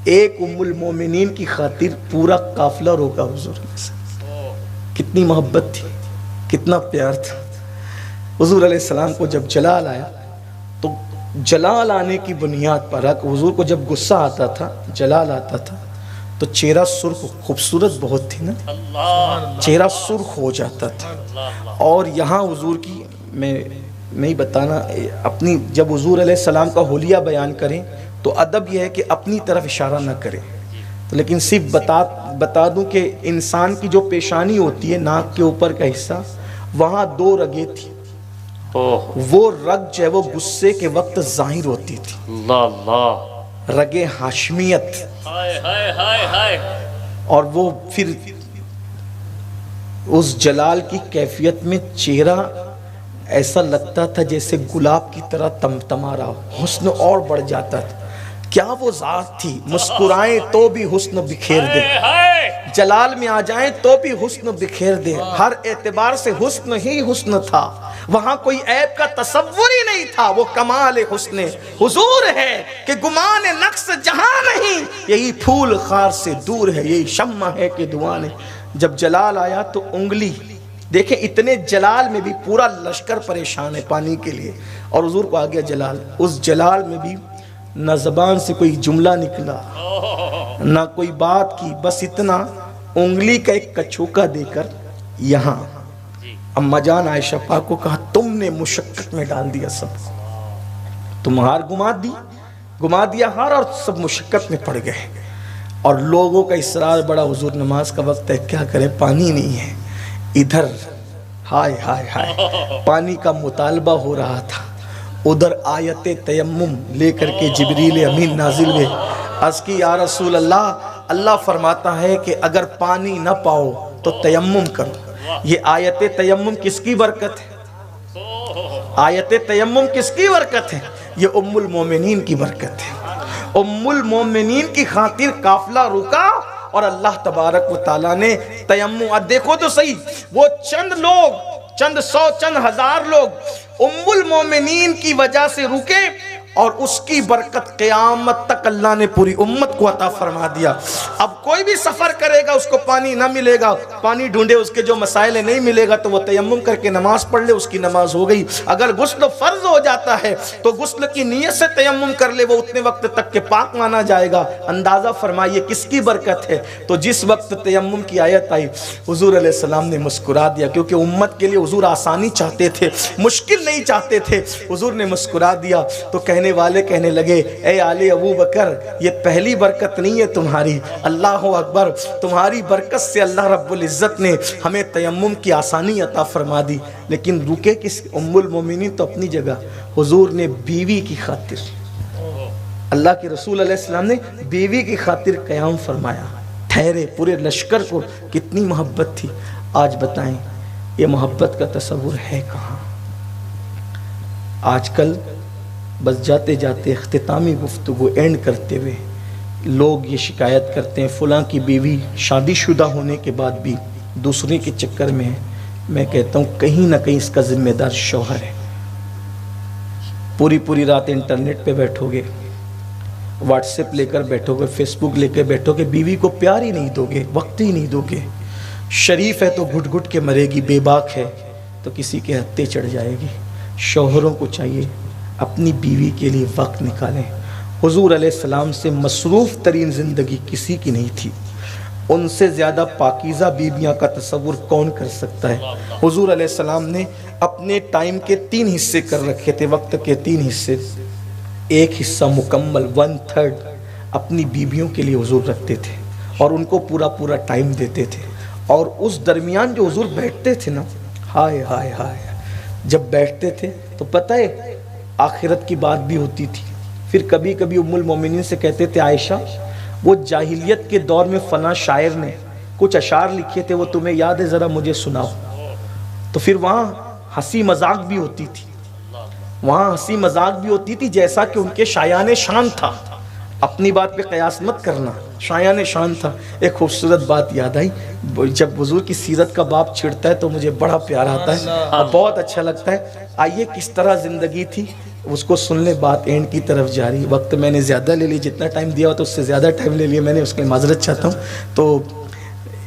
ایک ام المومنین کی خاطر پورا قافلہ روکا حضور علیہ السلام۔ کتنی محبت تھی، کتنا پیار تھا۔ حضور علیہ السلام کو جب جلال آیا تو جلال آنے کی بنیاد پر حضور کو جب غصہ آتا تھا، جلال آتا تھا تو چہرہ سرخ، خوبصورت بہت تھی نا، چہرہ سرخ ہو جاتا تھا۔ اور یہاں حضور کی میں نہیں بتانا، اپنی جب حضور علیہ السلام کا حلیہ بیان کریں تو ادب یہ ہے کہ اپنی طرف اشارہ نہ کریں، لیکن صرف بتا دوں کہ انسان کی جو پیشانی ہوتی ہے، ناک کے اوپر کا حصہ، وہاں دو رگیں تھی، وہ رگ جو ہے وہ غصے کے وقت ظاہر ہوتی تھی، اللہ اللہ، رگ ہاشمیت، اور وہ پھر اس جلال کی کیفیت میں چہرہ ایسا لگتا تھا جیسے گلاب کی طرح تمتما رہا ہو، حسن اور بڑھ جاتا تھا۔ کیا وہ ذات تھی، مسکرائیں تو بھی حسن بکھیر دے، جلال میں آ جائیں تو بھی حسن بکھیر دے، ہر اعتبار سے حسن ہی حسن تھا، وہاں کوئی عیب کا تصور ہی نہیں تھا، وہ کمال حسن حضور ہے کہ گمان نقص جہاں نہیں، یہی پھول خار سے دور ہے، یہی شمع ہے کہ دعانے۔ جب جلال آیا تو انگلی دیکھیں، اتنے جلال میں بھی پورا لشکر پریشان ہے پانی کے لیے، اور حضور کو آ گیا جلال، اس جلال میں بھی نہ زبان سے کوئی جملہ نکلا، نہ کوئی بات کی، بس اتنا انگلی کا ایک کچھوکا دے کر یہاں اما جان عائشہ پاک کو کہا تم نے مشقت میں ڈال دیا سب، تم ہار گما دیا ہار، اور سب مشقت میں پڑ گئے۔ اور لوگوں کا اصرار بڑا، حضور نماز کا وقت ہے، کیا کرے، پانی نہیں ہے ادھر، ہائے ہائے ہائے، پانی کا مطالبہ ہو رہا تھا، ادھر آیت تیمم لے کر کے جبریل امین نازل ہوئے، عرض کی یا رسول اللہ، اللہ فرماتا ہے کہ اگر پانی نہ پاؤ تو تیمم کرو۔ یہ آیت تیمم کس کی برکت ہے؟ آیت تیمم کس کی برکت ہے؟ یہ ام المومنین کی برکت ہے۔ ام المومنین کی خاطر قافلہ رکا اور اللہ تبارک و تعالیٰ نے تیمم، دیکھو تو صحیح، وہ چند لوگ، چند سو، چند ہزار لوگ ام المومنین کی وجہ سے رکے، اور اس کی برکت قیامت تک اللہ نے پوری امت کو عطا فرما دیا۔ اب کوئی بھی سفر کرے گا، اس کو پانی نہ ملے گا، پانی ڈھونڈے، اس کے جو مسائل نہیں ملے گا، تو وہ تیمم کر کے نماز پڑھ لے، اس کی نماز ہو گئی۔ اگر غسل فرض ہو جاتا ہے تو غسل کی نیت سے تیمم کر لے، وہ اتنے وقت تک کہ پاک مانا جائے گا۔ اندازہ فرمائیے کس کی برکت ہے؟ تو جس وقت تیمم کی آیت آئی، حضور علیہ السلام نے مسکرا دیا، کیونکہ امت کے لیے حضور آسانی چاہتے تھے، مشکل نہیں چاہتے تھے۔ حضور نے مسکرا دیا تو کہنے والے کہنے لگے، اے آل ابو بکر، یہ پہلی برکت نہیں ہے تمہاری، اللہ اکبر، تمہاری برکت سے اللہ رب العزت نے ہمیں تیمم کی آسانی عطا فرما دی۔ لیکن رکے کس؟ ام المومنین تو اپنی جگہ، حضور نے بیوی کی خاطر، اللہ کے رسول علیہ السلام نے بیوی کی خاطر قیام فرمایا، ٹھہرے۔ پورے لشکر کو کتنی محبت تھی۔ آج بتائیں یہ محبت کا تصور ہے کہاں؟ آج کل بس جاتے جاتے اختتامی گفتگو اینڈ کرتے ہوئے لوگ یہ شکایت کرتے ہیں، فلاں کی بیوی شادی شدہ ہونے کے بعد بھی دوسرے کے چکر میں ہے۔ میں کہتا ہوں کہیں نہ کہیں اس کا ذمہ دار شوہر ہے۔ پوری رات انٹرنیٹ پہ بیٹھو گے، واٹس ایپ لے کر بیٹھو گے، فیس بک لے کے بیٹھو گے، بیوی کو پیار ہی نہیں دو گے، وقت ہی نہیں دو گے۔ شریف ہے تو گھٹ گھٹ کے مرے گی، بے باک ہے تو کسی کے ہتھے چڑھ جائے گی۔ شوہروں کو چاہیے اپنی بیوی کے لیے وقت نکالیں۔ حضور علیہ السلام سے مصروف ترین زندگی کسی کی نہیں تھی، ان سے زیادہ پاکیزہ بیویاں کا تصور کون کر سکتا ہے؟ حضور علیہ السلام نے اپنے ٹائم کے 3 حصے کر رکھے تھے، وقت کے 3 حصے، ایک حصہ مکمل 1/3 اپنی بیویوں کے لیے حضور رکھتے تھے اور ان کو پورا ٹائم دیتے تھے۔ اور اس درمیان جو حضور بیٹھتے تھے نا، ہائے ہائے ہائے، جب بیٹھتے تھے تو پتہ ہے آخرت کی بات بھی ہوتی تھی۔ پھر کبھی کبھی ام المومنین سے کہتے تھے، عائشہ وہ جاہلیت کے دور میں فلاں شاعر نے کچھ اشعار لکھے تھے، وہ تمہیں یاد ہے؟ ذرا مجھے سناؤ۔ تو پھر وہاں ہنسی مذاق بھی ہوتی تھی، وہاں ہنسی مذاق بھی ہوتی تھی، جیسا کہ ان کے شایان شان تھا۔ اپنی بات پہ قیاس مت کرنا، شایان شان تھا۔ ایک خوبصورت بات یاد آئی، جب حضور کی سیرت کا باب چھڑتا ہے تو مجھے بڑا پیار آتا ہے اور بہت اچھا لگتا ہے۔ آئیے کس طرح زندگی تھی اس کو سن لیں، بات اینڈ کی طرف جاری۔ وقت میں نے زیادہ لے لی، جتنا ٹائم دیا ہو تو اس سے زیادہ ٹائم لے لیا میں نے، اس کے لیے معذرت چاہتا ہوں۔ تو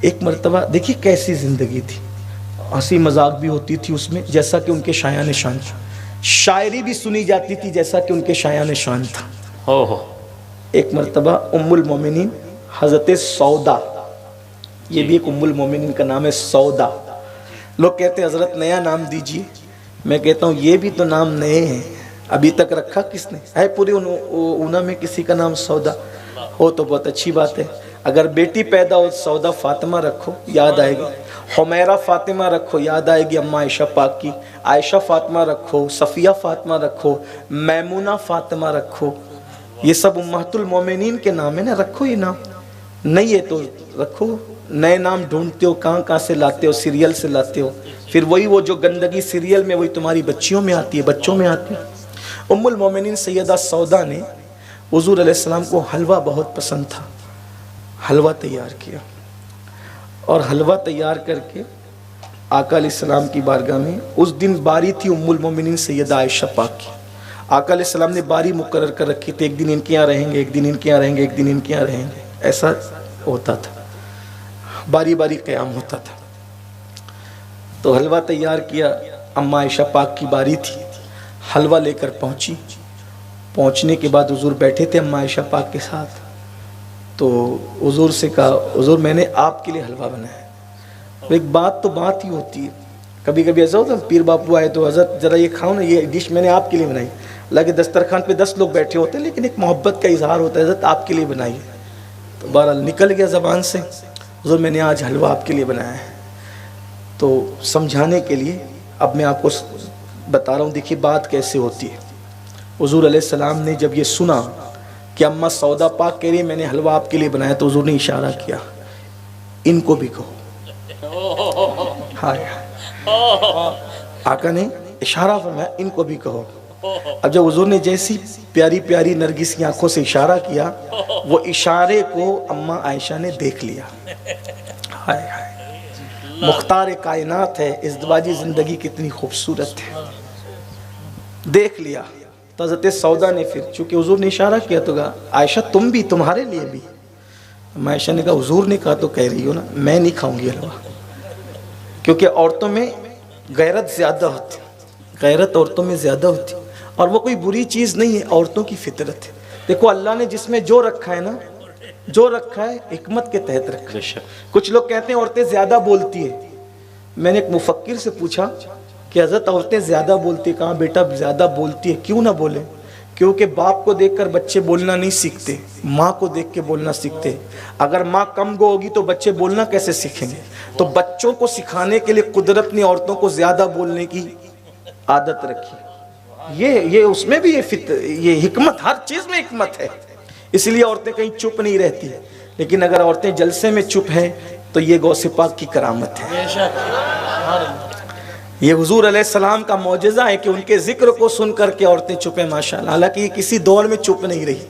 ایک مرتبہ دیکھیے کیسی زندگی تھی، ہنسی مذاق بھی ہوتی تھی اس میں جیسا کہ ان کے شایان شان تھا، شاعری بھی سنی جاتی تھی جیسا کہ ان کے شایان شان تھا۔ ایک مرتبہ ام المومنین حضرت سودا، یہ بھی ایک ام المومنین کا نام ہے، سودا۔ لوگ کہتے ہیں حضرت نیا نام دیجیے، میں کہتا ہوں یہ بھی تو نام نئے ہیں، ابھی تک رکھا کس نے ہے؟ پوری اونا میں کسی کا نام سودا ہو تو بہت اچھی بات ہے۔ اگر بیٹی پیدا ہو سودا فاطمہ رکھو، یاد آئے گی۔ حمیرہ فاطمہ رکھو، یاد آئے گی اماں عائشہ پاک کی۔ عائشہ فاطمہ رکھو، صفیہ فاطمہ رکھو، میمونہ فاطمہ رکھو، یہ سب امہات المومنین کے نام ہیں نا، رکھو یہ نام۔ نہیں ہے تو رکھو، نئے نام ڈھونڈتے ہو کہاں سے لاتے ہو، سیریل سے لاتے ہو، پھر وہی وہ جو گندگی سیریل میں وہی تمہاری بچیوں میں آتی ہے، بچوں میں آتی ہے۔ ام المومنین سیدہ سودا نے، حضور علیہ السلام کو حلوہ بہت پسند تھا، حلوہ تیار کیا اور حلوہ تیار کر کے آقا علیہ السلام کی بارگاہ میں، اس دن باری تھی ام المومنین سیدہ عائشہ پاک کی۔ آقا علیہ السلام نے باری مقرر کر رکھی تھی، ایک دن ان کے یہاں رہیں گے، ایک دن ان کے یہاں رہیں گے، ایک دن ان کے یہاں رہیں گے، ایسا ہوتا تھا، باری باری قیام ہوتا تھا۔ تو حلوہ تیار کیا، اماں عائشہ پاک کی باری تھی، حلوہ لے کر پہنچی۔ پہنچنے کے بعد حضور بیٹھے تھے اماں عائشہ پاک کے ساتھ، تو حضور سے کہا، حضور میں نے آپ کے لیے حلوہ بنایا ہے۔ ایک بات تو بات ہی ہوتی ہے، کبھی کبھی ایسا ہوتا ہے پیر باپو آئے تو حضرت ذرا یہ کھاؤ نا، یہ ڈش میں نے آپ کے لیے بنائی۔ اللہ کے دسترخوان پہ 10 لوگ بیٹھے ہوتے ہیں لیکن ایک محبت کا اظہار ہوتا ہے، حضرت آپ کے لیے بنائی ہے۔ تو بہرحال نکل گیا زبان سے، حضور میں نے آج حلوہ آپ کے لیے بنایا ہے۔ تو سمجھانے کے لیے اب میں آپ کو بتا رہا ہوں، دیکھیے بات کیسے ہوتی ہے۔ حضور علیہ السلام نے جب یہ سنا کہ اماں سودا پاک کہہ رہی ہے میں نے حلوہ آپ کے لیے بنایا، تو حضور نے اشارہ کیا ان کو بھی کہو۔ ہائے آقا نے اشارہ فرمایا ان کو بھی کہو۔ اب جب حضور نے جیسی پیاری پیاری نرگس کی آنکھوں سے اشارہ کیا، وہ اشارے کو اماں عائشہ نے دیکھ لیا۔ ہائے ہائے، مختار کائنات ہے، ازدواجی زندگی کتنی خوبصورت ہے، دیکھ لیا۔ تو حضرت سودا نے پھر چونکہ حضور نے اشارہ کیا تو کہا عائشہ تم بھی، تمہارے لیے بھی۔ عائشہ نے کہا حضور نے کہا تو کہہ رہی ہو نا، میں نہیں کھاؤں گی حلوہ، کیونکہ عورتوں میں غیرت زیادہ ہوتی، غیرت عورتوں میں زیادہ ہوتی، اور وہ کوئی بری چیز نہیں ہے، عورتوں کی فطرت ہے۔ دیکھو اللہ نے جس میں جو رکھا ہے نا، جو رکھا ہے حکمت کے تحت رکھا ہے۔ کچھ لوگ کہتے ہیں عورتیں زیادہ بولتی ہیں، میں نے ایک مفکر سے پوچھا کہ حضرت عورتیں زیادہ بولتی ہیں، کہاں بیٹا زیادہ بولتی ہے، کیوں نہ بولیں؟ کیونکہ باپ کو دیکھ کر بچے بولنا نہیں سیکھتے، ماں کو دیکھ کے بولنا سیکھتے۔ اگر ماں کم گو ہوگی تو بچے بولنا کیسے سیکھیں گے؟ تو بچوں کو سکھانے کے لیے قدرت نے عورتوں کو زیادہ بولنے کی عادت رکھی۔ یہ اس میں بھی یہ حکمت، ہر چیز میں حکمت ہے، اس لیے عورتیں کہیں چپ نہیں رہتی۔ لیکن اگر عورتیں جلسے میں چپ ہیں تو یہ غوث پاک کی کرامت ہے، یہ حضور علیہ السلام کا معجزہ ہے کہ ان کے ذکر کو سن کر کے عورتیں چپ ہیں ماشاءاللہ۔ حالانکہ یہ کسی دور میں چپ نہیں رہی،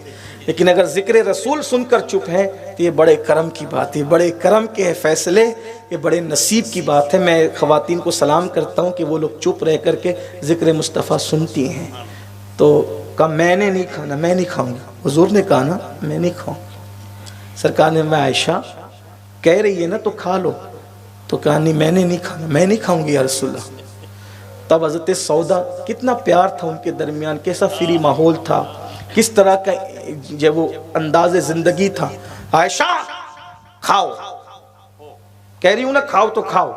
لیکن اگر ذکر رسول سن کر چپ ہے تو یہ بڑے کرم کی بات ہے، بڑے کرم کے فیصلے، یہ بڑے نصیب کی بات ہے۔ میں خواتین کو سلام کرتا ہوں کہ وہ لوگ چپ رہ کر کے ذکر مصطفیٰ سنتی ہیں۔ تو کہا میں نے نہیں کھانا، میں نہیں کھاؤں گا۔ حضور نے کہا نا میں نہیں کھاؤں۔ سرکار نے میں عائشہ کہہ رہی ہے نا تو کھا لو، تو کہا نہیں میں نے نہیں کھانا، میں نہیں کھاؤں گی یا رسول اللہ۔ تب حضرت سودا، کتنا پیار تھا ان کے درمیان، کیسا فری ماحول تھا، کس طرح کا جب وہ انداز زندگی تھا۔ عائشہ کھاؤ، کہہ رہی ہوں نا کھاؤ تو کھاؤ،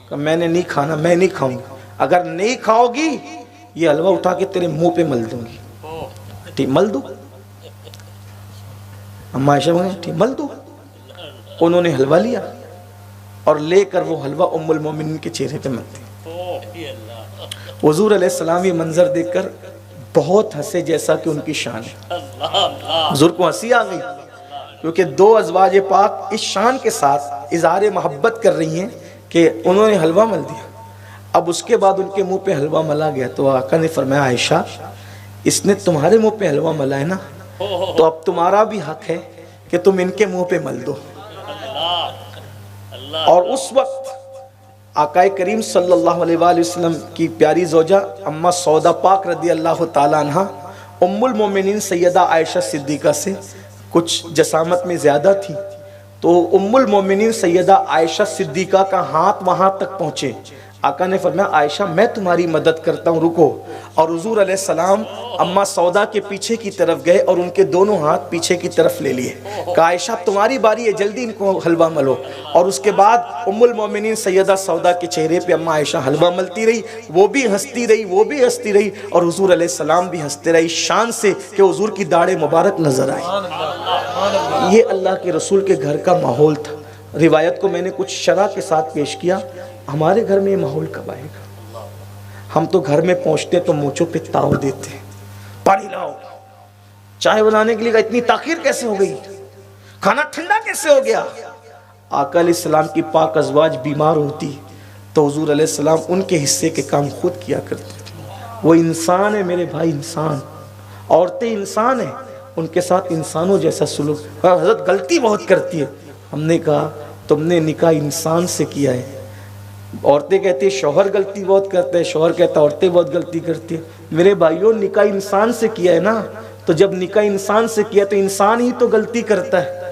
کہ میں نے نہیں کھانا، میں نہیں کھاؤں گی، اگر نہیں کھاؤ گی یہ حلوہ اٹھا کے تیرے منہ پہ مل دوں گی۔ ٹھیک مل دو، اما عائشہ بولیں ٹھیک مل دو۔ انہوں نے حلوہ لیا اور لے کر وہ حلوہ ام المومنین کے چہرے پہ ملتے۔ حضور علیہ السلام یہ منظر دیکھ کر بہت ہنسے، جیسا کہ ان کی شان ہے۔ حضور کو ہنسی آ گئی، کیونکہ دو ازواج پاک اس شان کے ساتھ اظہار محبت کر رہی ہیں کہ انہوں نے حلوہ مل دیا۔ اب اس کے بعد ان کے منہ پہ حلوہ ملا گیا تو آقا نے فرمایا عائشہ اس نے تمہارے منہ پہ حلوہ ملا ہے نا، تو اب تمہارا بھی حق ہے کہ تم ان کے منہ پہ مل دو۔ اور اس وقت آقا کریم صلی اللہ علیہ وآلہ وسلم کی پیاری زوجہ اماں سودا پاک رضی اللہ تعالیٰ عنہ ام المومنین سیدہ عائشہ صدیقہ سے کچھ جسامت میں زیادہ تھی، تو ام المومنین سیدہ عائشہ صدیقہ کا ہاتھ وہاں تک پہنچے۔ آقا نے فرمایا عائشہ میں تمہاری مدد کرتا ہوں، رکو۔ اور حضور علیہ السلام اماں سودا کے پیچھے کی طرف گئے اور ان کے دونوں ہاتھ پیچھے کی طرف لے لیے، کہا عائشہ تمہاری باری ہے، جلدی ان کو حلوہ ملو۔ اور اس کے بعد ام المومنین سیدہ سودا کے چہرے پہ اماں عائشہ حلوہ ملتی رہی، وہ بھی ہنستی رہی، وہ بھی ہنستی رہی، اور حضور علیہ السلام بھی ہنستے رہی، شان سے کہ حضور کی داڑھ مبارک نظر آئی۔ یہ اللہ کے رسول کے گھر کا ماحول تھا۔ روایت کو میں نے کچھ شرح کے ساتھ پیش کیا۔ ہمارے گھر میں یہ ماحول کب آئے گا؟ ہم تو گھر میں پہنچتے تو مونچوں پہ تاؤ دیتے، پانی لاؤ، چائے بنانے کے لیے اتنی تاخیر کیسے ہو گئی، کھانا ٹھنڈا کیسے ہو گیا۔ آقا علیہ السلام کی پاک ازواج بیمار ہوتی تو حضور علیہ السلام ان کے حصے کے کام خود کیا کرتے تھے۔ وہ انسان ہے میرے بھائی، انسان، عورتیں انسان ہیں، ان کے ساتھ انسانوں جیسا سلوک۔ حضرت غلطی بہت کرتی ہے، ہم نے کہا تم نے نکاح انسان سے کیا ہے۔ عورتیں کہتی ہیں شوہر غلطی بہت کرتے ہیں، شوہر کہتا ہے عورتیں بہت غلطی کرتی ہیں۔ میرے بھائیوں نکاح انسان سے کیا ہے نا، تو جب نکاح انسان سے کیا تو انسان ہی تو غلطی کرتا ہے۔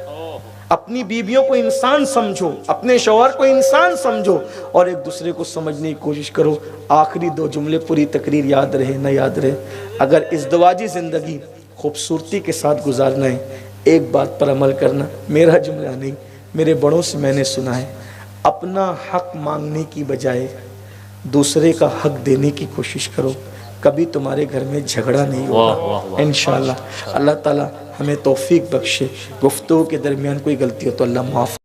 اپنی بیویوں کو انسان سمجھو، اپنے شوہر کو انسان سمجھو، اور ایک دوسرے کو سمجھنے کی کوشش کرو۔ آخری دو جملے پوری تقریر یاد رہے نہ یاد رہے، اگر ازدواجی زندگی خوبصورتی کے ساتھ گزارنا ہے، ایک بات پر عمل کرنا، میرا جملہ نہیں، میرے بڑوں سے میں نے سنا ہے، اپنا حق مانگنے کی بجائے دوسرے کا حق دینے کی کوشش کرو، کبھی تمہارے گھر میں جھگڑا نہیں واہ، واہ، ہوگا واہ۔ انشاءاللہ۔ اللہ تعالیٰ ہمیں توفیق بخشے، گفتگو کے درمیان کوئی غلطی ہو تو اللہ معاف